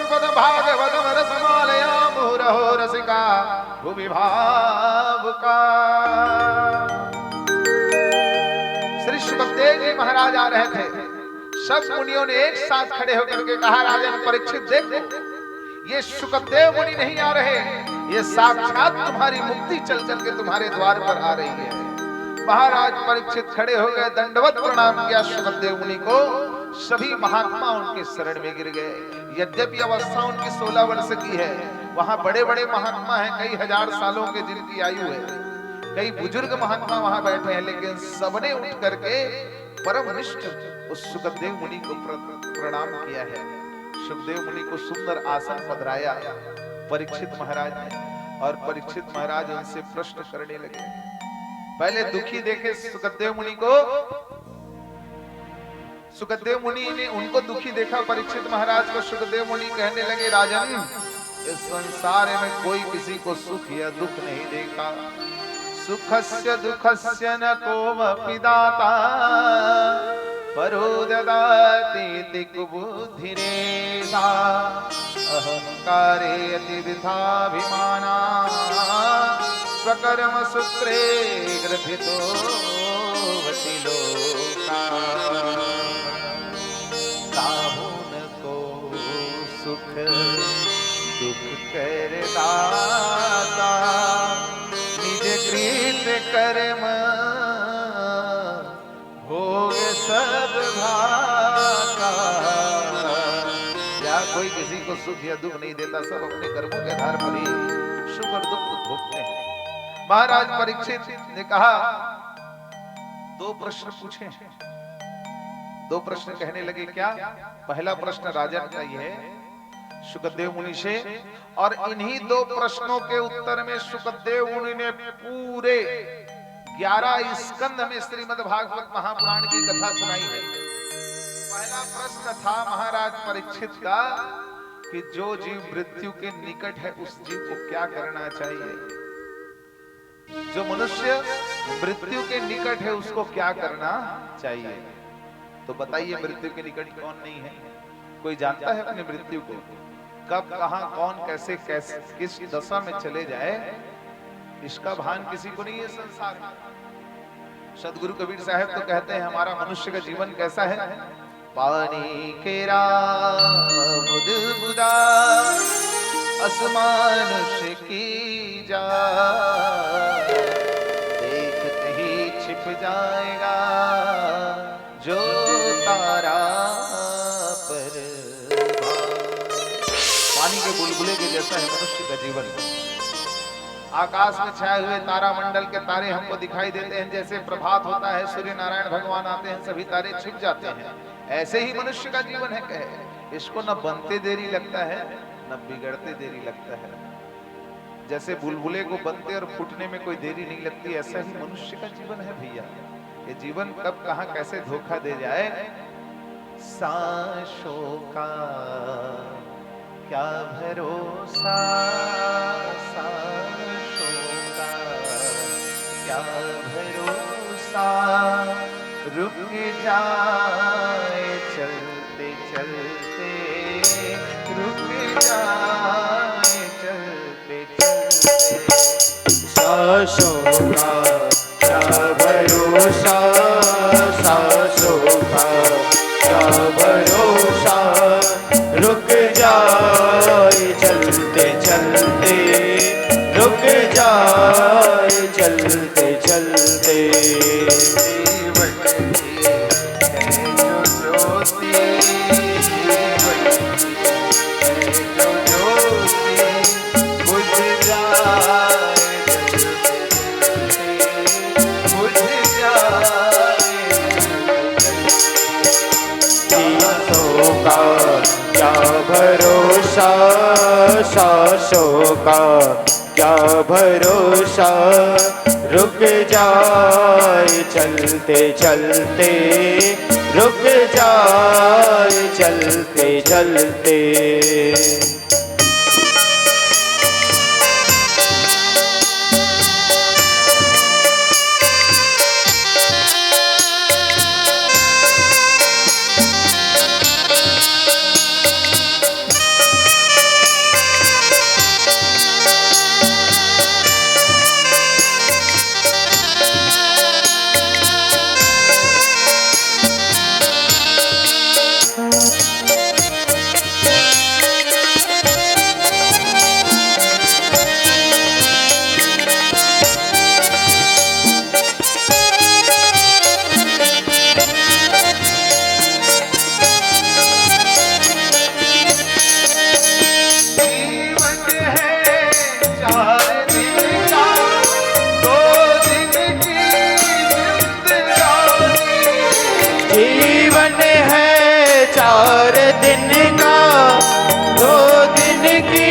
पदभागवतं रसमालयामुरहो रसिका भुवि भावुका। श्री सुखदेव जी महाराज आ रहे थे। सब मुनियों ने एक साथ खड़े होकर के कहा, राजन परीक्षित देखो, ये सुखदेव मुनि नहीं आ रहे, ये साक्षात तुम्हारी मुक्ति चल करके तुम्हारे द्वार पर आ रही है। महाराज परीक्षित खड़े हो गए, दंडवत प्रणाम किया सुखदेव मुनि को। सभी महात्मा उनके शरण में गिर गए। यद्यपि अवस्था उनकी 16 वर्ष की है, वहां बड़े बड़े महात्मा हैं, कई हजार सालों के जिनकी आयु है, कई बुजुर्ग महात्मा वहां बैठे हैं, लेकिन सबने उठ करके परमनिष्ठ उस सुखदेव मुनि को प्रणाम किया है। सुखदेव मुनि को सुंदर आसन पधराया परीक्षित महाराज ने, और परीक्षित महाराज उनसे प्रश्न करने लगे। पहले दुखी देखे सुखदेव मुनि को, सुखदेव मुनि ने उनको दुखी देखा परीक्षित महाराज को। सुखदेव मुनि कहने लगे, राजन इस संसार में कोई किसी को सुख या दुख नहीं देखा। सुखस्य दुखस्य न कोऽपि दाता परो ददाति कुबुद्धिरेषा अहंकारे अतिवृथाभिमाना स्वकर्म सूत्रे ग्रथितो वति लोका। ताहुन को सुख दुख कर दाता निज कृत कर्म भोग सब भाता। या कोई किसी को सुख या दुख नहीं देता, सब अपने कर्मों के आधार पर ही सुख और दुख भोगते हैं। महाराज परीक्षित ने कहा, 2 प्रश्न पूछे। 2 प्रश्न कहने लगे। क्या? पहला प्रश्न राजन का यह है सुखदेव मुनि से, और इन्हीं 2 प्रश्नों के उत्तर में सुखदेव मुनि ने पूरे 11 स्कंद में श्रीमद् भागवत महापुराण की कथा सुनाई है। पहला प्रश्न था महाराज परीक्षित का कि जो जीव मृत्यु के निकट है उस जीव को क्या करना चाहिए। जो मनुष्य मृत्यु के निकट है उसको क्या करना चाहिए। तो बताइए मृत्यु के निकट कौन नहीं है? कोई जानता है अपनी मृत्यु को? कब कहां कौन कैसे कैसे किस दशा में चले जाए, इसका भान किसी को नहीं है संसार में। सदगुरु कबीर साहब तो कहते हैं हमारा मनुष्य का जीवन कैसा है? पानी केरा बुद बुदा असमानुष की जा, देखते ही छिप जाएगा जो तारा पर। पानी के बुलबुले के जैसा है मनुष्य का जीवन। आकाश में छाए हुए तारा मंडल के तारे हमको दिखाई देते हैं, जैसे प्रभात होता है सूर्य नारायण भगवान आते हैं सभी तारे छिप जाते हैं। ऐसे ही मनुष्य का जीवन है। कहे इसको न बनते देरी लगता है न बिगड़ते देरी लगता है। जैसे बुलबुले को बनते और फूटने में कोई देरी नहीं लगती, ऐसा ही मनुष्य का जीवन है भैया। ये जीवन कब कहां कैसे धोखा दे जाए, सांसों का क्या भरोसा, सांसों का क्या भरोसा, रुक जाए चलते चलते, रुक जाए चलते चलते। सांसों का क्या भरोसा, सांसों का क्या भरोसा, रुक जाए चलते चलते, रुक जाए चलते चलते। जीवन की है जो ज्योति, जीवन की है जो ज्योति, बुझ जाए जलते जलते, बुझ जाए सांसों का क्या भरोसा, सांसों का क्या भरोसा, रुक जाए चलते चलते, रुक जाए चलते चलते। जीवन है 4 दिन का, 2 दिन की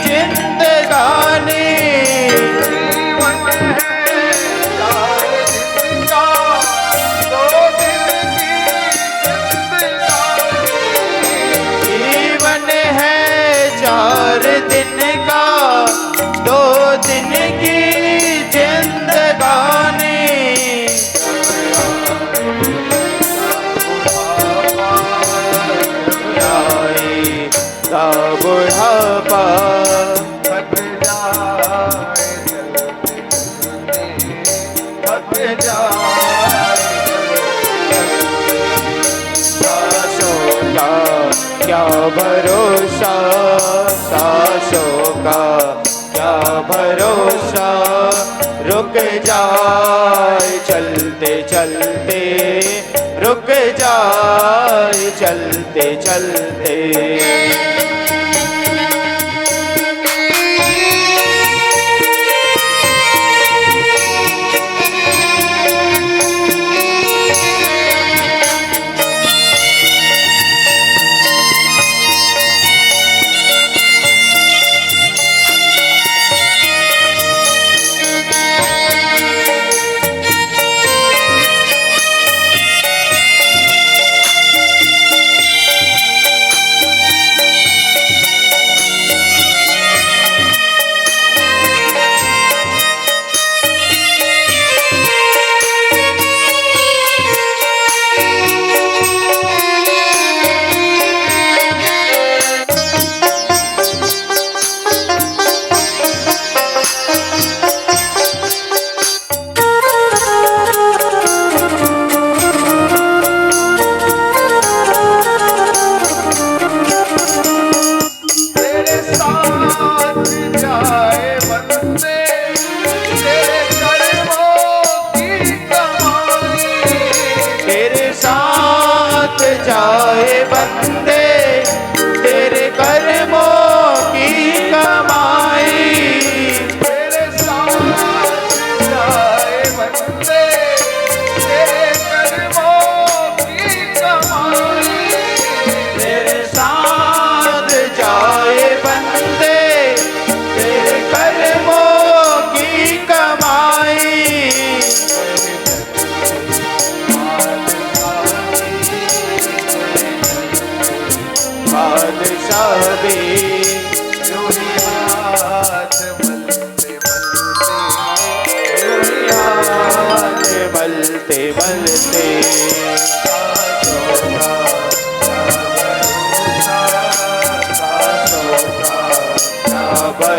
जिंदगानी। जीवन है 4 दिन का, 2 दिन की जिंदगानी। जीवन है 4 दिन का, 2 दिन की जिंदगानी। का बुढ़ापा थक जाए चलते चलते, थक जाए सांसों का क्या भरोसा, सांसों का क्या भरोसा, रुक जाए चलते चलते, रुक जाए चलते चलते।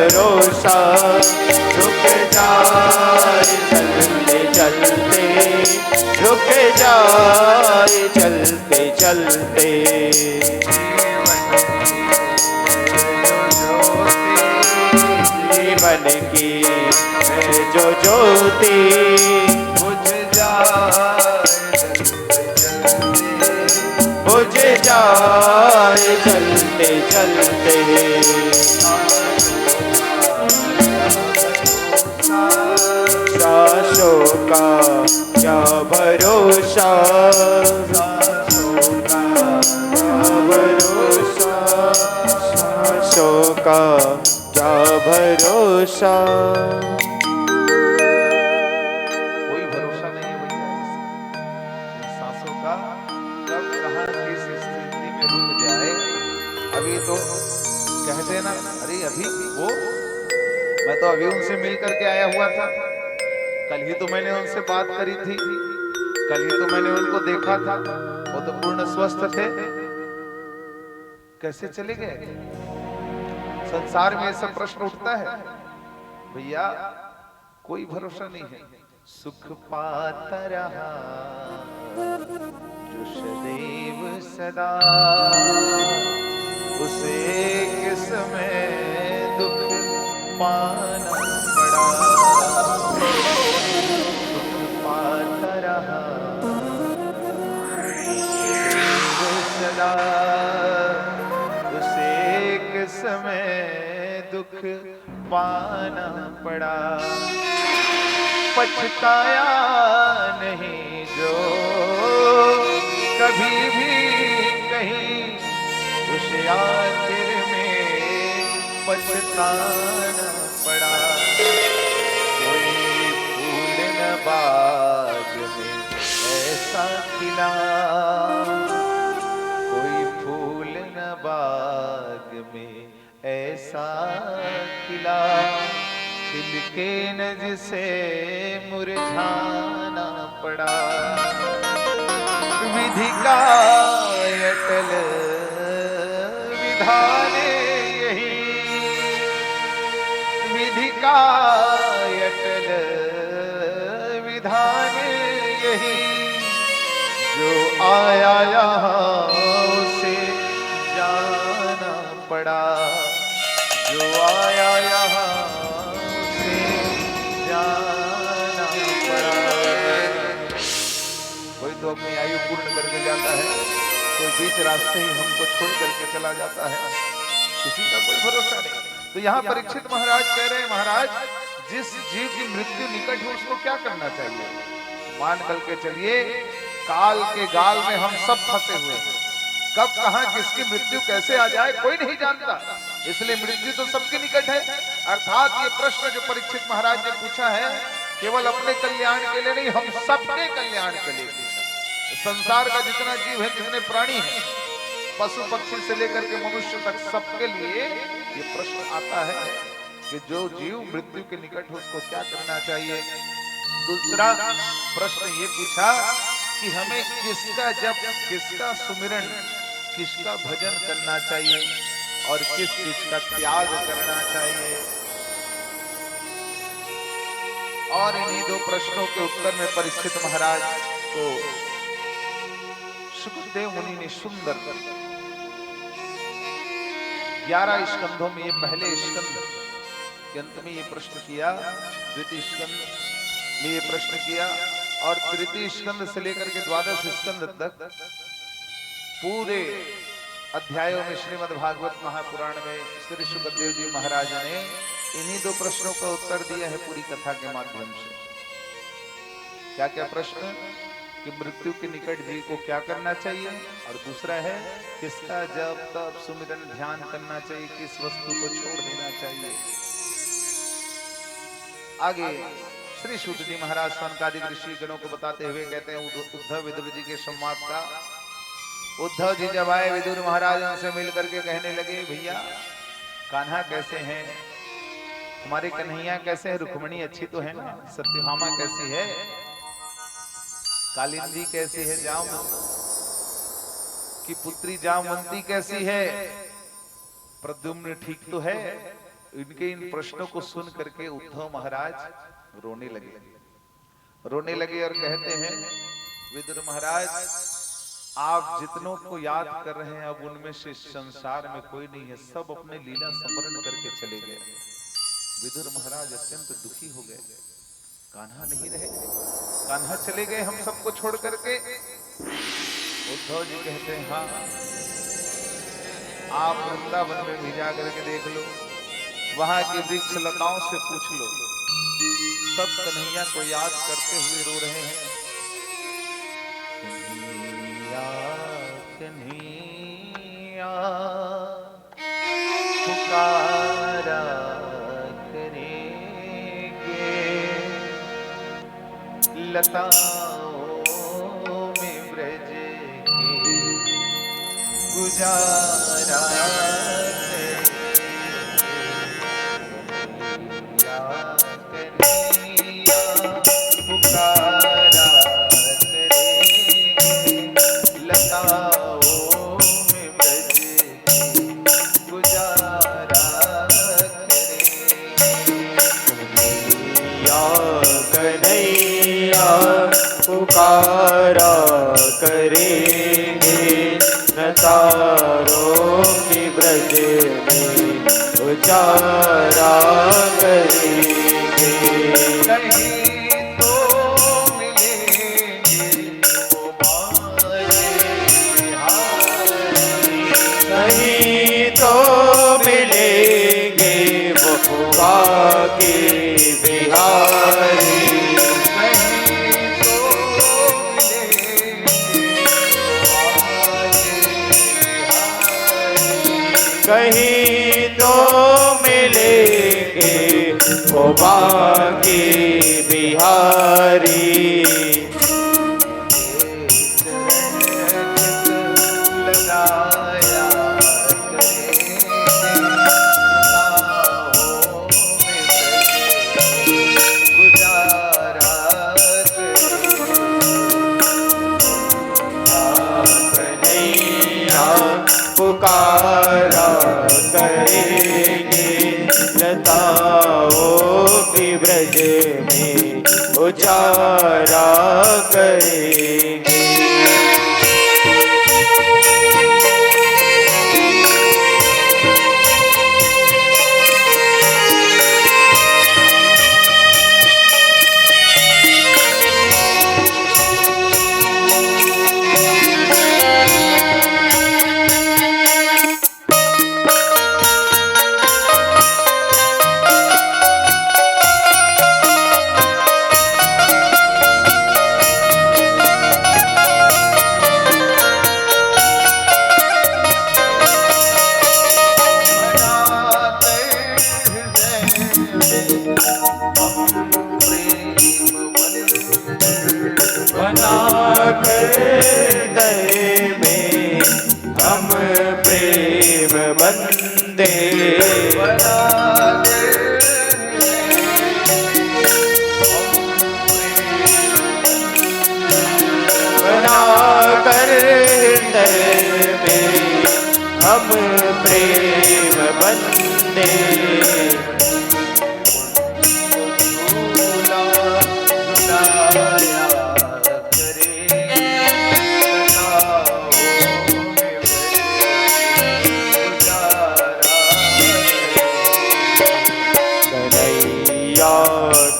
भरोसा रुक जाए चलते चलते, रुक जाए चलते चलते। जीवन की जो ज्योति बुझ जाए चलते चलते। सांसों का क्या भरोसा, सांसों का भरोसा, सांसों का क्या भरोसा। कोई भरोसा नहीं है भैया इन सांसों का, कब कहाँ किस स्थिति में रुक जाए। अभी तो कहते हैं ना, अरे अभी वो, मैं तो अभी उनसे मिल करके आया हुआ था, कल ही तो मैंने उनसे बात करी थी, कल ही तो मैंने उनको देखा था, वो तो पूर्ण स्वस्थ थे, कैसे चले गए। संसार में ये सब प्रश्न उठता है भैया, कोई भरोसा नहीं है। सुख पाता रहा जो सदैव सदा, उसे किस में दुख पाना पड़ा। सुख पाता रहा सदैव सदा, उसे किस में दुख पाना पड़ा। पछताया नहीं जो कभी भी कहीं, उस आखिर में पछताना पड़ा। कोई फूल न बाग में ऐसा खिला, कोई फूल न बाग में ऐसा खिला, दिल के न जिसे मुरझाना पड़ा। विधि का अटल विधान यही, विधि का अटल विधान यही, जो आया यहाँ उसे जाना पड़ा। जो आया यहाँ जाना पड़ा। कोई तो अपनी आयु पूर्ण करके जाता है, कोई बीच रास्ते ही हमको छोड़ करके चला जाता है, किसी का कोई भरोसा नहीं। तो यहाँ परीक्षित महाराज कह रहे हैं, महाराज जिस जीव की मृत्यु निकट हो उसको क्या करना चाहिए। मान करके चलिए काल के गाल में हम सब फंसे हुए हैं, कब कहां किसकी मृत्यु कैसे आ जाए कोई नहीं जानता, इसलिए मृत्यु तो सबके निकट है। अर्थात ये प्रश्न जो परीक्षित महाराज ने पूछा है केवल अपने कल्याण के लिए नहीं, हम सबके कल्याण के लिए पूछा। संसार का जितना जीव है, जितने प्राणी हैं, पशु पक्षी से लेकर के मनुष्य तक, सबके लिए ये प्रश्न आता है कि जो जीव मृत्यु के निकट हो उसको क्या करना चाहिए। दूसरा प्रश्न ये पूछा कि हमें किसका जप, किसका सुमिरन, किसका भजन करना चाहिए और किस चीज का त्याग करना चाहिए। और इन्हीं दो प्रश्नों के उत्तर में परीक्षित महाराज को सुखदेव मुनि ने सुंदर 11 स्कंधों में, ये पहले स्कंध के अंत में ये प्रश्न किया, द्वितीय स्कंध में ये प्रश्न किया और तृतीय स्कंद से लेकर के 12 स्कंद तक पूरे अध्यायों में श्रीमद् भागवत महापुराण में श्री सुखदेव जी महाराज ने इन्हीं दो प्रश्नों का उत्तर दिया है पूरी कथा के माध्यम से। क्या क्या प्रश्न कि मृत्यु के निकट जीव को क्या करना चाहिए, और दूसरा है किसका जप तप सुमिरन ध्यान करना चाहिए, किस वस्तु को छोड़ देना चाहिए। आगे श्री सूत जी महाराज सनकादिक ऋषि गणों को बताते हुए कहते हैं उद्धव विदुर जी के संवाद का। उद्धव जी जब आए विदुर महाराज उनसे मिल करके कहने लगे, भैया कान्हा कैसे हैं, हमारे कन्हैया कैसे हैं, रुक्मणी अच्छी तो है ना, सत्यभामा कैसी है, कालिंदी कैसी है, जामवंती की पुत्री जामवंती कैसी है, प्रद्युम्न ठीक तो है, इनके इन प्रश्नों को सुन करके उद्धव महाराज रोने लगे। रोने लगे और कहते हैं, विदुर महाराज आप जितनों को याद कर रहे हैं अब उनमें से संसार में कोई नहीं है, सब अपने लीला स्मरण करके चले गए। विदुर महाराज अत्यंत दुखी हो गए, कान्हा नहीं रहे, कान्हा चले गए हम सबको छोड़ करके। उद्धव जी कहते हैं, हाँ आप वृंदावन में भी जा करके देख लो, वहां की वृक्ष लताओं से पूछ लो, सब कन्हैया को याद करते हुए रो रहे हैं। कन्हैया पुकारा करेंगे, लताओं में ब्रज के गुजारा पुकारा करेंगे, नतारों की ब्रज में उजारा करेंगे। कहीं तो मिलेंगे वो बिहारी, कहीं तो मिलेंगे वो बाकी बिहारी, कहीं तो मिलेंगे वो बाकी बिहारी। लगाया गुजारा पुकारा करेंगे, लताओं की ब्रज में उजारा करेंगे। हृदय में हम प्रेम बंदे, बनाकर हृदय में हम प्रेम बंदे।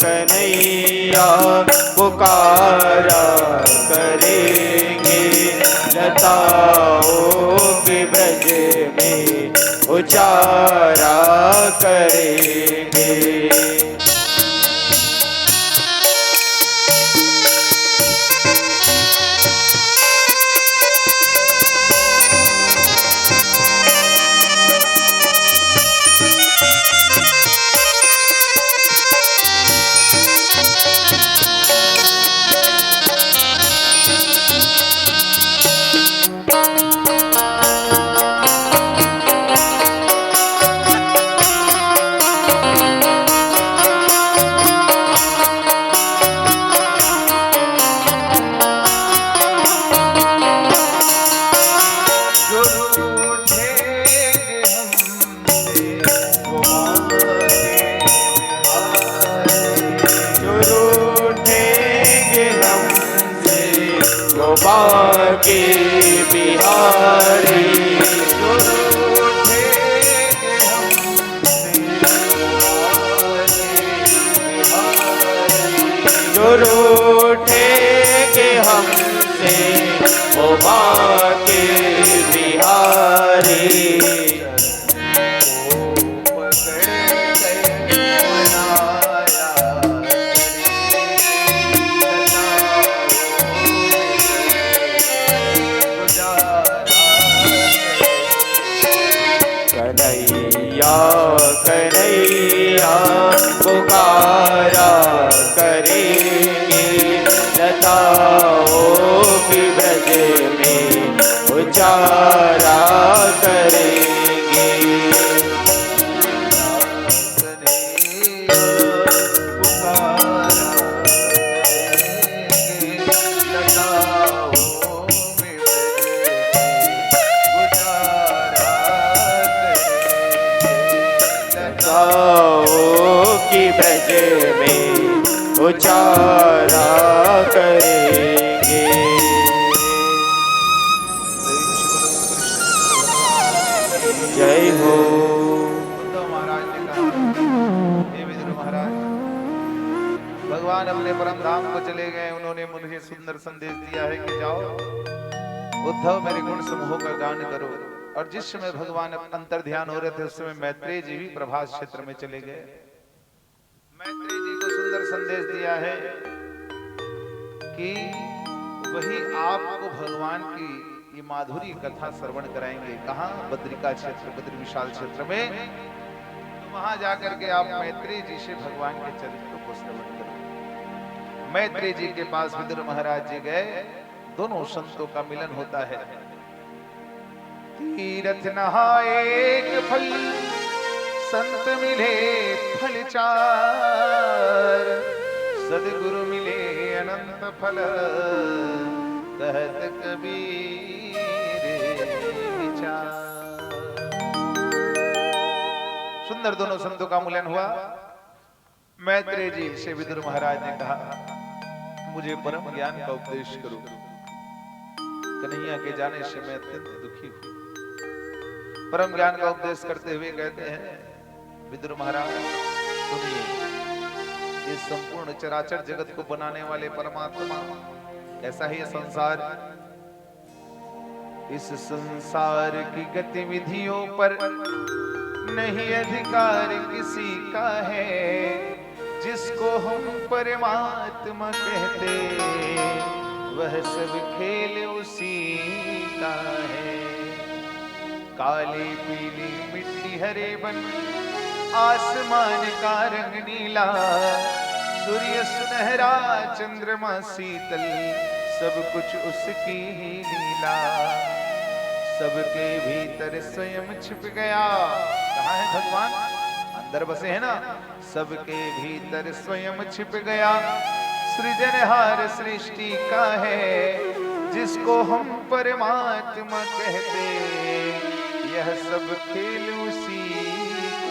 कन्हैया पुकारा करेंगे, लताओं के ब्रज में उजारा करेंगे। बिहारी जो रूठेंगे हमसे वो भाग्य बिहारी कन्हैया कन्हैया पुकारा करेंगे लताओं की ब्रज में उजारा करेंगे की ब्रज में उचारा करेंगे। जय हो। उद्धव महाराज ने कहा, हे विदुर महाराज, भगवान अपने परम धाम को चले गए। उन्होंने मुझे सुंदर संदेश दिया है कि जाओ उद्धव मेरे गुण समूह का गान करो। और जिस समय भगवान अंतर ध्यान हो रहे थे उस समय मैत्रेय जी भी प्रभास क्षेत्र में चले गए। मैत्रेय जी को सुंदर संदेश दिया है कि वही आपको भगवान की ये माधुरी कथा श्रवण कराएंगे। कहाँ? बद्रिका क्षेत्र, बद्री विशाल क्षेत्र में। तो वहां जाकर के आप मैत्रेय जी से भगवान के चरित्र को श्रवण करो। मैत्रेय जी के पास विदुर महाराज जी गए। दोनों संतों का मिलन होता है। तीरथ नहाए एक फल, संत मिले फल चार, सदगुरु मिले अनंत फल, कहत कबीर विचार। सुंदर दोनों संतों का मिलन हुआ। मैत्रेय जी से विदुर महाराज ने कहा, मुझे परम ज्ञान का उपदेश करो। कन्हैया के जाने से मैं अत्यंत दुखी हूं। परम ज्ञान का उपदेश करते हुए कहते हैं, विदुर महाराज सुनिए, इस संपूर्ण चराचर जगत को बनाने वाले परमात्मा, ऐसा ही संसार, इस संसार की गतिविधियों पर नहीं अधिकार किसी का है। जिसको हम परमात्मा कहते वह सब खेल उसी का है। काली पीली मिट्टी हरे बन, आसमान का रंग नीला, सूर्य सुनहरा चंद्रमा शीतल, सब कुछ उसकी ही लीला। सबके भीतर स्वयं छिप गया। कहाँ है भगवान? अंदर बसे हैं ना। सबके भीतर स्वयं छिप गया, सृजनहार सृष्टि का है। जिसको हम परमात्मा कहते यह सब खेल उसी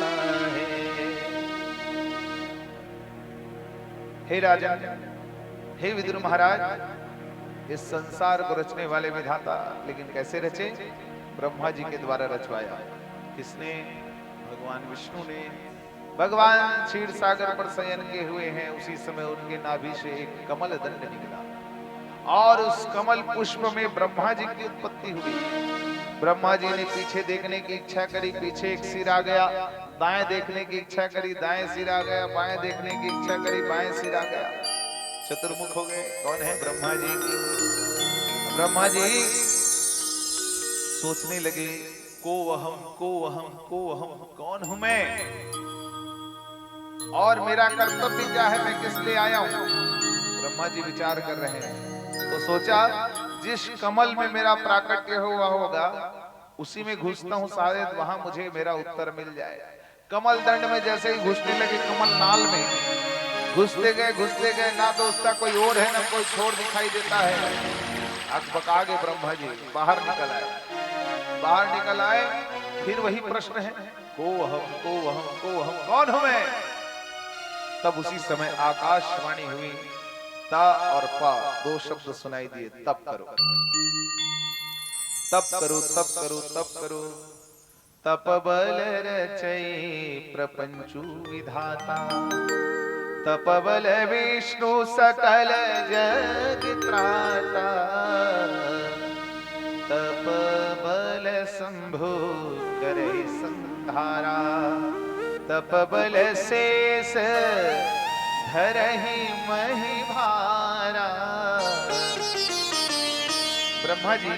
का है। हे राजन, हे विदुर महाराज, इस संसार को रचने वाले विधाता, लेकिन कैसे रचे? ब्रह्मा जी के द्वारा रचवाया। किसने? भगवान विष्णु ने। भगवान क्षीर सागर पर शयन के हुए हैं, उसी समय उनके नाभि से एक कमल दंड निकला और उस कमल पुष्प में ब्रह्मा जी की उत्पत्ति हुई। ब्रह्मा जी ने पीछे देखने की इच्छा करी, पीछे एक सिर आ गया। दाएं देखने की इच्छा करी, दाएं सिर आ गया। बाएं देखने की इच्छा करी, बाएं सिर आ गया। चतुर्मुख हो गए। कौन है? ब्रह्मा जी। ब्रह्मा जी सोचने लगे, को अहम, को अहम, को अहम, कौन हूं मैं और मेरा कर्तव्य क्या है, मैं किस लिए आया हूं? ब्रह्मा जी विचार कर रहे हैं। तो सोचा, जिस कमल में मेरा प्राकट्य हुआ होगा उसी में घुसता हूं, शायद वहां मुझे मेरा उत्तर मिल जाए। कमल दंड में जैसे ही घुसने लगे, कमल नाल में घुसते गए, ना तो उसका कोई और है ना कोई छोर दिखाई देता है। अकबका के ब्रह्मा जी बाहर निकल आए। फिर वही प्रश्न है, को अहम, को अहम, को अहम, कौन हूं मैं? तब उसी समय आकाशवाणी हुई, ता और पा दो शब्द सुनाई दिए, तप करो। तप करो तप करो तप करो। तप बल रचई प्रपंचु विधाता, तप बल विष्णु सकल जग त्राता, तप बल शंभु करे संहारा, तप बल शेष धरहि महि भारा। ब्रह्मा जी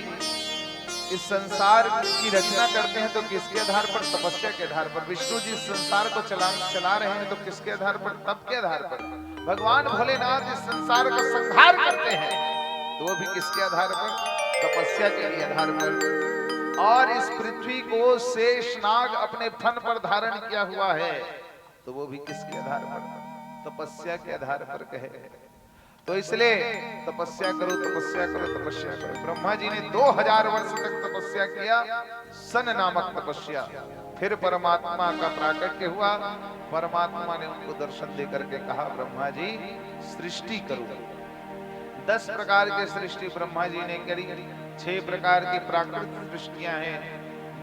इस संसार की रचना करते हैं तो किसके आधार पर? तपस्या के आधार पर। विष्णु जी इस संसार को चला रहे हैं तो किसके आधार पर? तप के आधार पर। भगवान भोलेनाथ इस संसार का संहार करते हैं तो वो भी किसके आधार पर? तपस्या के आधार पर। और इस पृथ्वी को शेषनाग अपने फन पर धारण किया हुआ है तो वो भी किसके आधार पर? तपस्या के आधार पर कहे। तो इसलिए तपस्या करो तपस्या करो तपस्या करो। ब्रह्मा जी ने 2000 वर्ष तक तपस्या किया, सन नामक तपस्या। फिर परमात्मा का प्राकट्य हुआ। परमात्मा ने उनको दर्शन दे करके कहा, ब्रह्मा जी सृष्टि करो। 10 प्रकार की सृष्टि ब्रह्मा जी ने करी। 6 प्रकार की प्राकृतिक सृष्टियां हैं,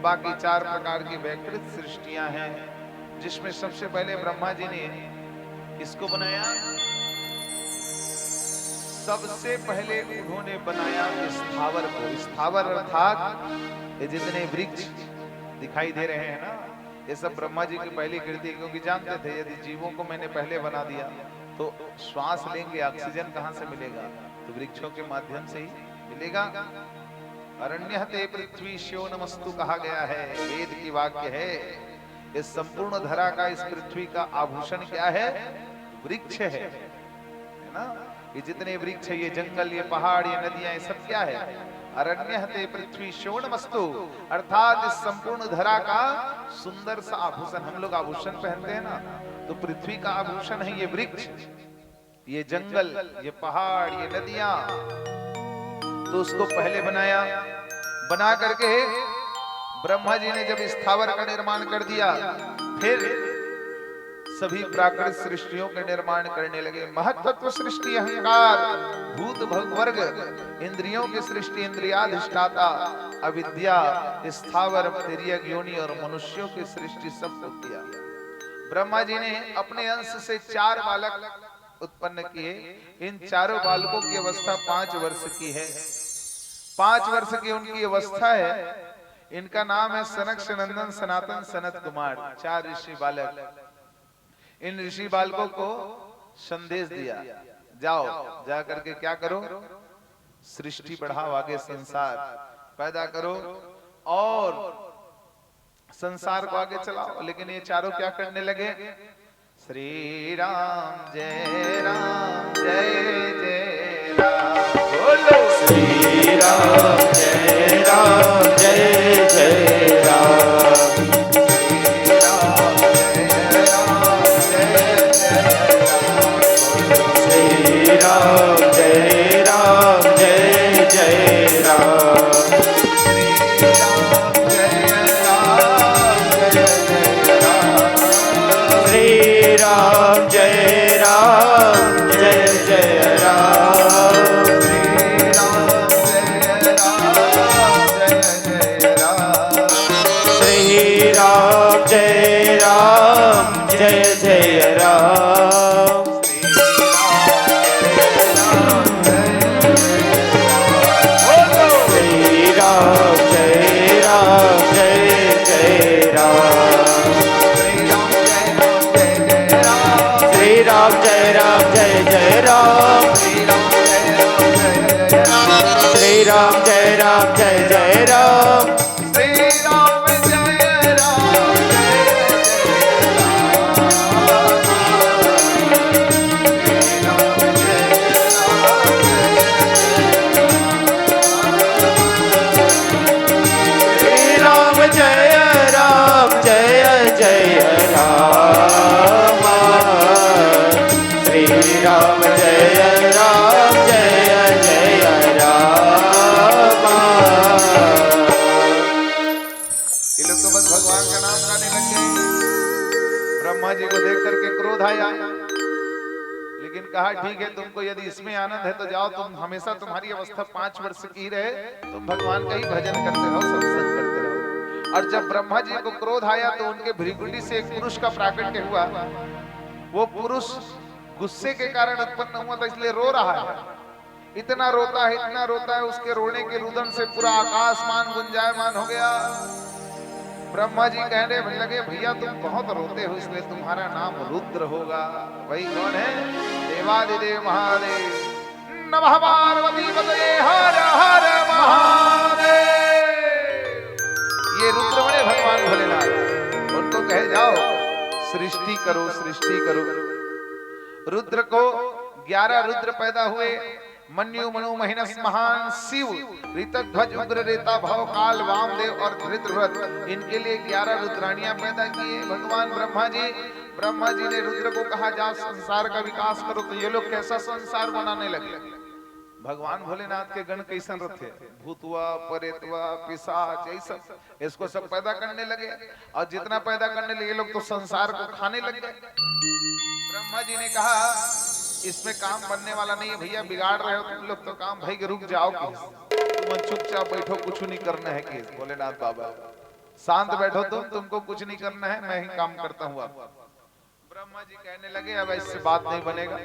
बाकी 4 प्रकार की वैकृत सृष्टियां हैं। जिसमें सबसे पहले ब्रह्मा जी ने किसको बनाया? सबसे पहले उन्होंने बनाया स्थावर को। स्थावर अर्थात ये जितने वृक्ष दिखाई दे रहे हैं ना, ये सब ब्रह्मा जी की पहली कृति। क्योंकि जानते थे यदि जीवों को मैंने पहले बना दिया तो श्वास लेंगे, ऑक्सीजन कहां से मिलेगा? तो वृक्षों के माध्यम से ही मिलेगा। अरण्यते पृथ्वी श्यो नमस्तु कहा गया है, वेद की वाक्य है। इस संपूर्ण धरा का, इस पृथ्वी का आभूषण क्या है? वृक्ष है ना। ये जितने वृक्ष है, ये जंगल, ये पहाड़, ये नदियां, ये सब क्या है? अरण्यते पृथ्वी श्योणमस्तु, अर्थात इस संपूर्ण धरा का सुंदर सा आभूषण। हम लोग आभूषण पहनते हैं ना, तो पृथ्वी का आभूषण है ये वृक्ष, ये जंगल, ये पहाड़, ये नदियां। तो उसको पहले बनाया। बना करके ब्रह्मा जी ने जब स्थावर का निर्माण कर दिया, फिर सभी प्राकृतिक सृष्टियों का निर्माण करने लगे। महत्त्व सृष्टि, अहंकार, भूत भवर्ग, इंद्रियों की सृष्टि, इंद्रियाधिष्ठाता, अविद्या, स्थावर, तिर्यक योनि और मनुष्यों की सृष्टि सबको किया। ब्रह्मा जी ने अपने अंश से 4 बालक उत्पन्न किए। इन चारों बालकों की अवस्था 5 वर्ष की है। 5 वर्ष की उनकी अवस्था है। इनका नाम है सनक, सनंदन, सनातन, सनत कुमार। 4 ऋषि बालक। इन ऋषि बालकों को संदेश दिया, जाओ जा करके क्या करो? सृष्टि बढ़ाओ, आगे संसार पैदा करो और संसार को आगे चलाओ। लेकिन ये चारों क्या करने लगे? श्री राम जय राम जय जय राम बोलो। श्री राम जय राम जय जय राम। श्री राम जय राम जय जय राम। श्री राम जय राम जय जय राम। श्री राम जय राम जय जय राम। श्री राम जय राम जय जय राम। श्री राम जय राम जय जय राम। श्री राम जय राम जय जय राम। राम जय राम जय जय राम। ये लोग तो बस भगवान का नाम गाने लग गए। ब्रह्मा जी को देख करके क्रोध आया, लेकिन कहा ठीक है, तुमको यदि इसमें आनंद है तो जाओ, तुम हमेशा तुम्हारी अवस्था 5 वर्ष की रहे, तुम भगवान का ही भजन करते रहो, सत्संग करते रहो। और जब ब्रह्मा जी को क्रोध आया तो उनके भृकुटी से एक पुरुष का प्राकट्य हुआ। वो पुरुष गुस्से के कारण उत्पन्न हुआ था, इसलिए रो रहा है। इतना रोता है, इतना रोता है, उसके रोने के रुदन से पूरा आकाशमान गुंजायमान हो गया। ब्रह्मा जी कहने लगे, भैया तुम बहुत रोते हो, इसलिए तुम्हारा नाम रुद्र होगा। वही कौन है? देवादिदेव महादेव। नमः पार्वती पतये हर हर महादेव। ये रुद्र बने भगवान भोलेनाथ। उनको कहे जाओ सृष्टि करो, सृष्टि करो। रुद्र को 11 रुद्र पैदा हुए। मन्यु मनु महिनस महान शिव, ऋतध्वज उग्र रेता भव काल वामदेव और धृतव्रत, इनके लिए 11 रुद्राणियां पैदा किए भगवान ब्रह्मा जी। ब्रह्मा जी ने रुद्र को कहा जा संसार का विकास करो। तो ये लोग कैसा संसार बनाने लगे? भगवान भोलेनाथ के गण कैसन रथे? भूतवा, परेतवा, पिशाच, यही सब, इसको सब पैदा करने लगे। और जितना पैदा करने लगे लोग तो संसार को खाने लगे। ब्रह्मा जी ने कहा इसमें काम बनने वाला नहीं है भैया, बिगाड़ रहे हो तुम लोग तो काम। भाई रुक जाओ, तुम चुपचाप बैठो, कुछ नहीं करना है। केस भोलेनाथ बाबा शांत बैठो, तुमको कुछ नहीं करना है, मैं ही काम करता हूँ। ब्रह्मा जी कहने लगे अब इससे बात नहीं बनेगा,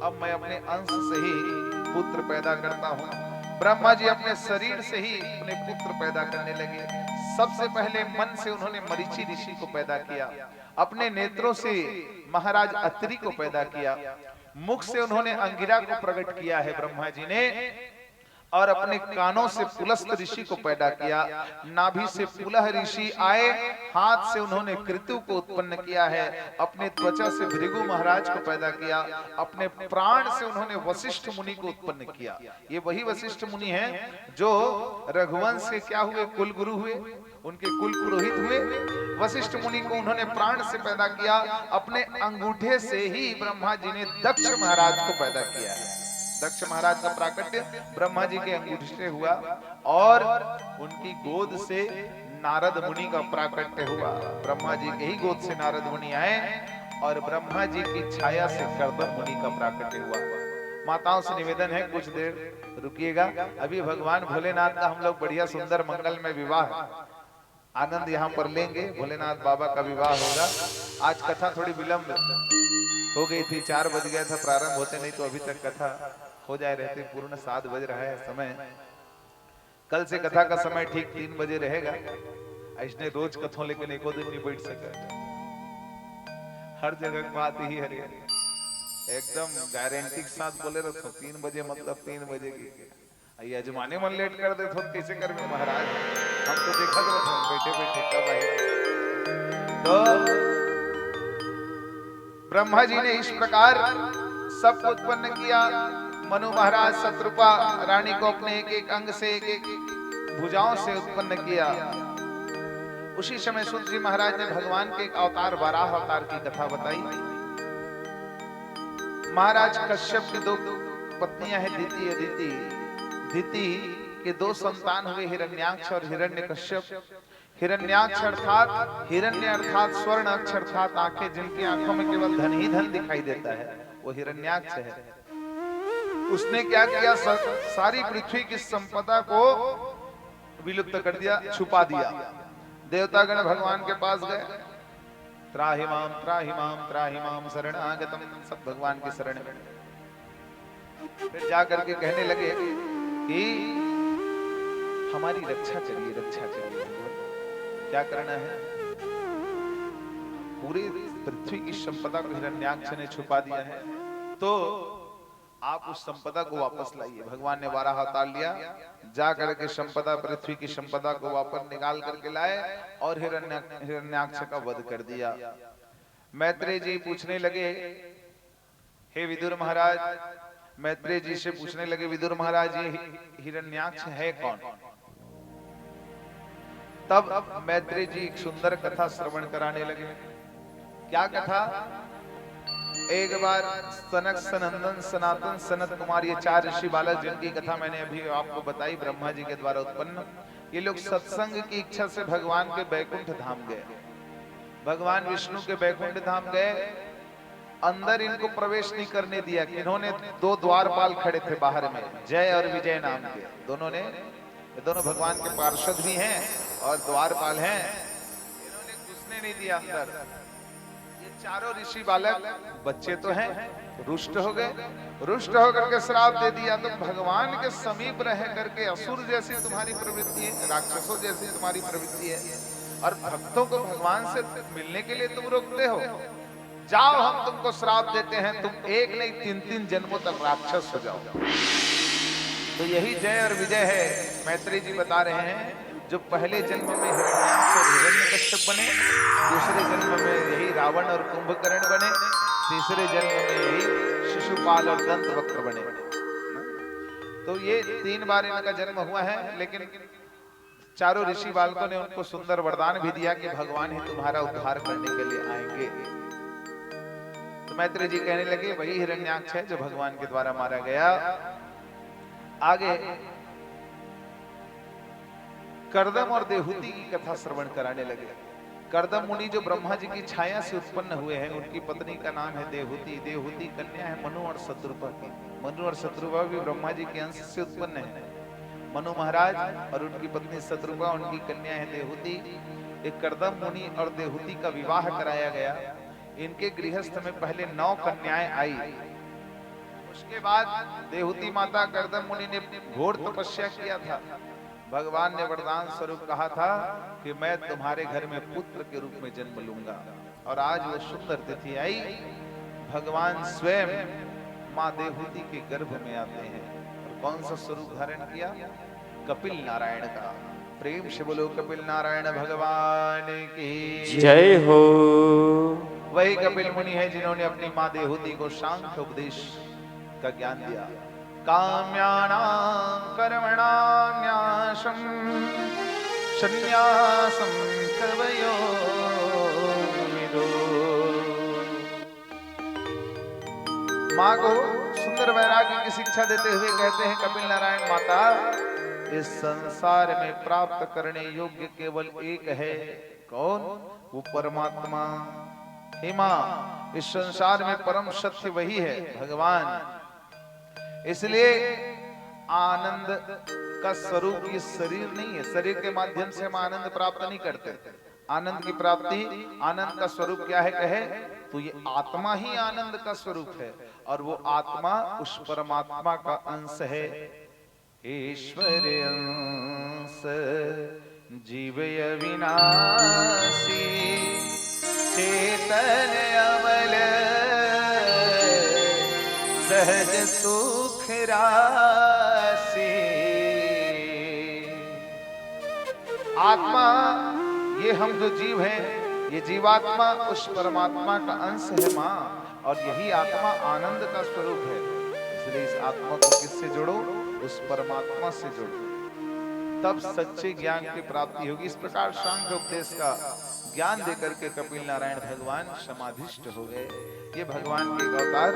अब मैं अपने अंश से ही पुत्र पैदा करता हूँ। ब्रह्मा जी अपने शरीर से ही अपने पुत्र पैदा करने लगे। सबसे पहले मन से उन्होंने मरीचि ऋषि को पैदा किया, अपने नेत्रों से महाराज अत्रि को पैदा किया, मुख से उन्होंने अंगिरा को प्रकट किया है ब्रह्मा जी ने, और अपने कानों से पुलस्त ऋषि को पैदा किया। नाभि से पुलह ऋषि आए, हाथ से उन्होंने कृतु को उत्पन्न किया है, अपने त्वचा से भृगु महाराज को पैदा किया, अपने प्राण से उन्होंने वशिष्ठ मुनि को उत्पन्न किया। ये वही वशिष्ठ मुनि हैं जो रघुवंश के क्या हुए? कुल गुरु हुए, उनके कुल पुरोहित हुए। वशिष्ठ मुनि को उन्होंने प्राण से पैदा किया। अपने अंगूठे से ही ब्रह्मा जी ने दक्ष महाराज को पैदा किया है। दक्ष महाराज का प्राकट्य ब्रह्मा जी के अंगूठे से हुआ, और उनकी गोद से नारद मुनि का प्राकट्य हुआ। ब्रह्मा जी के ही गोद से नारद मुनि आए, और ब्रह्मा जी की छाया से कर्दम मुनि का प्राकट्य हुआ। माताओं से निवेदन है कुछ देर रुकिएगा, अभी भगवान भोलेनाथ का हम लोग बढ़िया सुंदर मंगल में विवाह आनंद यहाँ पर लेंगे। भोलेनाथ बाबा का विवाह होगा। आज कथा थोड़ी विलंब हो गई थी, 4 बज गया था प्रारंभ होते, नहीं तो अभी तक कथा हो जाए रहते। पूर्ण 7 बज रहा है समय। कल से कथा का समय ठीक 3 बजे रहेगा। ऐसने रोज कथों लेकिन एको दिन नहीं बैठ सका, हर जगह बात ही है, एकदम गारंटी के साथ बोले रखो 3 बजे मतलब 3 बजे की। यजमाने मन लेट कर दे तो कैसे कर में महाराज, हम तो देखा बैठे बैठे कब आए। तो ब्रह्मा जी ने इस प्रकार सबको उत्पन्न किया। मनु महाराज शत्रुपा रानी को अपने एक एक अंग से, एक एक भुजाओं से उत्पन्न किया। उसी समय सूत जी महाराज ने भगवान के एक अवतार वराह अवतार की कथा बताई। महाराज कश्यप की 2 पत्नियां हैं, दिति अदिति। दिति के 2 संतान हुए, हिरण्याक्ष और हिरण्यकश्यप। हिरण्याक्ष अर्थात हिरण्य अर्थात स्वर्ण, अक्ष अर्थात आंखें, जिनकी आंखों में केवल धन ही धन दिखाई देता है, वो हिरण्याक्ष है। उसने क्या किया? सारी पृथ्वी की संपदा को विलुप्त कर दिया, छुपा दिया। देवतागण भगवान के पास गए, त्राहि माम शरणागतम, सब भगवान के शरण में। फिर जाकर के कहने लगे कि हमारी रक्षा करिए, रक्षा करिए। क्या करना है? पूरी पृथ्वी की संपदा को हिरण्याक्ष ने छुपा दिया है, तो आप उस संपदा को वापस लाइए। भगवान ने वराह अवतार लिया, जा करके संपदा, पृथ्वी की संपदा को वापस निकाल करके लाए और हिरण्याक्ष का वध कर दिया। मैत्रेय जी पूछने लगे, हे विदुर महाराज, मैत्रेय जी से पूछने लगे, विदुर महाराज ये हिरण्याक्ष है कौन? तब मैत्रेय जी एक सुंदर कथा श्रवण कराने लगे। क्या कथा? एक बार सनक, सनंदन, सनातन, सनत कुमार, ये 4 ऋषि बालक जिनकी कथा मैंने अभी आपको बताई, ब्रह्मा जी के द्वारा उत्पन्न, ये लोग सत्संग की इच्छा से भगवान के बैकुंठ धाम गए। भगवान विष्णु के बैकुंठ धाम गए अंदर इनको प्रवेश नहीं करने दिया। इन्होंने 2 द्वारपाल खड़े थे बाहर में, जय और विजय नाम के। दोनों भगवान के पार्षद भी हैं और द्वारपाल हैं। इन्होंने घुसने नहीं दिया अंदर। ये चारों ऋषि बालक बच्चे तो हैं, रुष्ट हो गए। रुष्ट होकर के श्राप दे दिया, तुम भगवान के समीप रह करके असुर जैसी तुम्हारी प्रवृत्ति है, राक्षसों जैसी तुम्हारी प्रवृत्ति है, और भक्तों को भगवान से मिलने के लिए तुम रोकते हो। जाओ, हम तुमको श्राप देते हैं, तुम 1 नहीं 3-3 जन्मों तक राक्षस हो जाओ। तो यही जय और विजय है। मैत्री जी बता रहे हैं, जो पहले जन्म में हिरण्याक्ष और हिरण्यकश्यप बने, दूसरे जन्म में यही रावण और कुंभकर्ण बने, तीसरे जन्म में यही शिशुपाल और दंतवक्र बने। तो ये 3 बार इनका जन्म हुआ है। लेकिन चारों ऋषि बालकों ने उनको सुंदर वरदान भी दिया कि भगवान ही तुम्हारा उद्धार करने के लिए आएंगे। तो मैत्री जी कहने लगे, वही हिरण्याक्ष है जो भगवान के द्वारा मारा गया। आगे कर्दम और देहूति की कथा श्रवण कराने लगे। कर्दम मुनि जो ब्रह्मा जी की छाया से उत्पन्न हुए हैं, उनकी पत्नी का नाम है देहूति। देहूति कन्या है मनु और शत्रुपा की। मनु और शत्रुपा भी ब्रह्मा जी के अंश से उत्पन्न है। मनु महाराज और उनकी पत्नी शत्रुपा, उनकी कन्या है देहूति। एक कर्दम मुनि और देहूति का विवाह कराया गया। इनके गृहस्थ में पहले 9 कन्याएं आई। उसके बाद देहूति माता कर्दम मुनि ने घोर तपस्या किया था। भगवान ने वरदान स्वरूप कहा था कि मैं तुम्हारे घर में पुत्र के रूप में जन्म लूंगा। और आज वो सुंदर तिथि आई, भगवान स्वयं माँ देहूति के गर्भ में आते हैं। और कौन सा स्वरूप धारण किया? कपिल नारायण का। प्रेम से बोलो कपिल नारायण भगवान की जय हो। वही कपिल मुनि है जिन्होंने अपनी माँ देहूति को सांख्य उपदेश का ज्ञान दिया। काम्यानां कर्मणां न्यासं संन्यासं कवयो विदो। माँ को सुंदर वैराग्य की शिक्षा देते हुए कहते हैं कपिल नारायण माता, इस संसार में प्राप्त करने योग्य केवल एक है। कौन? वो परमात्मा। हे माँ, इस संसार में परम सत्य वही है, भगवान। इसलिए आनंद का स्वरूप ये शरीर नहीं है। शरीर के माध्यम से हम आनंद प्राप्त नहीं करते। आनंद की प्राप्ति, आनंद का स्वरूप क्या है कहे तो ये आत्मा ही आनंद का स्वरूप है। और वो आत्मा उस परमात्मा का अंश है। ईश्वर अंश जीव अविनाशी चेतन अमल सहज सुख राशि। आत्मा, ये हम जो जीव हैं, ये जीवात्मा उस परमात्मा का अंश है माँ। और यही आत्मा आनंद का स्वरूप है। इसलिए इस आत्मा को किससे जोड़ो? उस परमात्मा से जोड़ो, तब सच्चे ज्ञान की प्राप्ति होगी। इस प्रकार सांख्य उपदेश का ज्ञान देकर के कपिल नारायण भगवान समाधिष्ट हो गए। ये भगवान के अवतार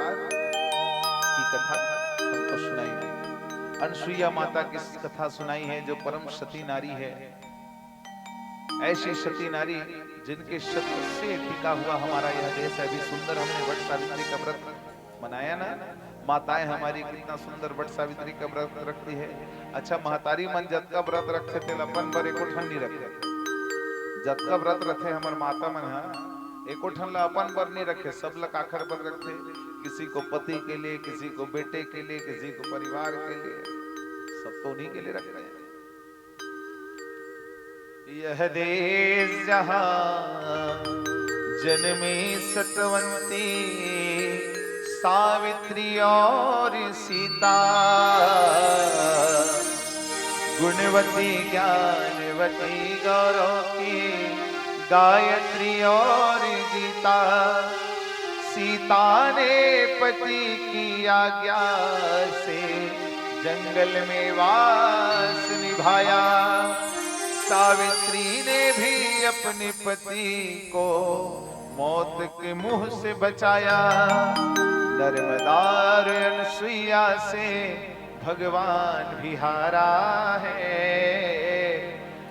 की कथा हमको सुनाई है। अनसुईया माता की कथा सुनाई है, जो परम सती नारी है। ऐसी सती नारी जिनके सत्य से टिका हुआ हमारा यह देश है। अभी सुंदर हमने वट सावित्री का व्रत मनाया ना। माताएं हमारी कितना सुंदर वट सावित्री का व्रत रखती है। अच्छा, महतारी मन जत का व्रत रखे थे अपन पर एको ठन नहीं रखे। जत का व्रत रखे हमार माता मन एको ठन ला अपन पर नहीं रखे, सब ला आखर पर रखे। किसी को पति के लिए, किसी को बेटे के लिए, किसी को परिवार के लिए, सब तो उन्हीं के लिए रख रहे हैं। यह देश जहां जन्मी सतवंती सावित्री और सीता, गुणवती ज्ञानवती गौरव की गायत्री और गीता। सीता ने पति की आज्ञा से जंगल में वास निभाया। सावित्री ने भी अपने पति को मौत के मुंह से बचाया। नर्मदार अनसुईया से भगवान भी हारा है।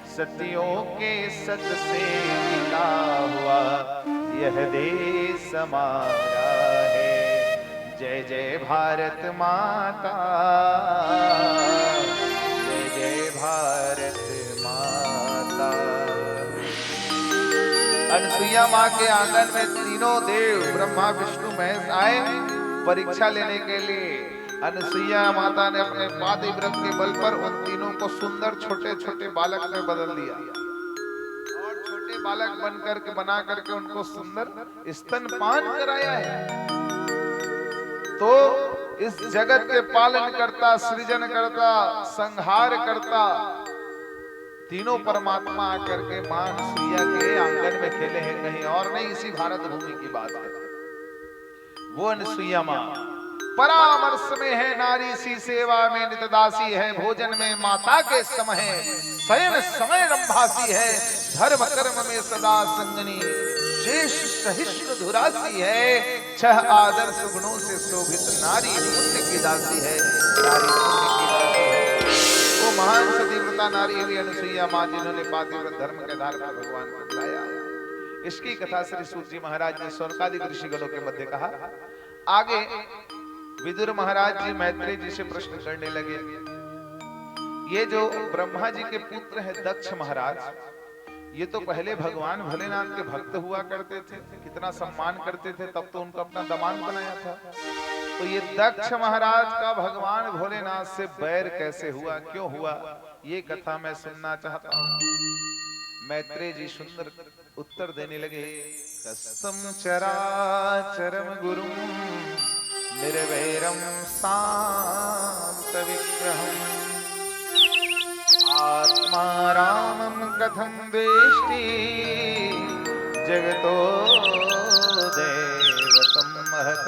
सतियों के सत से मिला हुआ यह देश हमारा है। जय जय भारत माता, जय जय भारत माता। अनसुईया माँ के आंगन में तीनों देव ब्रह्मा विष्णु महेश आए परीक्षा लेने के लिए। अनसुईया माता ने अपने पातिव्रत के बल पर उन तीनों को सुंदर छोटे छोटे बालक में बदल दिया और छोटे बालक बना करके उनको सुंदर स्तनपान कराया है। तो इस जगत के पालन करता, सृजन करता, संहार करता तीनों परमात्मा आकर के मां अनसुईया के आंगन में खेले हैं, कहीं और नहीं, इसी भारत भूमि की बात है। वो अनसुईया मां परामर्श में है, नारी सी सेवा में नितदासी है, भोजन में माता के समय है, शयन समय रंभासी है, धर्म कर्म में सदा संगनी, शेष सहिष्णु धुरासी है, छह आदर्श गुणों से शोभित नारी पुण्य की दासी है, नारी पुण्य की दासी है। वो महान सतीव्रता नारी हुई अनसुईया मां, जिन्होंने पातिव्रत धर्म के आधार पर भगवान को बुलाया। इसकी कथा श्री सूत जी महाराज ने शौनकादिक ऋषिगणों के मध्य कहा। आगे विदुर महाराज जी मैत्रेय जी से प्रश्न करने लगे। ये जो ब्रह्मा जी के पुत्र है दक्ष महाराज, ये तो पहले भगवान भोलेनाथ के भक्त हुआ करते थे, कितना सम्मान करते थे, तब तो उनका अपना दामाद बनाया था। तो ये दक्ष महाराज का भगवान भोलेनाथ से बैर कैसे हुआ, क्यों हुआ, ये कथा मैं सुनना चाहता हूँ। मैत्रेय जी सुंदर उत्तर देने लगे। कस्सम चराचरम गुरुम निर्वैरम शांत विग्रहम आत्मा रामम कथम वेष्टि जगतो देवतम महत।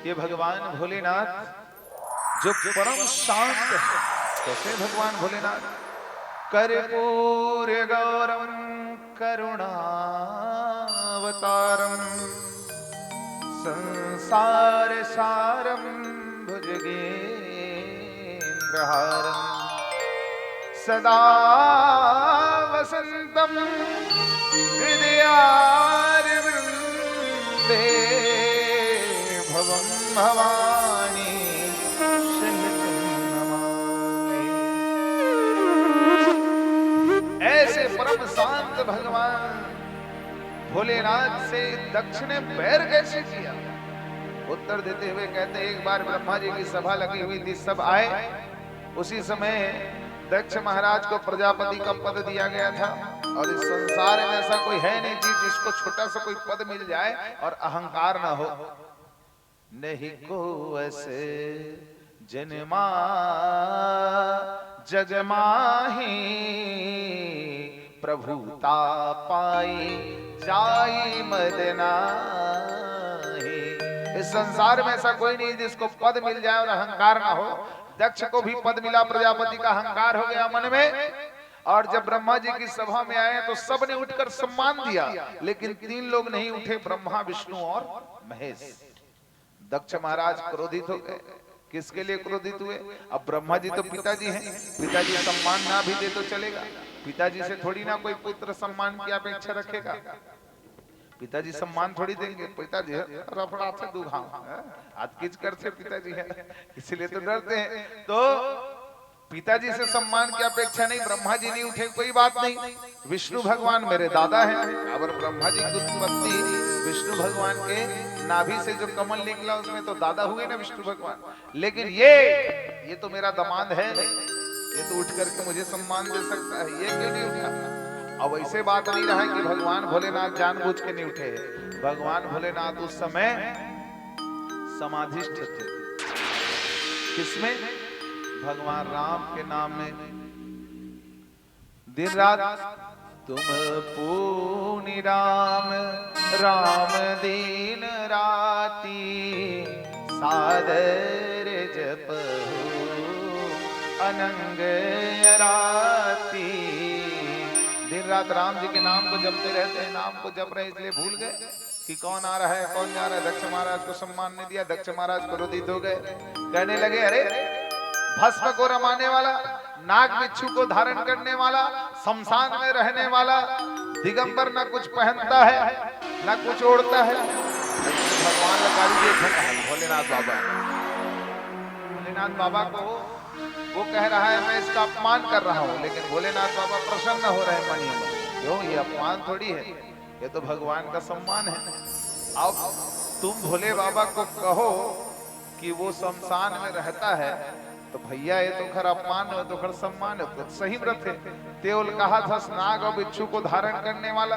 ये भगवान भोलेनाथ जो परम शांत है, कैसे भगवान भोलेनाथ, कर्पूर गौरम करुणावतारम संसार सारम भुजगेन्द्रहारम सदा वसंतम हृदयारविंदे भवम भवानी ऐसे परम शांत भगवान भोलेनाथ से दक्ष ने बैर कैसे किया। उत्तर देते हुए कहते, एक बार ब्रह्मा जी की सभा लगी हुई थी, सब आए। उसी समय दक्ष महाराज को प्रजापति का पद दिया गया था, और इस संसार में ऐसा कोई है नहीं जी जिसको छोटा सा कोई पद मिल जाए और अहंकार ना हो। नहीं को ऐसे जन्मा जगमाही प्रभुता पाई जाई मदनाही। इस संसार में ऐसा कोई नहीं जिसको पद मिल जाए और अहंकार ना हो। दक्ष को भी पद मिला, प्रजापति का अहंकार हो गया मन में, और जब ब्रह्मा जी की सभा में आए तो सबने उठकर सम्मान दिया, लेकिन तीन लोग नहीं उठे, ब्रह्मा विष्णु और महेश। दक्ष महाराज क्रोधित हो गए। किसके लिए क्रोधित हुए? अब ब्रह्मा जी तो पिताजी हैं, पिताजी सम्मान ना भी दे तो चलेगा, पिताजी से थोड़ी ना कोई पुत्र सम्मान की अपेक्षा रखेगा। पिताजी सम्मान थोड़ी देंगे, पिताजी रफड़ा से दुघा हाथ खींच कर से पिताजी है, इसलिए तो डरते हैं। तो पिताजी से सम्मान की अपेक्षा नहीं, ब्रह्मा जी नहीं उठे, कोई बात नहीं, विष्णु भगवान मेरे दादा हैं। और ब्रह्मा जी की उत्पत्ति विष्णु भगवान के नाभि से जो कमल निकला उसमें तो दादा हुए ना विष्णु भगवान। लेकिन ये तो मेरा दामाद है, ये तो उठ करके मुझे सम्मान दे सकता है, ये क्यों नहीं उठा। अब ऐसे बात नहीं रहा कि भगवान भोलेनाथ जानबूझ के नहीं उठे। भगवान भोलेनाथ उस समय समाधिस्थ थे। किसमें? भगवान राम के नाम में। दिन रात तुम पूनि राम राम दिन राती सादर जपहु अनंग राती। दिन रात राम जी के नाम को जपते रहते हैं, नाम को जप रहे इसलिए भूल गए कि कौन आ रहा है कौन जा रहा है। दक्ष महाराज को सम्मान नहीं दिया, दक्ष महाराज क्रोधित हो गए, कहने लगे अरे भस्म को रमाने वाला, नाग बिच्छू को धारण करने वाला, शमशान में रहने वाला, दिगंबर न कुछ पहनता है, ना कुछ ओढ़ता है। भगवान लगा लीजिए भोलेनाथ बाबा। भोलेनाथ बाबा को वो कह रहा है मैं इसका अपमान कर रहा हूँ, लेकिन भोलेनाथ बाबा प्रसन्न हो रहे हैं मन ही मन। क्यों? ये अपमान थोड़ी है, ये तो भगवान का सम्मान है। अब तुम भोले बाबा को कहो कि वो शमशान में रहता है, तो भैया ये तो खर अपमान है, तो खर सम्मान है, तो सही व्रत है। तेवल कहा था नाग और बिच्छू को धारण करने वाला।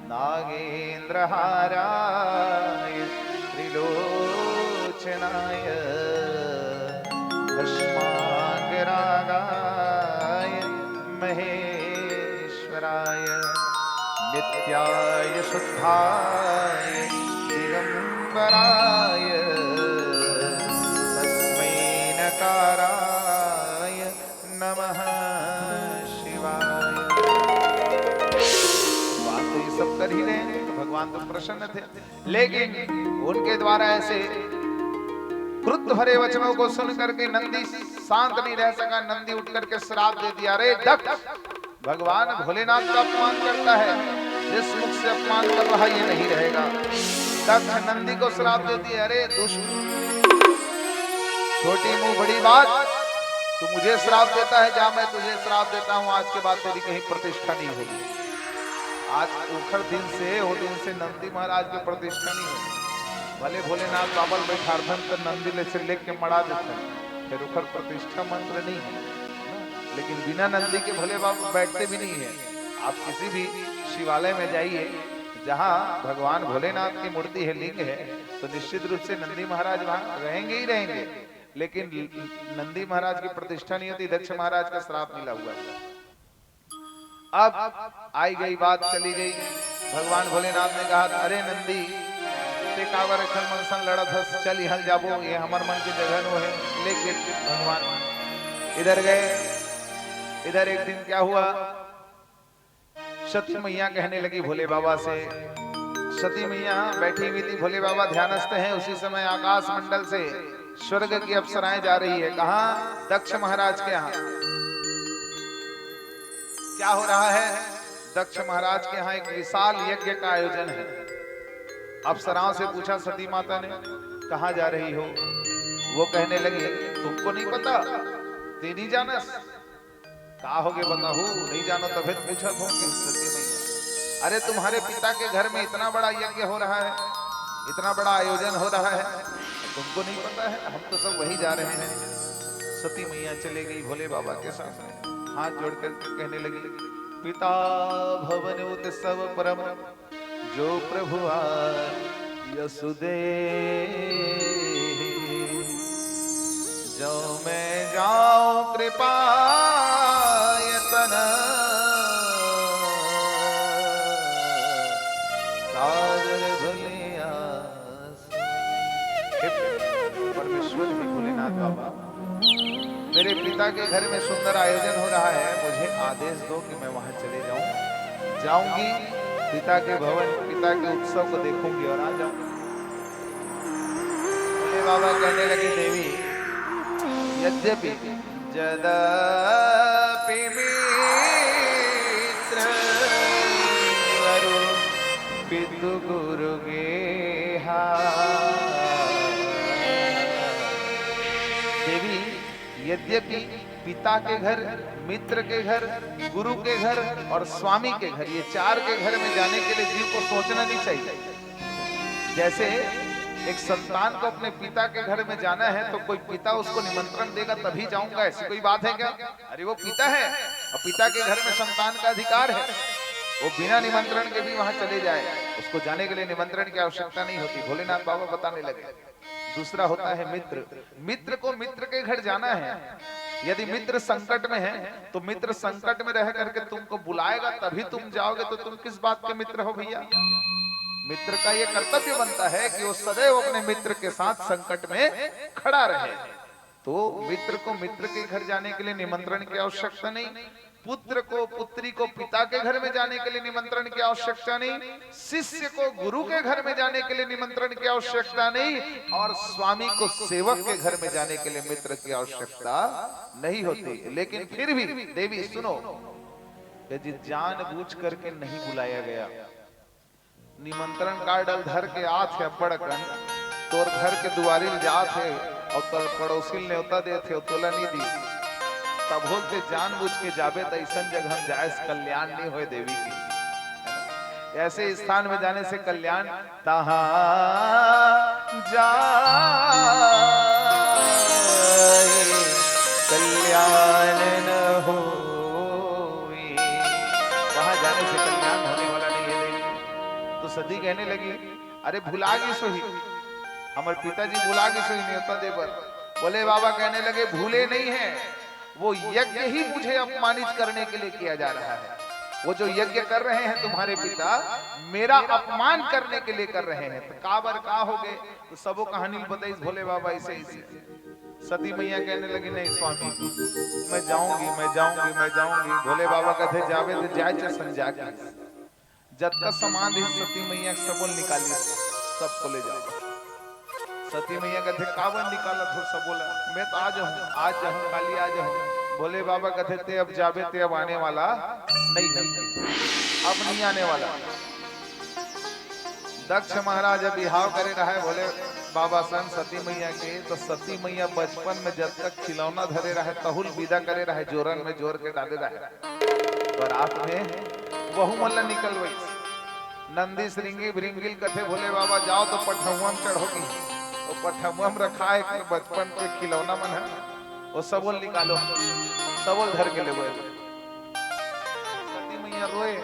नागेंद्र हाराय त्रिलोचनाय भस्मांगरागाय महेश्वराय नित्याय शुद्धाय दिगंबराय तस्मै नकाराय नमः शिवाय। बात तो ये सब कर ही रहे हैं, तो भगवान तो प्रसन्न थे, लेकिन उनके द्वारा ऐसे क्रुद्ध भरे वचनों को सुन करके नंदी शांत नहीं रह सका। नंदी उठ करके श्राप दे दिया, अरे दक्ष, भगवान भोलेनाथ का अपमान करता है, जिस मुख से अपमान कर रहा ये नहीं रहेगा। दक्ष नंदी को श्राप दे दिया, अरे दुष्ट, छोटी मुंह बड़ी बात, तू मुझे श्राप देता है, जा मैं तुझे श्राप देता हूं, आज के बाद तेरी कहीं प्रतिष्ठा नहीं होगी। आज उखड़ दिन से नंदी महाराज की प्रतिष्ठा नहीं होगी। भले भोलेनाथ बाबा बैठार्थन तो नंदी ले से लेके मड़ा देते हैं, फिर उखड़ प्रतिष्ठा मंत्र नहीं है, लेकिन बिना नंदी के भोले बाबा बैठते भी नहीं है। आप किसी भी शिवालय में जाइए जहाँ भगवान भोलेनाथ की मूर्ति है, लिंग है, तो निश्चित रूप से नंदी महाराज वहां रहेंगे ही रहेंगे, लेकिन नंदी महाराज की प्रतिष्ठा नहीं होती। दक्ष महाराज का श्राप मिला हुआ है। अब आई गई बात, चली गई। भगवान भोलेनाथ ने कहा, अरे नंदी कावर मनसन लड़त हस, चल हल जाबो, ये हमार मन की जगह नो है। लेकिन भगवान इधर गए। इधर एक दिन क्या हुआ, सती मैया कहने लगी भोले बाबा से। सती मैया बैठी हुई थी, भोले बाबा ध्यानस्थ हैं। उसी समय आकाश मंडल से स्वर्ग की अप्सराएं जा रही है। कहाँ? दक्ष महाराज के यहाँ। क्या हो रहा है? दक्ष महाराज के यहाँ एक विशाल यज्ञ का आयोजन है। अप्सराओं से पूछा सती माता ने, कहाँ जा रही हो? वो कहने लगी, तुमको नहीं पता? तेरी जानस कहा होगे बताओ, नहीं जानो तभी पूछा तुम कि सती मैया, अरे तुम्हारे पिता के घर में इतना बड़ा यज्ञ हो रहा है, इतना बड़ा आयोजन हो रहा है, तुमको नहीं पता है? हम तो सब वही जा रहे हैं। सती मैया चले गई भोले बाबा के सामने, हाथ जोड़कर कहने लगी, पिता भवन उत्सव परम जो प्रभु यसुदे, जो मैं जाऊं कृपा यतन सादर भले आस। परमेश्वर भी भोलेनाथ बाबा, मेरे पिता के घर में सुंदर आयोजन हो रहा है, मुझे आदेश दो कि मैं वहां चले जाऊं। जाऊंगी, पिता के भवन, पिता के उत्सव को देखूंगी और आ जाऊंगी। भोले बाबा कहने लगे, देवी यद्यपि जदपि मित्र वरु पितु गुरु गेहा। देवी यद्यपि पिता के घर, मित्र के घर, गुरु के घर और स्वामी के घर, ये चार के घर में जाने के लिए जीव को सोचना नहीं चाहिए। जैसे एक संतान को अपने पिता के घर में जाना है तो कोई पिता उसको निमंत्रण देगा तभी जाऊंगा, ऐसी कोई बात है क्या? अरे वो पिता है और पिता के घर में संतान का अधिकार है, वो बिना निमंत्रण के भी वहां चले जाए, उसको जाने के लिए निमंत्रण की आवश्यकता नहीं होती। भोलेनाथ बाबा बताने लगे। दूसरा होता है मित्र। मित्र को मित्र के घर जाना है। यदि मित्र संकट में है तो मित्र संकट में रह करके तुमको बुलाएगा तभी तुम जाओगे, तो तुम किस बात के मित्र हो भैया? मित्र का ये कर्तव्य बनता है कि वो सदैव अपने मित्र के साथ संकट में खड़ा रहे। तो मित्र को मित्र के घर जाने के लिए निमंत्रण की आवश्यकता नहीं, पुत्र को पुत्री को पिता के घर में जाने के लिए निमंत्रण की आवश्यकता नहीं, शिष्य को गुरु के घर में जाने के लिए निमंत्रण की आवश्यकता नहीं, और स्वामी को सेवक के घर में जाने के लिए मित्र की आवश्यकता नहीं होती। लेकिन फिर भी देवी सुनो, यदि जानबूझ करके नहीं बुलाया गया निमंत्रण कार्ड धर के आत है बड़कन तोर घर के दुआरी जात है और तोर पड़ोसी न्योता देते हो तोला नहीं दी तब बोलते जानबूझ के जाबे तो ऐसा जगह जाए कल्याण नहीं होए देवी की। ऐसे स्थान में जाने से कल्याण तहा जा कल्याण न हो वहां जाने से कल्याण होने वाला नहीं है देवी। तो सती कहने लगी अरे भुला गई सोही हमारे पिताजी भुला गई सोही न्योता देवर। बोले बाबा कहने लगे भूले नहीं है वो यज्ञ ही मुझे अपमानित करने के लिए किया जा रहा है। वो जो यज्ञ कर रहे हैं तुम्हारे पिता मेरा अपमान करने के लिए कर रहे हैं। तो काबर का हो गए तो सबो कहानी बताई भोले बाबा ऐसे ऐसे। सती मैया कहने लगी नहीं स्वामी मैं जाऊंगी मैं जाऊंगी मैं जाऊंगी। भोले बाबा कहते जावे तो जाए चसन जाके जब तक समाधि सती मैया सबोल निकाली सबको ले जाओ। सती मैया कहते कावन निकाला तो सब बोला मैं तो आज जाऊं काली आ जाऊं। भोले बाबा कहते थे अब जावे ते अब आने वाला नहीं है अब नहीं आने वाला। दक्ष महाराज अब बिहाव करे रहा है भोले बाबा सन सती मैया के। तो सती मैया बचपन में जब तक खिलौना धरे रहे तहुल विदा करे रहे जोरन में जोर के डाले रहे। और रात में बहु मल्ला निकल गई नंदी श्रृंगी भृंगिल कथे भोले बाबा जाओ तो पठुआ में चढ़ोगी। वो पठुआ में रखा है बचपन के खिलौना मन है वो सबोल निकालो सबोल धर के ले गए। सती मैया रोए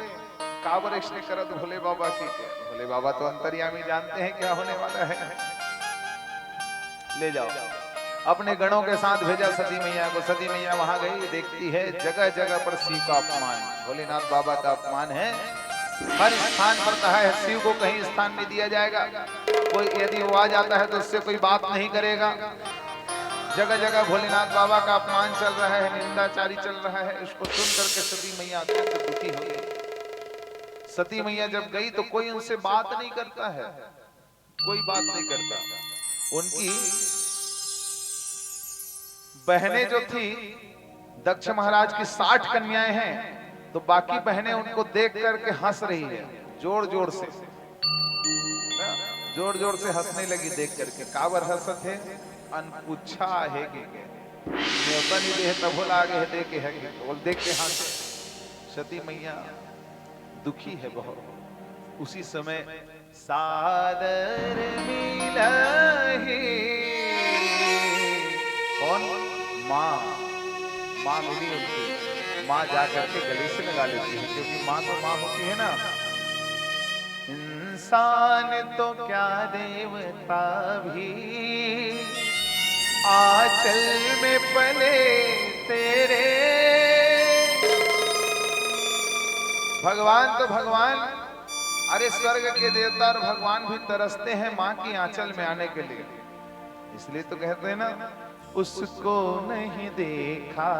काबर इसने करत भोले बाबा की। भोले बाबा तो अंतर्यामी जानते हैं क्या होने वाला है। ले जाओ अपने गणों के साथ भेजा सती मैया को। सती मैया वहां गई देखती है जगह जगह पर शिव का अपमान भोलेनाथ बाबा का अपमान है। हर स्थान पर कहा है शिव को कहीं स्थान नहीं दिया जाएगा। कोई यदि वो आ जाता है तो उससे कोई बात नहीं करेगा। जगह जगह भोलेनाथ बाबा का अपमान चल रहा है निंदाचारी चल रहा है। इसको सुन करके सती मैया अत्यंत दुखी हो गई। सती मैया जब गई तो कोई उनसे बात नहीं करता है कोई बात नहीं करता। उनकी बहनें जो थी दक्ष महाराज की 60 कन्याएं हैं तो बाकी बहनें उनको देख करके हंस रही है जोर जोर से हंसने लगी देख करके। काबर हंसत है अनपुच्छा है कि न्योता नहीं दे तब बोला आगे है देखे है बोल देख के हंस। सती मैया दुखी है बहुत। उसी समय सादर मिलहि कौन माँ मिली उनकी। माँ जाकर के गले से लगा लेती है क्योंकि माँ तो माँ होती है ना। इंसान तो क्या देवता भी आंचल में पले तेरे। भगवान तो भगवान अरे स्वर्ग के देवता और भगवान भी तरसते हैं माँ की आंचल में आने के लिए। इसलिए तो कहते हैं ना उसको नहीं देखा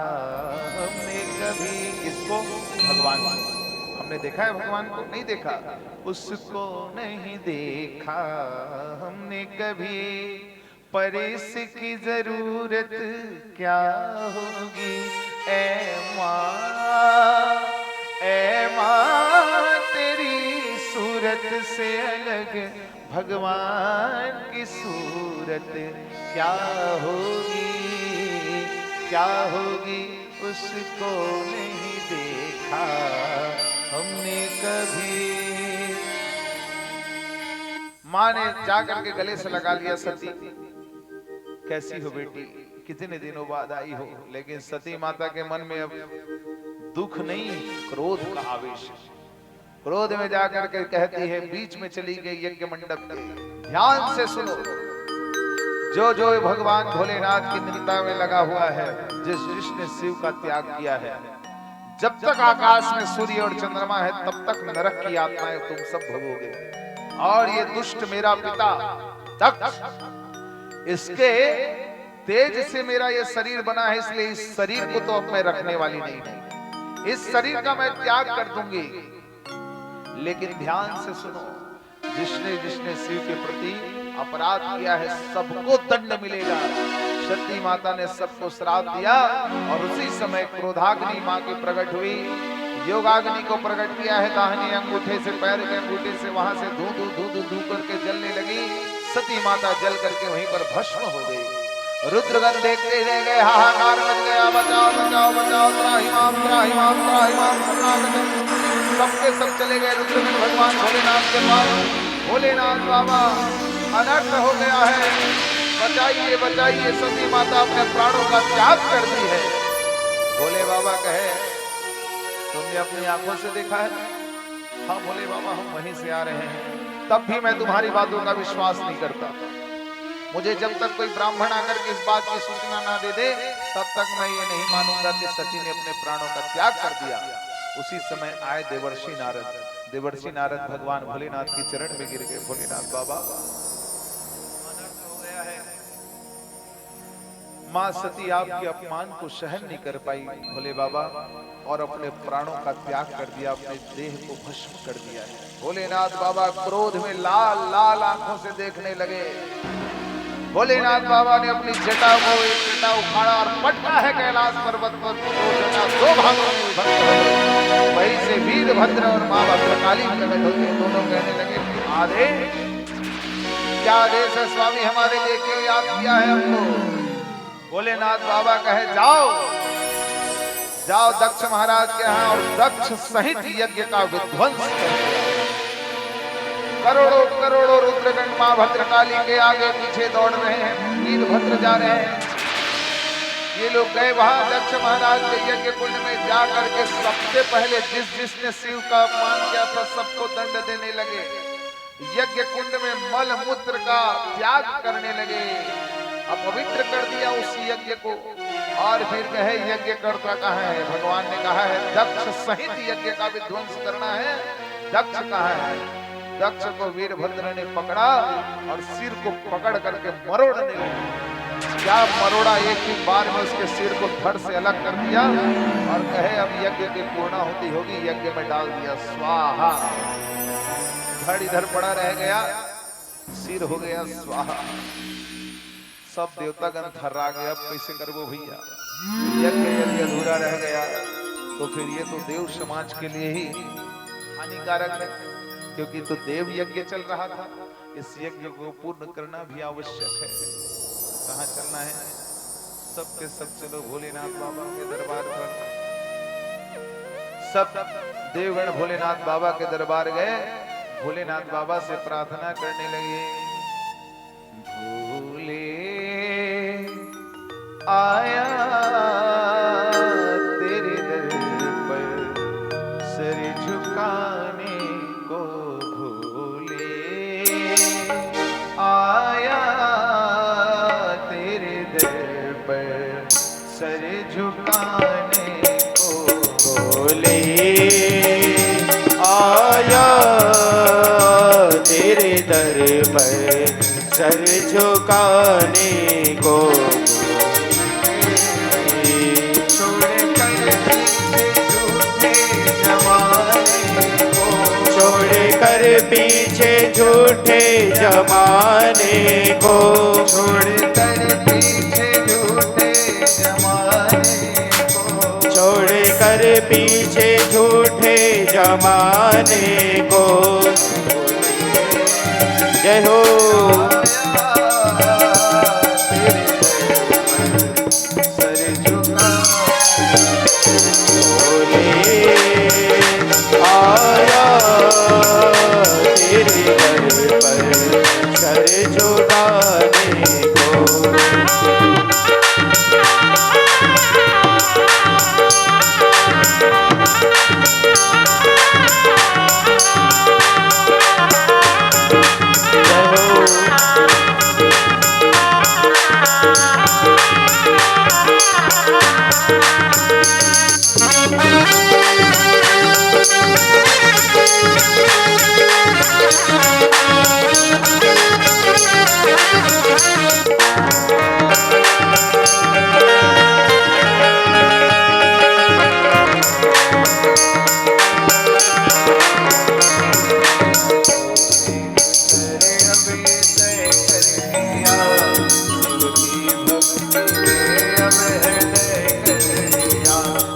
हमने कभी। किसको? भगवान को। हमने देखा है भगवान को? नहीं देखा। उसको नहीं देखा हमने कभी पर इसकी जरूरत क्या होगी ए माँ तेरी सूरत से अलग भगवान की सूरत क्या होगी उसको नहीं देखा हमने कभी। माँ ने जाकर के गले से लगा लिया सती कैसी हो बेटी कितने दिनों बाद आई हो। लेकिन सती माता के मन में अब दुख नहीं क्रोध का आवेश। क्रोध में जाकर के कहती है बीच में चली गई यज्ञ मंडप के। ध्यान से सुनो जो जो भगवान भोलेनाथ की निंदा में लगा हुआ है जिसने शिव का त्याग किया है जब तक आकाश में सूर्य और चंद्रमा है तब तक नरक की आत्माएं तुम सब भोगोगे। और ये दुष्ट मेरा पिता दक्ष इसके तेज से मेरा ये शरीर बना है इसलिए इस शरीर को तो अब मैं रखने वाली नहीं हूं। इस शरीर का मैं त्याग कर दूंगी। लेकिन ध्यान से सुनो जिसने जिसने शिव के प्रति अपराध किया है सबको दंड मिलेगा। सती माता ने सबको श्राप दिया और उसी समय क्रोधाग्नि मां की प्रकट हुई। योगाग्नि को प्रकट किया है। दाहिने अंगूठे से पैर के अंगूठे से वहां से धू धू धू धू धू करके जलने लगी। सती माता जल करके वहीं पर भस्म हो गई। रुद्रगण देखते रह गए, हाहाकार मच गया, बचाओ बचाओ बचाओ, त्राहिमाम त्राहिमाम त्राहिमाम शरणागतम। सबके सब चले गए रुद्रगण भगवान भोलेनाथ के पास। भोलेनाथ बाबा अनर्थ हो गया है, बचाइए बचाइए, सती माता अपने प्राणों का त्याग कर दी है। भोले बाबा कहे, तुमने अपनी आंखों से देखा है? हाँ भोले बाबा, हम वहीं से आ रहे हैं, तब भी मैं तुम्हारी बातों का विश्वास नहीं करता। मुझे जब तक कोई ब्राह्मण आकर के इस बात की सूचना ना दे दे, तब तक मैं ये नहीं मानूंगा कि सती ने अपने प्राणों का त्याग कर दिया। उसी समय आए देवर्षि नारद। देवर्षि नारद भगवान भोलेनाथ की चरण में गिर गए। भोलेनाथ बाबा, अनर्थ हो गया है। मां सती आपके अपमान को सहन नहीं कर पाई भोले बाबा, और अपने प्राणों का त्याग कर दिया, अपने देह को भस्म कर दिया है। भोलेनाथ बाबा क्रोध में लाल लाल आंखों से देखने लगे। भोलेनाथ बाबा ने अपनी जटा को एक जटा उखाड़ा और पटका है कैलाश पर्वत पर। दो भागों में विभक्त हो गई। वहीं से वीरभद्र और मां भद्रकाली प्रकट होते हैं। दोनों कहने लगे, आदेश क्या आदेश है स्वामी, हमारे लिए क्यों याद किया है हमको? भोलेनाथ बाबा कहे, जाओ जाओ दक्ष महाराज के यहाँ और दक्ष सहित यज्ञ का विध्वंस करो। करोड़ों करोड़ों रुद्रगण मां भद्रकाली के आगे पीछे दौड़ रहे हैं। वीरभद्र जा रहे हैं। ये लोग गए वहां दक्ष महाराज के यज्ञ कुंड में जा करके सबसे पहले जिसने शिव का अपमान किया था सबको दंड देने लगे। यज्ञ कुंड में मल मूत्र का त्याग करने लगे, अपवित्र कर दिया उस यज्ञ को। और फिर कहे, यज्ञ करता कहाँ है? भगवान ने कहा है दक्ष सहित यज्ञ का विध्वंस करना है। दक्ष कहाँ है? दक्ष को वीरभद्र ने पकड़ा और सिर को पकड़ करके मरोड़ने लगे। क्या मरोड़ा, एक ही बार में उसके सिर को धड़ से अलग कर दिया और कहे, अब यज्ञ की पूर्णाहुति होगी, यज्ञ में डाल दिया, स्वाहा। धड़ इधर पड़ा रह गया, सिर हो गया स्वाहा। सब देवतागण थर्रा गए, अब कैसे करबो भैया? यज्ञ यदि अधूरा रह गया तो फिर ये तो देव समाज के लिए ही हानिकारक है, क्योंकि तो देव यज्ञ चल रहा था। इस यज्ञ को पूर्ण करना भी आवश्यक है। कहाँ चलना है? सबके सब चलो भोलेनाथ बाबा के दरबार पर। सब देवगण भोलेनाथ बाबा के दरबार गए। भोलेनाथ बाबा से प्रार्थना करने लगे, भोले आया तेरे दर पर सर झुकाने को, भोले आया तेरे दर पर सर झुकाने को, भोले आया तेरे दर पर सर झुकाने को। छोड़ कर पीछे झूठे जमाने को, छोड़ कर पीछे झूठे जमाने को, छोड़ कर पीछे झूठे जमाने को। जय हो। आया तेरे दर पर सर झुकाने को।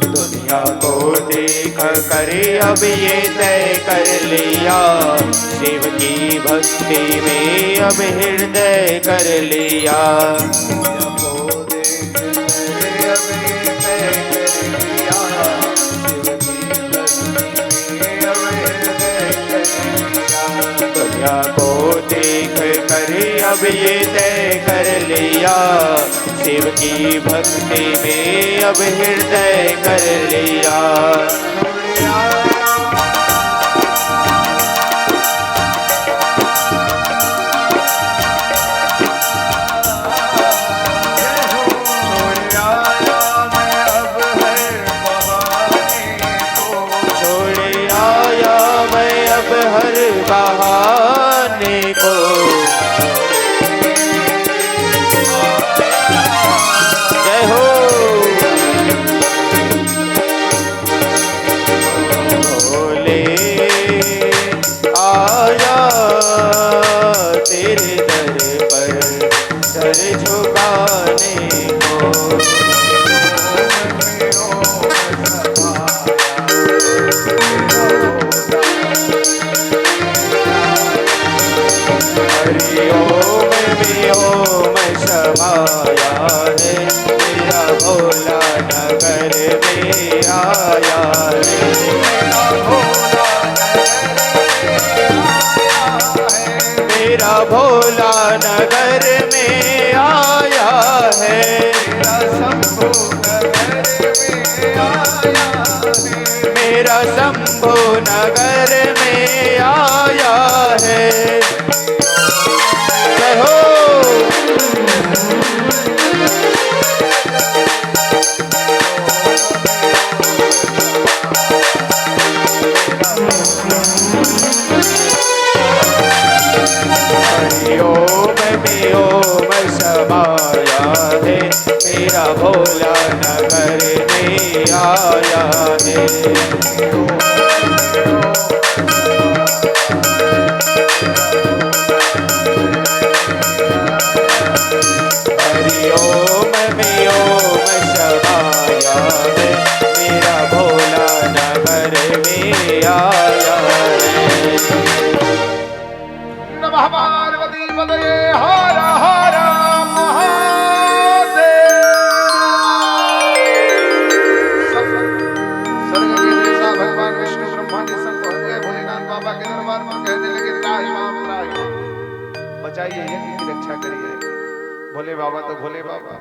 दुनिया को देख कर अब ये तय कर लिया, शिव की भक्ति में अब हृदय कर लिया। दुनिया को देख कर अब ये तय कर लिया, शिव की भक्ति में अब हृदय कर लिया। बहाने को जय हो। भोले आया तेरे दर पर सर झुकाने को, ओम समाया है मेरा भोला नगर में आया है, मेरा भोला नगर में आया है, मेरा शंभु नगर में आया है। जय हो। ओम समाया है मेरा भोला नगर में आया है, हरि ओम में ओम समाया है मेरा भोला नगर में आया है। नमः पार्वती पतये हर हर महादेव। स्वर्ग के देवता भगवान विष्णु ब्रह्मा जी सब पहुंच गए भोलेनाथ बाबा के दरबार में, कहने लगे त्राहि माम त्राहि, बचाइए यज्ञ की रक्षा करिए। भोले बाबा तो भोले बाबा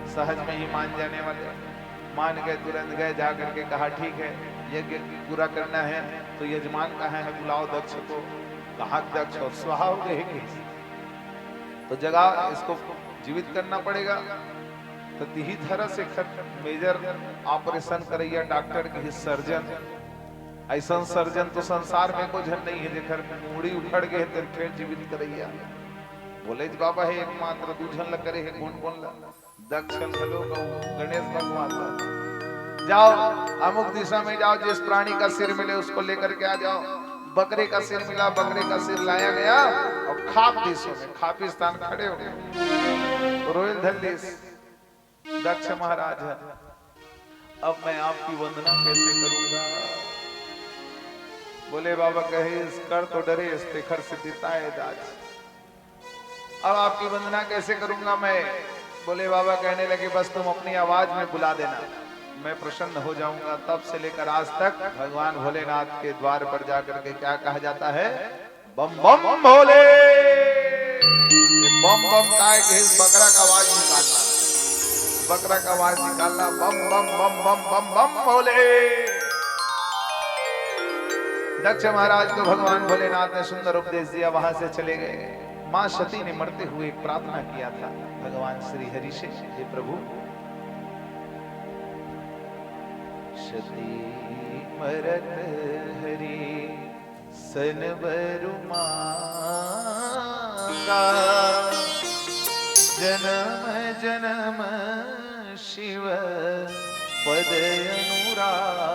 सहज में ही मान जाने वाले, मान गए, तुरंत गए, जा करके कहा ठीक है यज्ञ पूरा करना है तो यजमान कहाँ है, बुलाओ दक्ष को। कहाँ दक्ष और स्वाहा हो गए तो जगह इसको जीवित करना पड़ेगा। तो तिही तरह से मेजर ऑपरेशन करैया डॉक्टर के सर्जन, ऐसा सर्जन तो संसार में कोई जन नहीं है जेकर मूड़ी उखड़ गए तो फिर जीवित करैया। बोले बाबा है एकमात्र दूझन ल करे है कौन कौन ला दक्ष हलो गणेश भगवान ला। जाओ अमुक दिशा में जाओ, जिस प्राणी का सिर मिले उसको लेकर के आ जाओ। बकरे का सिर मिला, बकरे का सिर लाया गया और खाप देशों में खापिस्तान खड़े हो गए। रोयल धल्लीस दक्ष महाराज है, अब मैं आपकी वंदना कैसे करूंगा। बोले बाबा कहे कर तो डरे इस्तेखर सिद्धिताए दाज, अब आपकी वंदना कैसे करूंगा मैं। बोले बाबा कहने लगे बस तुम अपनी आवाज में बुला देना, मैं प्रसन्न हो जाऊंगा। तब से लेकर आज तक भगवान भोलेनाथ के द्वार पर जाकर के क्या कहा जाता है, बम बम भोले। बम बम का है कि बकरा का आवाज निकालना, बकरा का आवाज निकालना, बम बम बम बम बम बम भोले। दक्ष महाराज को भगवान भोलेनाथ ने सुंदर उपदेश दिया, वहां से चले गए। मां सती ने मरते हुए एक प्रार्थना किया था भगवान श्री हरि से, हे प्रभु सती मरत हरि सन बरु मांगा, जन्म जन्म शिव पद अनुरागा।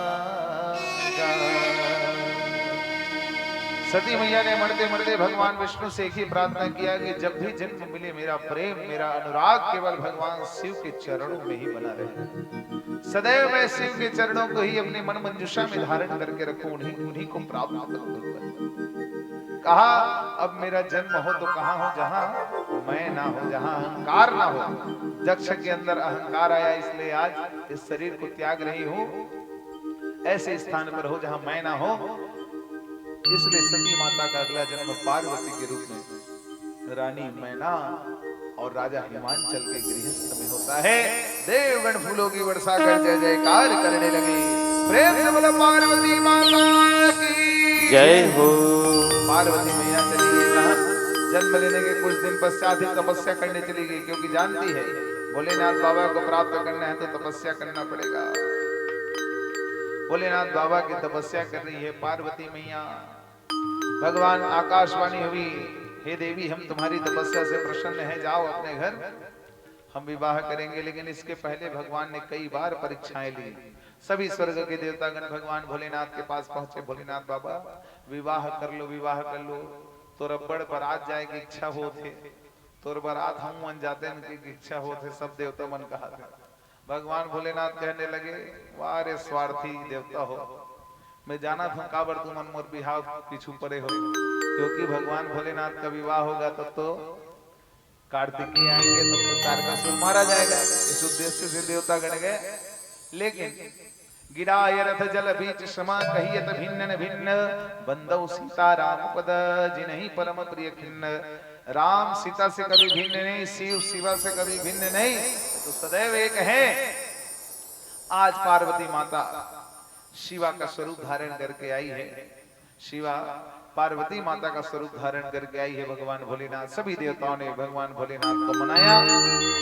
सती मैया ने मरते मरते भगवान विष्णु से एक ही प्रार्थना किया कि जब भी जन्म मिले मेरा प्रेम मेरा अनुराग केवल भगवान शिव के चरणों में ही बना रहे। सदैव मैं शिव के चरणों को ही अपने मन मंजुषा में धारण करके रखूं, उन्हीं को प्राप्त करूं। कहा अब मेरा जन्म हो तो कहां हो जहां मैं ना हो, जहां अहंकार ना हो। दक्ष के अंदर अहंकार आया, इसलिए आज इस शरीर को त्याग रही हूं। ऐसे स्थान पर हो जहां मैं ना हो। इसलिए सती माता का अगला जन्म पार्वती के रूप में रानी मैना और राजा हिमांचल के गृहस्थ में होता है। देवगण फूलों की वर्षा कर जय जयकार करने लगे। प्रेम से बोलो पार्वती माता की जय हो। पार्वती मैया चली गई कहां? जन्म लेने के कुछ दिन पश्चात ही तपस्या करने चली गई, क्योंकि जानती है भोलेनाथ बाबा को प्राप्त करना है तो तपस्या करना पड़ेगा। भोलेनाथ बाबा की तपस्या कर रही है पार्वती मैया। भगवान आकाशवाणी हुई, हे देवी हम तुम्हारी तपस्या से प्रसन्न हैं, जाओ अपने घर, हम विवाह करेंगे। लेकिन इसके पहले भगवान ने कई बार परीक्षाएं ली। सभी स्वर्ग के देवतागण भगवान भोलेनाथ के पास पहुंचे, भोलेनाथ बाबा विवाह कर लो, विवाह कर लो, तो रबड़ बारात जाएगी इच्छा हो थे, तोर बारात हम मन जाते हैं की इच्छा हो थे, सब देवता मन कहा था। भगवान भोलेनाथ कहने लगे वाह रे स्वार्थी देवता हो, मैं जाना था काबर तुम मन मोर बिहाव पीछू पड़े हो, क्योंकि भगवान भोलेनाथ का विवाह होगा तब तो कार्तिकेय आएंगे, तब तो तारकासुर मारा जाएगा। इस उद्देश्य से देवता गण गए। लेकिन गिराय रथ जल बीच समा कहियत भिन्न भिन्न, बंदौ सीता राम पद जिन्हि परम प्रिय खिन्न। राम सीता से कभी भिन्न नहीं, शिव शिवा से कभी भिन्न नहीं, तो सदैव एक है। आज पार्वती माता शिवा का स्वरूप धारण करके आई है। शिवा पार्वती माता का स्वरूप धारण करके आई है। भगवान भोलेनाथ, सभी देवताओं ने भगवान भोलेनाथ को मनाया।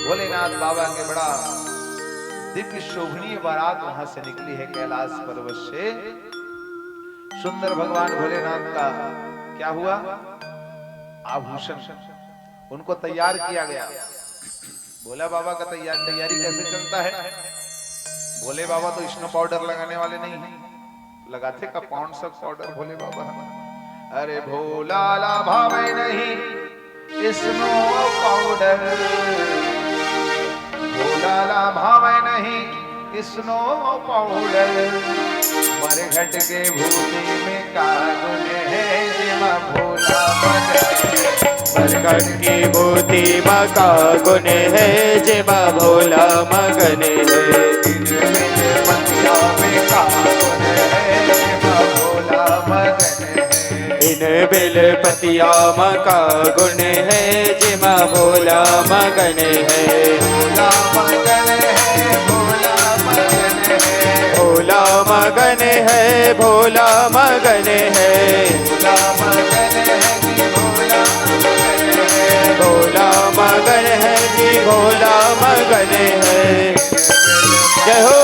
भोलेनाथ बाबा के बड़ा दिव्य शोभनीय बारात वहां से निकली है कैलाश पर्वत से। सुंदर भगवान भोलेनाथ का क्या हुआ, आभूषण उनको तैयार किया गया। भोला बाबा का तैयारी कैसे चलता है? भोले बाबा तो स्नो पाउडर लगाने वाले नहीं है, लगाते का पाउंड सब पाउडर भोले बाबा। अरे भोला ला भावे नहीं स्नो पाउडर, भोला ला भावे नहीं स्नो पाउडर, मरघट के भूमि में कागुन है जिमा भोला मरघट की भूति माँ का गुण है, जिमा भोला मगन है। इन बिल पतिया माँ का गुण है, जिमा भोला मगन है। भोला मगन है, भोला मगन है, भोला मगन है, भोला मगन है, भोला मगन है जी भोला मगन है, भोला मगन है जी भोला मगन है। जय हो।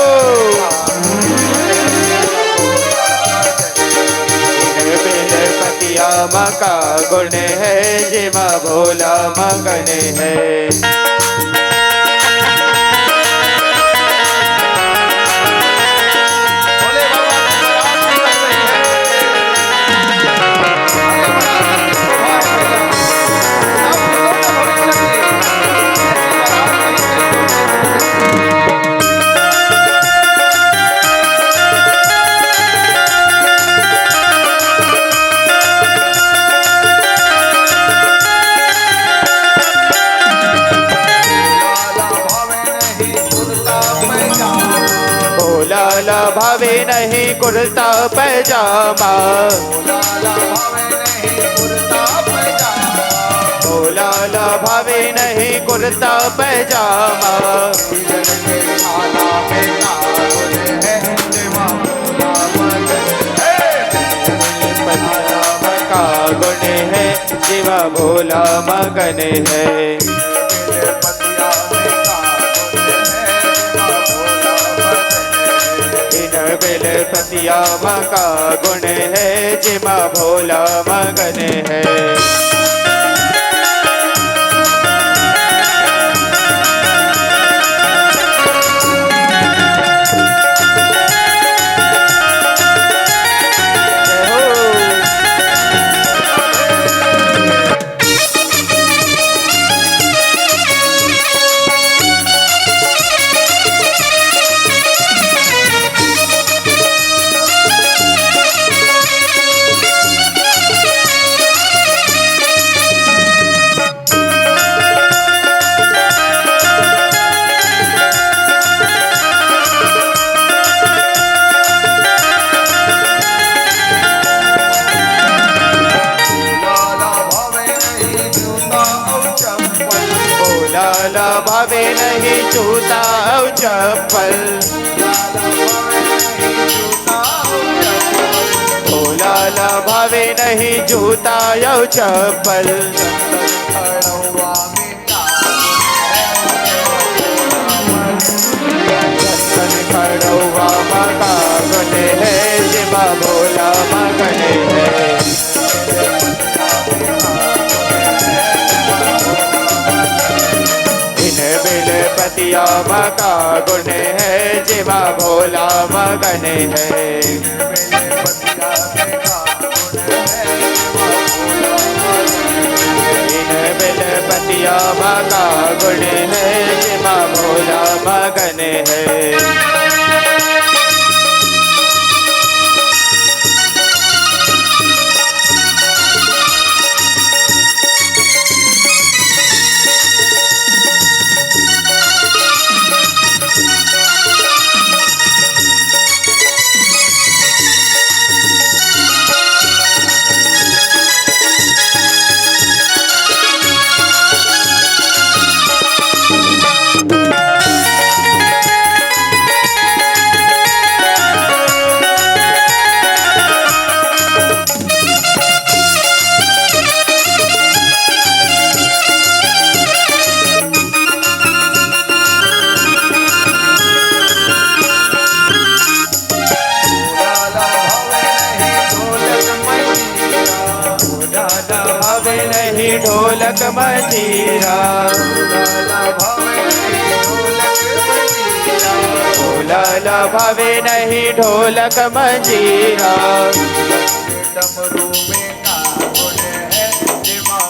पतिया माँ का गुण है, जिमा भोला मगन है। भोला भावे नहीं कुर्ता पैजामा, भोला भावे नहीं कुर्ता पैजामा, का गुण है, जिमा भोला मगन है। बिल पतिया माँ का गुण है, जिमा भोला मगन है। जूता और चप्पल, भोला ला भावे नहीं जूता और चप्पल। खड़ौआ मका गुने है जिमा भोला मगने है। इन बिल पतिया मका गुने है जिमा भोला मगने है। इन बिल पतिया मका गुने है जिमा भोला मगने है। ढोलक मंजीरा भोला ला भावे नहीं ढोलक मंजीरा। डमरू में का गुण है जिमा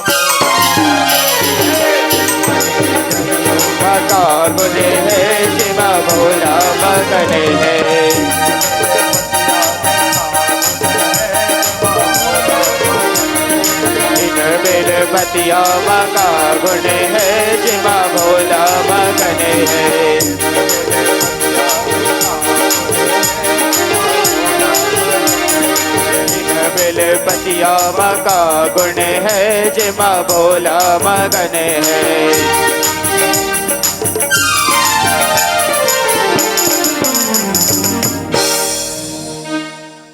का गुण है जिमा भोला मगने है। बिल पतिया मका गुण है जिमा भोला मगने है। बिल पतिया मका गुण है जिमा भोला मगने है।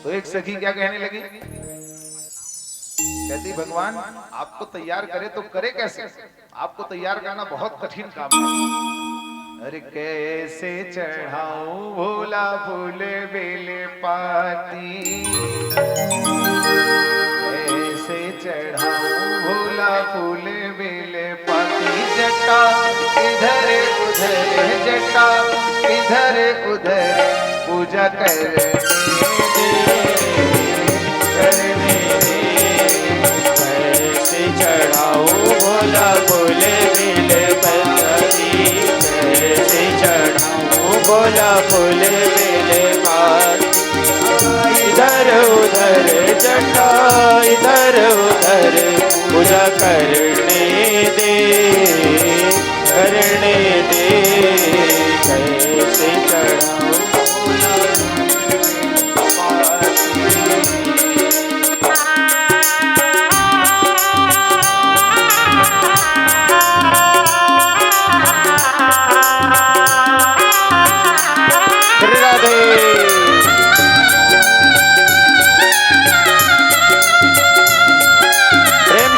तो एक सखी क्या कहने लगी, कहती भगवान आपको तैयार करे तो करे कैसे, आपको तैयार करना बहुत कठिन काम है। अरे कैसे चढ़ाऊं भोला फूल बेले पाती, कैसे चढ़ाऊं भोला फूल बेले पाती। जटा इधर उधर जटा इधर उधर पूजा करने चढ़ाओ भोला फूल बेले पाती। कैसे चढ़ाओ भोला फूल बेले पाती। इधर उधर जटा इधर उधर पूजा करने दे करने दे। कैसे चढ़ाओ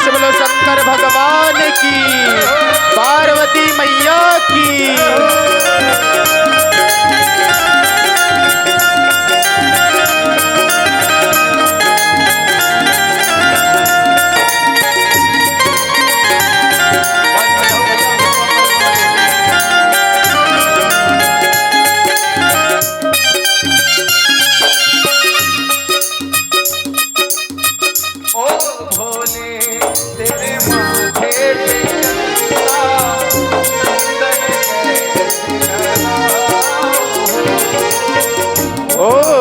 भोला शंकर भगवान की, पार्वती मैया की।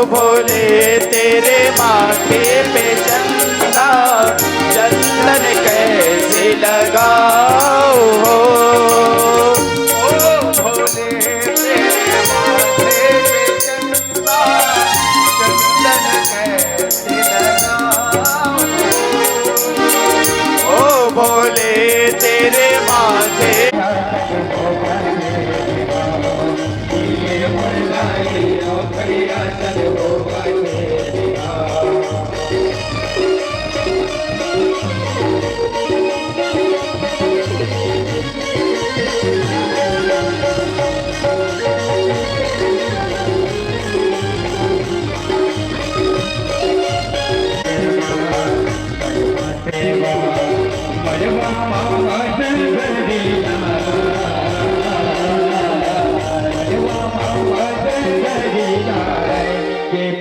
भोले तेरे माथे पे चंदा चंदन कैसे लगाओ हो। भोले तेरे माथे पे चंदा चंदन कैसे लगाओ। ओ भोले तेरे माथे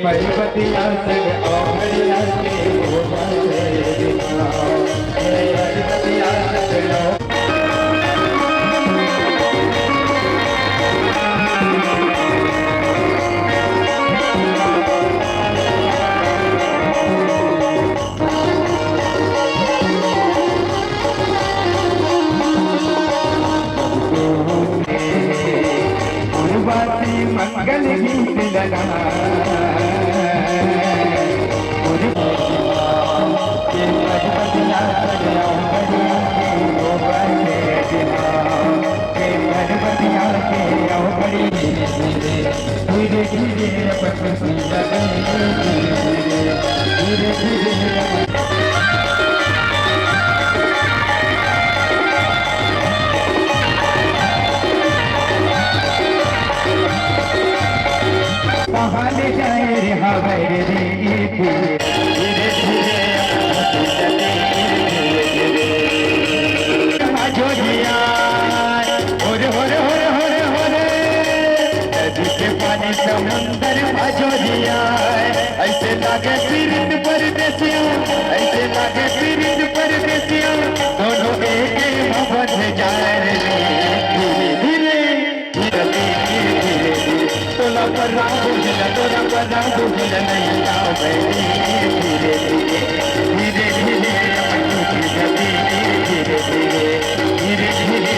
पर्वतिया संग औहरिया के गोबा से दिखा पर्वतिया संग मंगल गीत लगा धीरे धीरे बहाने जाए रे हवाई रे धीरे धीरे जो जिया होरे होरे होरे होरे होरे नदी के पानी समुंदर भाजो जिया ऐसे लागे पीरित परदेसिया ऐसे लागे पीरित परदेसिया दोनों एक मोहब्बत जाए रे धीरे धीरे धीरे तोला पर तोरा पर नहीं जाओ धीरे धीरे धीरे धीरे धीरे धीरे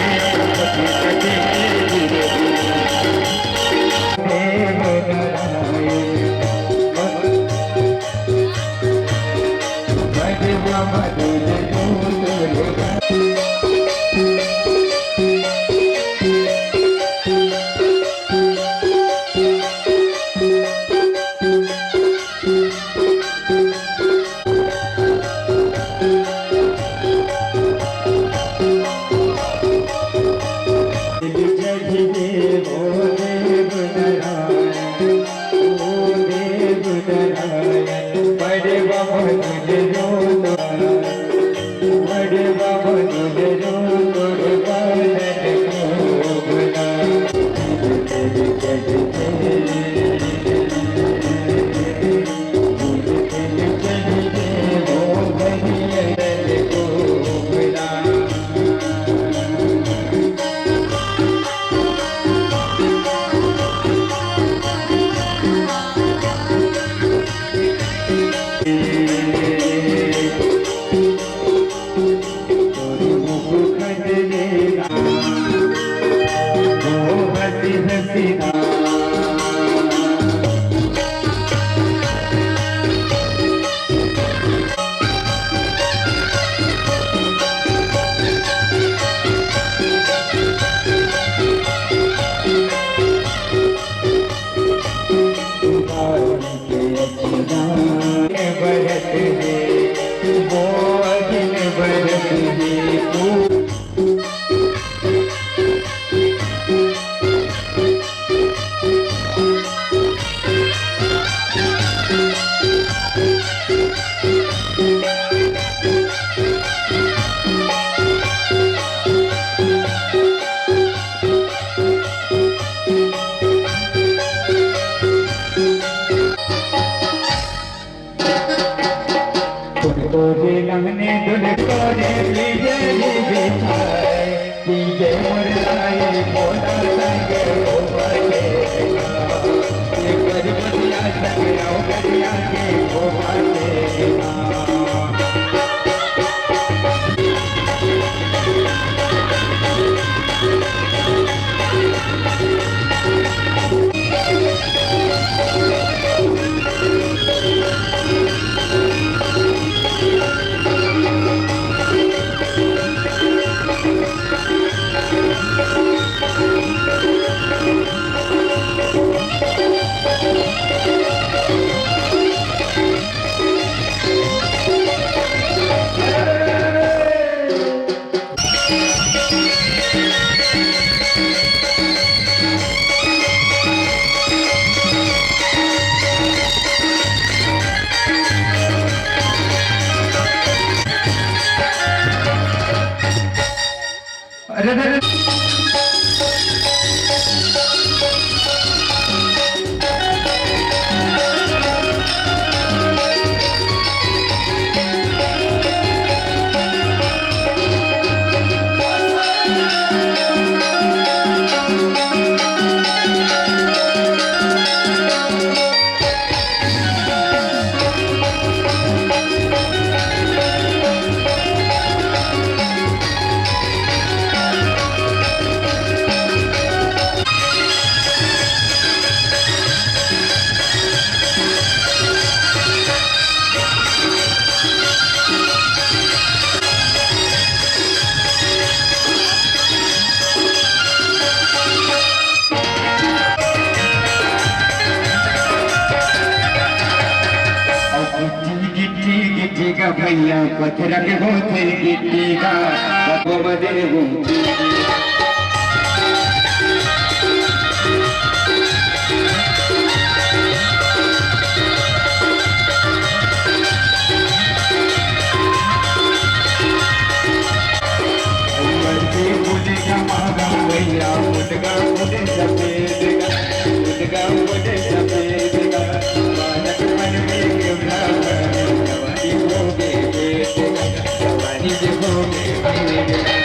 भैया पत्थर के होते गिट्टी का बको बदे भैया मुटगा मुझे सफेद मुटगा मुझे सफेद बालक मन में जवानी हो गए जवानी हो गए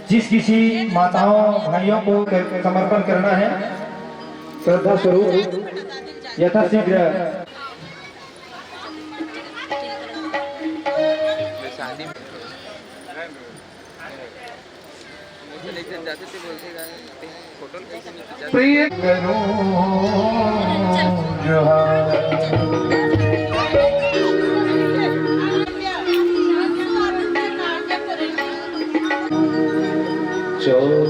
जिस किसी माताओं भाइयों को समर्पण करना है श्रद्धा स्वरूप यथाशीघ्र प्रिय करो चौक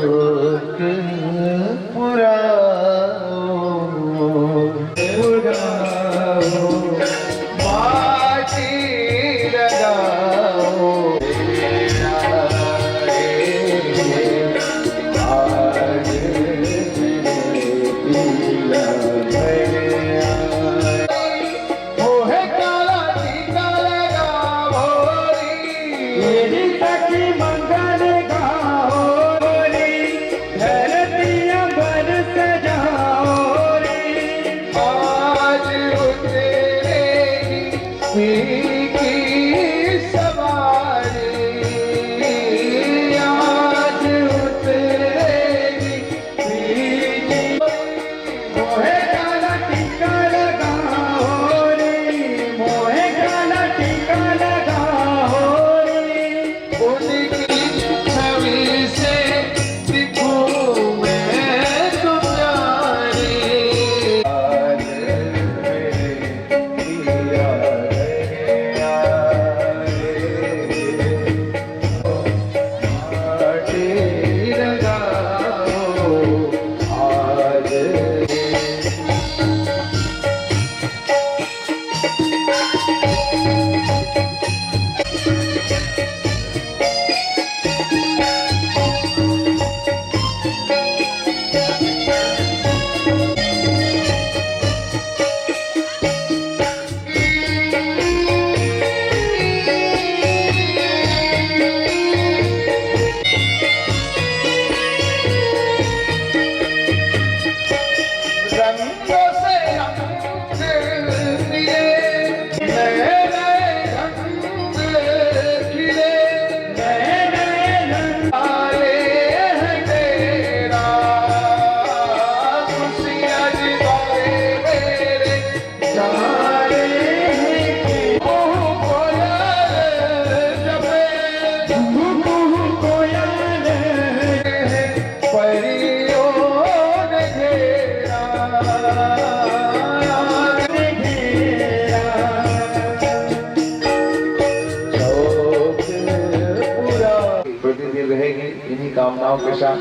के साथ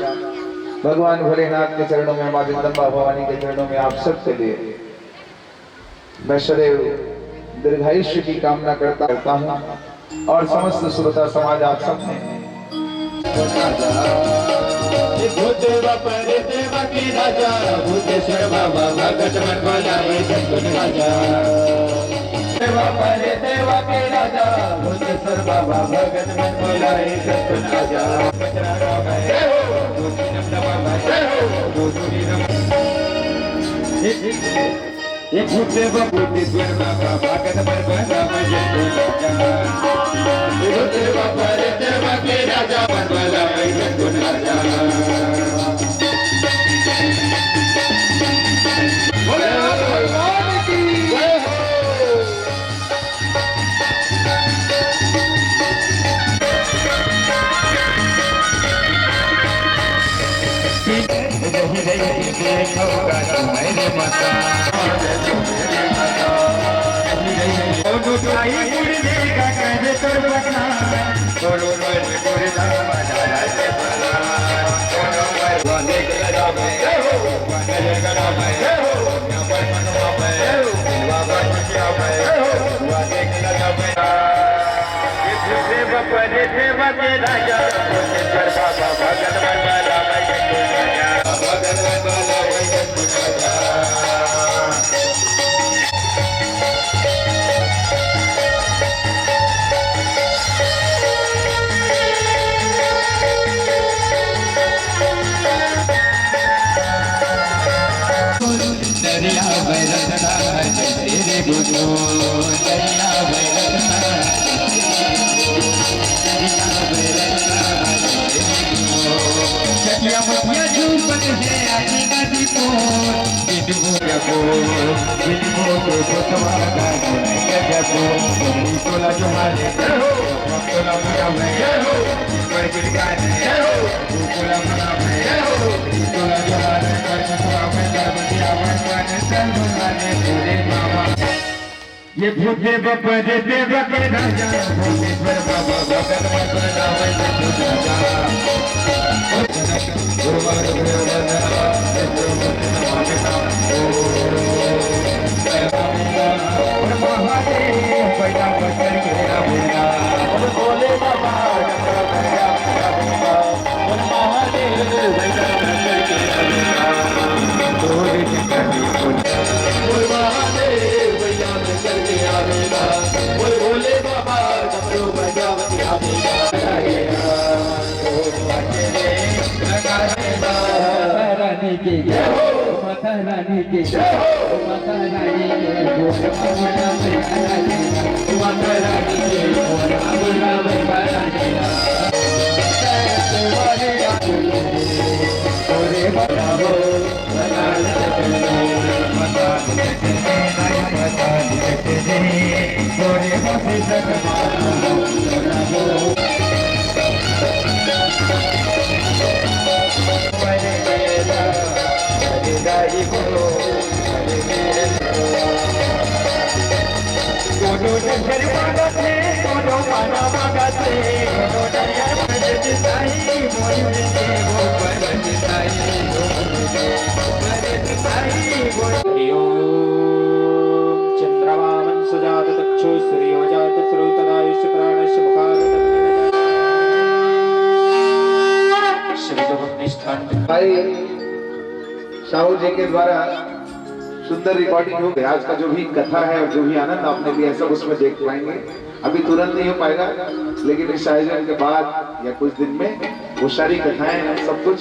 भगवान भोलेनाथ के चरणों में, माँ जगदम्बा भवानी के चरणों में आप सबके लिए मैं सदैव दीर्घायुष्य की कामना करता हूँ और समस्त श्रोता समाज आप सब ने भूदेवा परदेवा के राजा भूतेश्वर बाबा भगत मन बनाए जगत राजा। देवा परदेवा के राजा भूतेश्वर बाबा भगत मन बनाए जगत राजा। बचरा राम जय हो, दूती नम बाबा जय हो, दूती नम। ये भूदेवा भूतेश्वर बाबा भगत मन बनाए जगत राजा। भूदेवा परदेवा के राजा मन बनाए जगत राजा। ये भूते बपरे देव के राजा भूतेश्वर बाबा भगत मन बनाए जगत रानी की जय हो, माता रानी की जय हो, माता रानी की माता रानी चंद्रवामन सुजात दक्षो श्रीयो जात श्रोतदायुष प्राणश मुखार भाई साहू जी के द्वारा सुंदर रिकॉर्डिंग हो गई। आज का जो भी कथा है और जो भी आनंद आपने लिया सब उसमें देख पाएंगे। अभी तुरंत नहीं हो पाएगा, लेकिन इस आयोजन के बाद या कुछ दिन में वो सारी कथाएं सब कुछ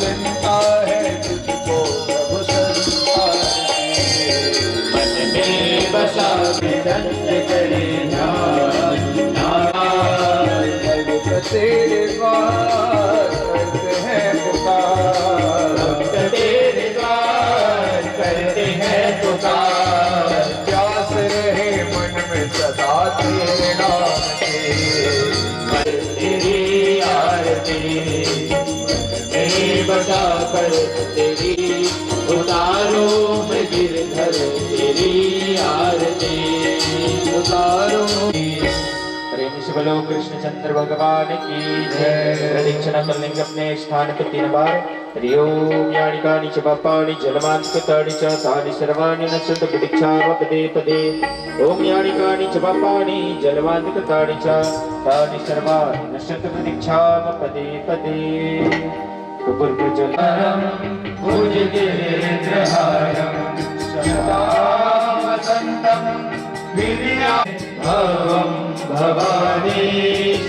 चिंता है तुझको प्रभु संसार मन में बसा विदंत करे नारायण तेरे द्वार सदा कर तेरी, उतारो मैं गिरधर तेरी आरती, उतारो। प्रेम से बोलो कृष्णचंद्र भगवान की जय। प्रदक्षिणा कर लेंगे अपने स्थान पर 3 बार। हरि ओम यानिकानि च पापानि जलमांसकृतानि च तानि सर्वाणि नश्यन्तु प्रतीक्षाम पदे पदे। ओम यानिकानि च पापानि जलमांसकृतानि च तानि सर्वाणि नश्यन्तु प्रतीक्षाम पदे पदे। कपूरप्रज्वलनं भुजगेन्द्रहारं सदा वसन्तं भवं भवानी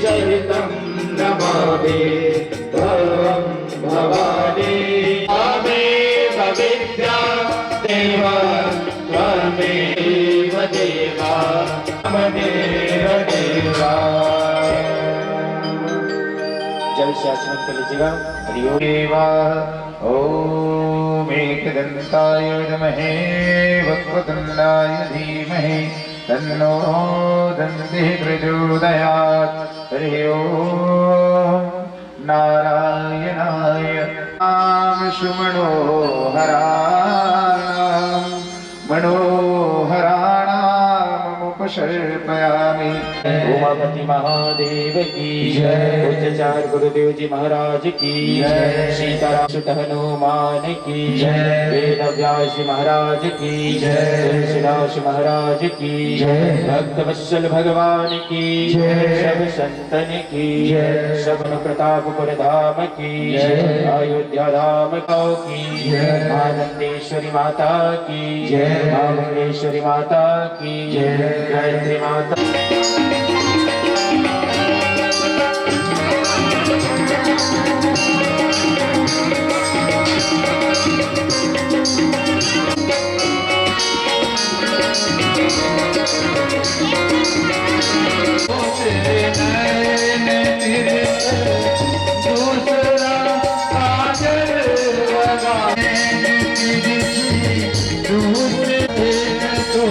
सहितं नमामि, भवं भवानी त्वमेव विद्या देवा, त्वमेव देवा ममेव देवा। जल से आचमन कर लीजिएगा। हरि ओम देवा। ॐ एकदन्ताय विद्महे वक्रतुण्डाय धीमहि तन्नो दन्तिः प्रचोदयात्। हरि ओम नारायणाय नाम सुमनोहराणां मनोहराणामुपसर्पयामि। उमापति महादेव की जय। पूज्याचार्य गुरुदेव जी महाराज की जय। सीताराम सुत हनुमान की जय। वेद व्यास जी महाराज की जय। तुलसीदास महाराज की जय। भक्त वत्सल भगवान की जय। सब संतन की जय। सगुण प्रतापपुर धाम की जय। अयोध्या धाम की जय। आनंदेश्वरी माता की जय। महामंगलेश्वरी माता की जय। गायत्री माता। दूसरे तो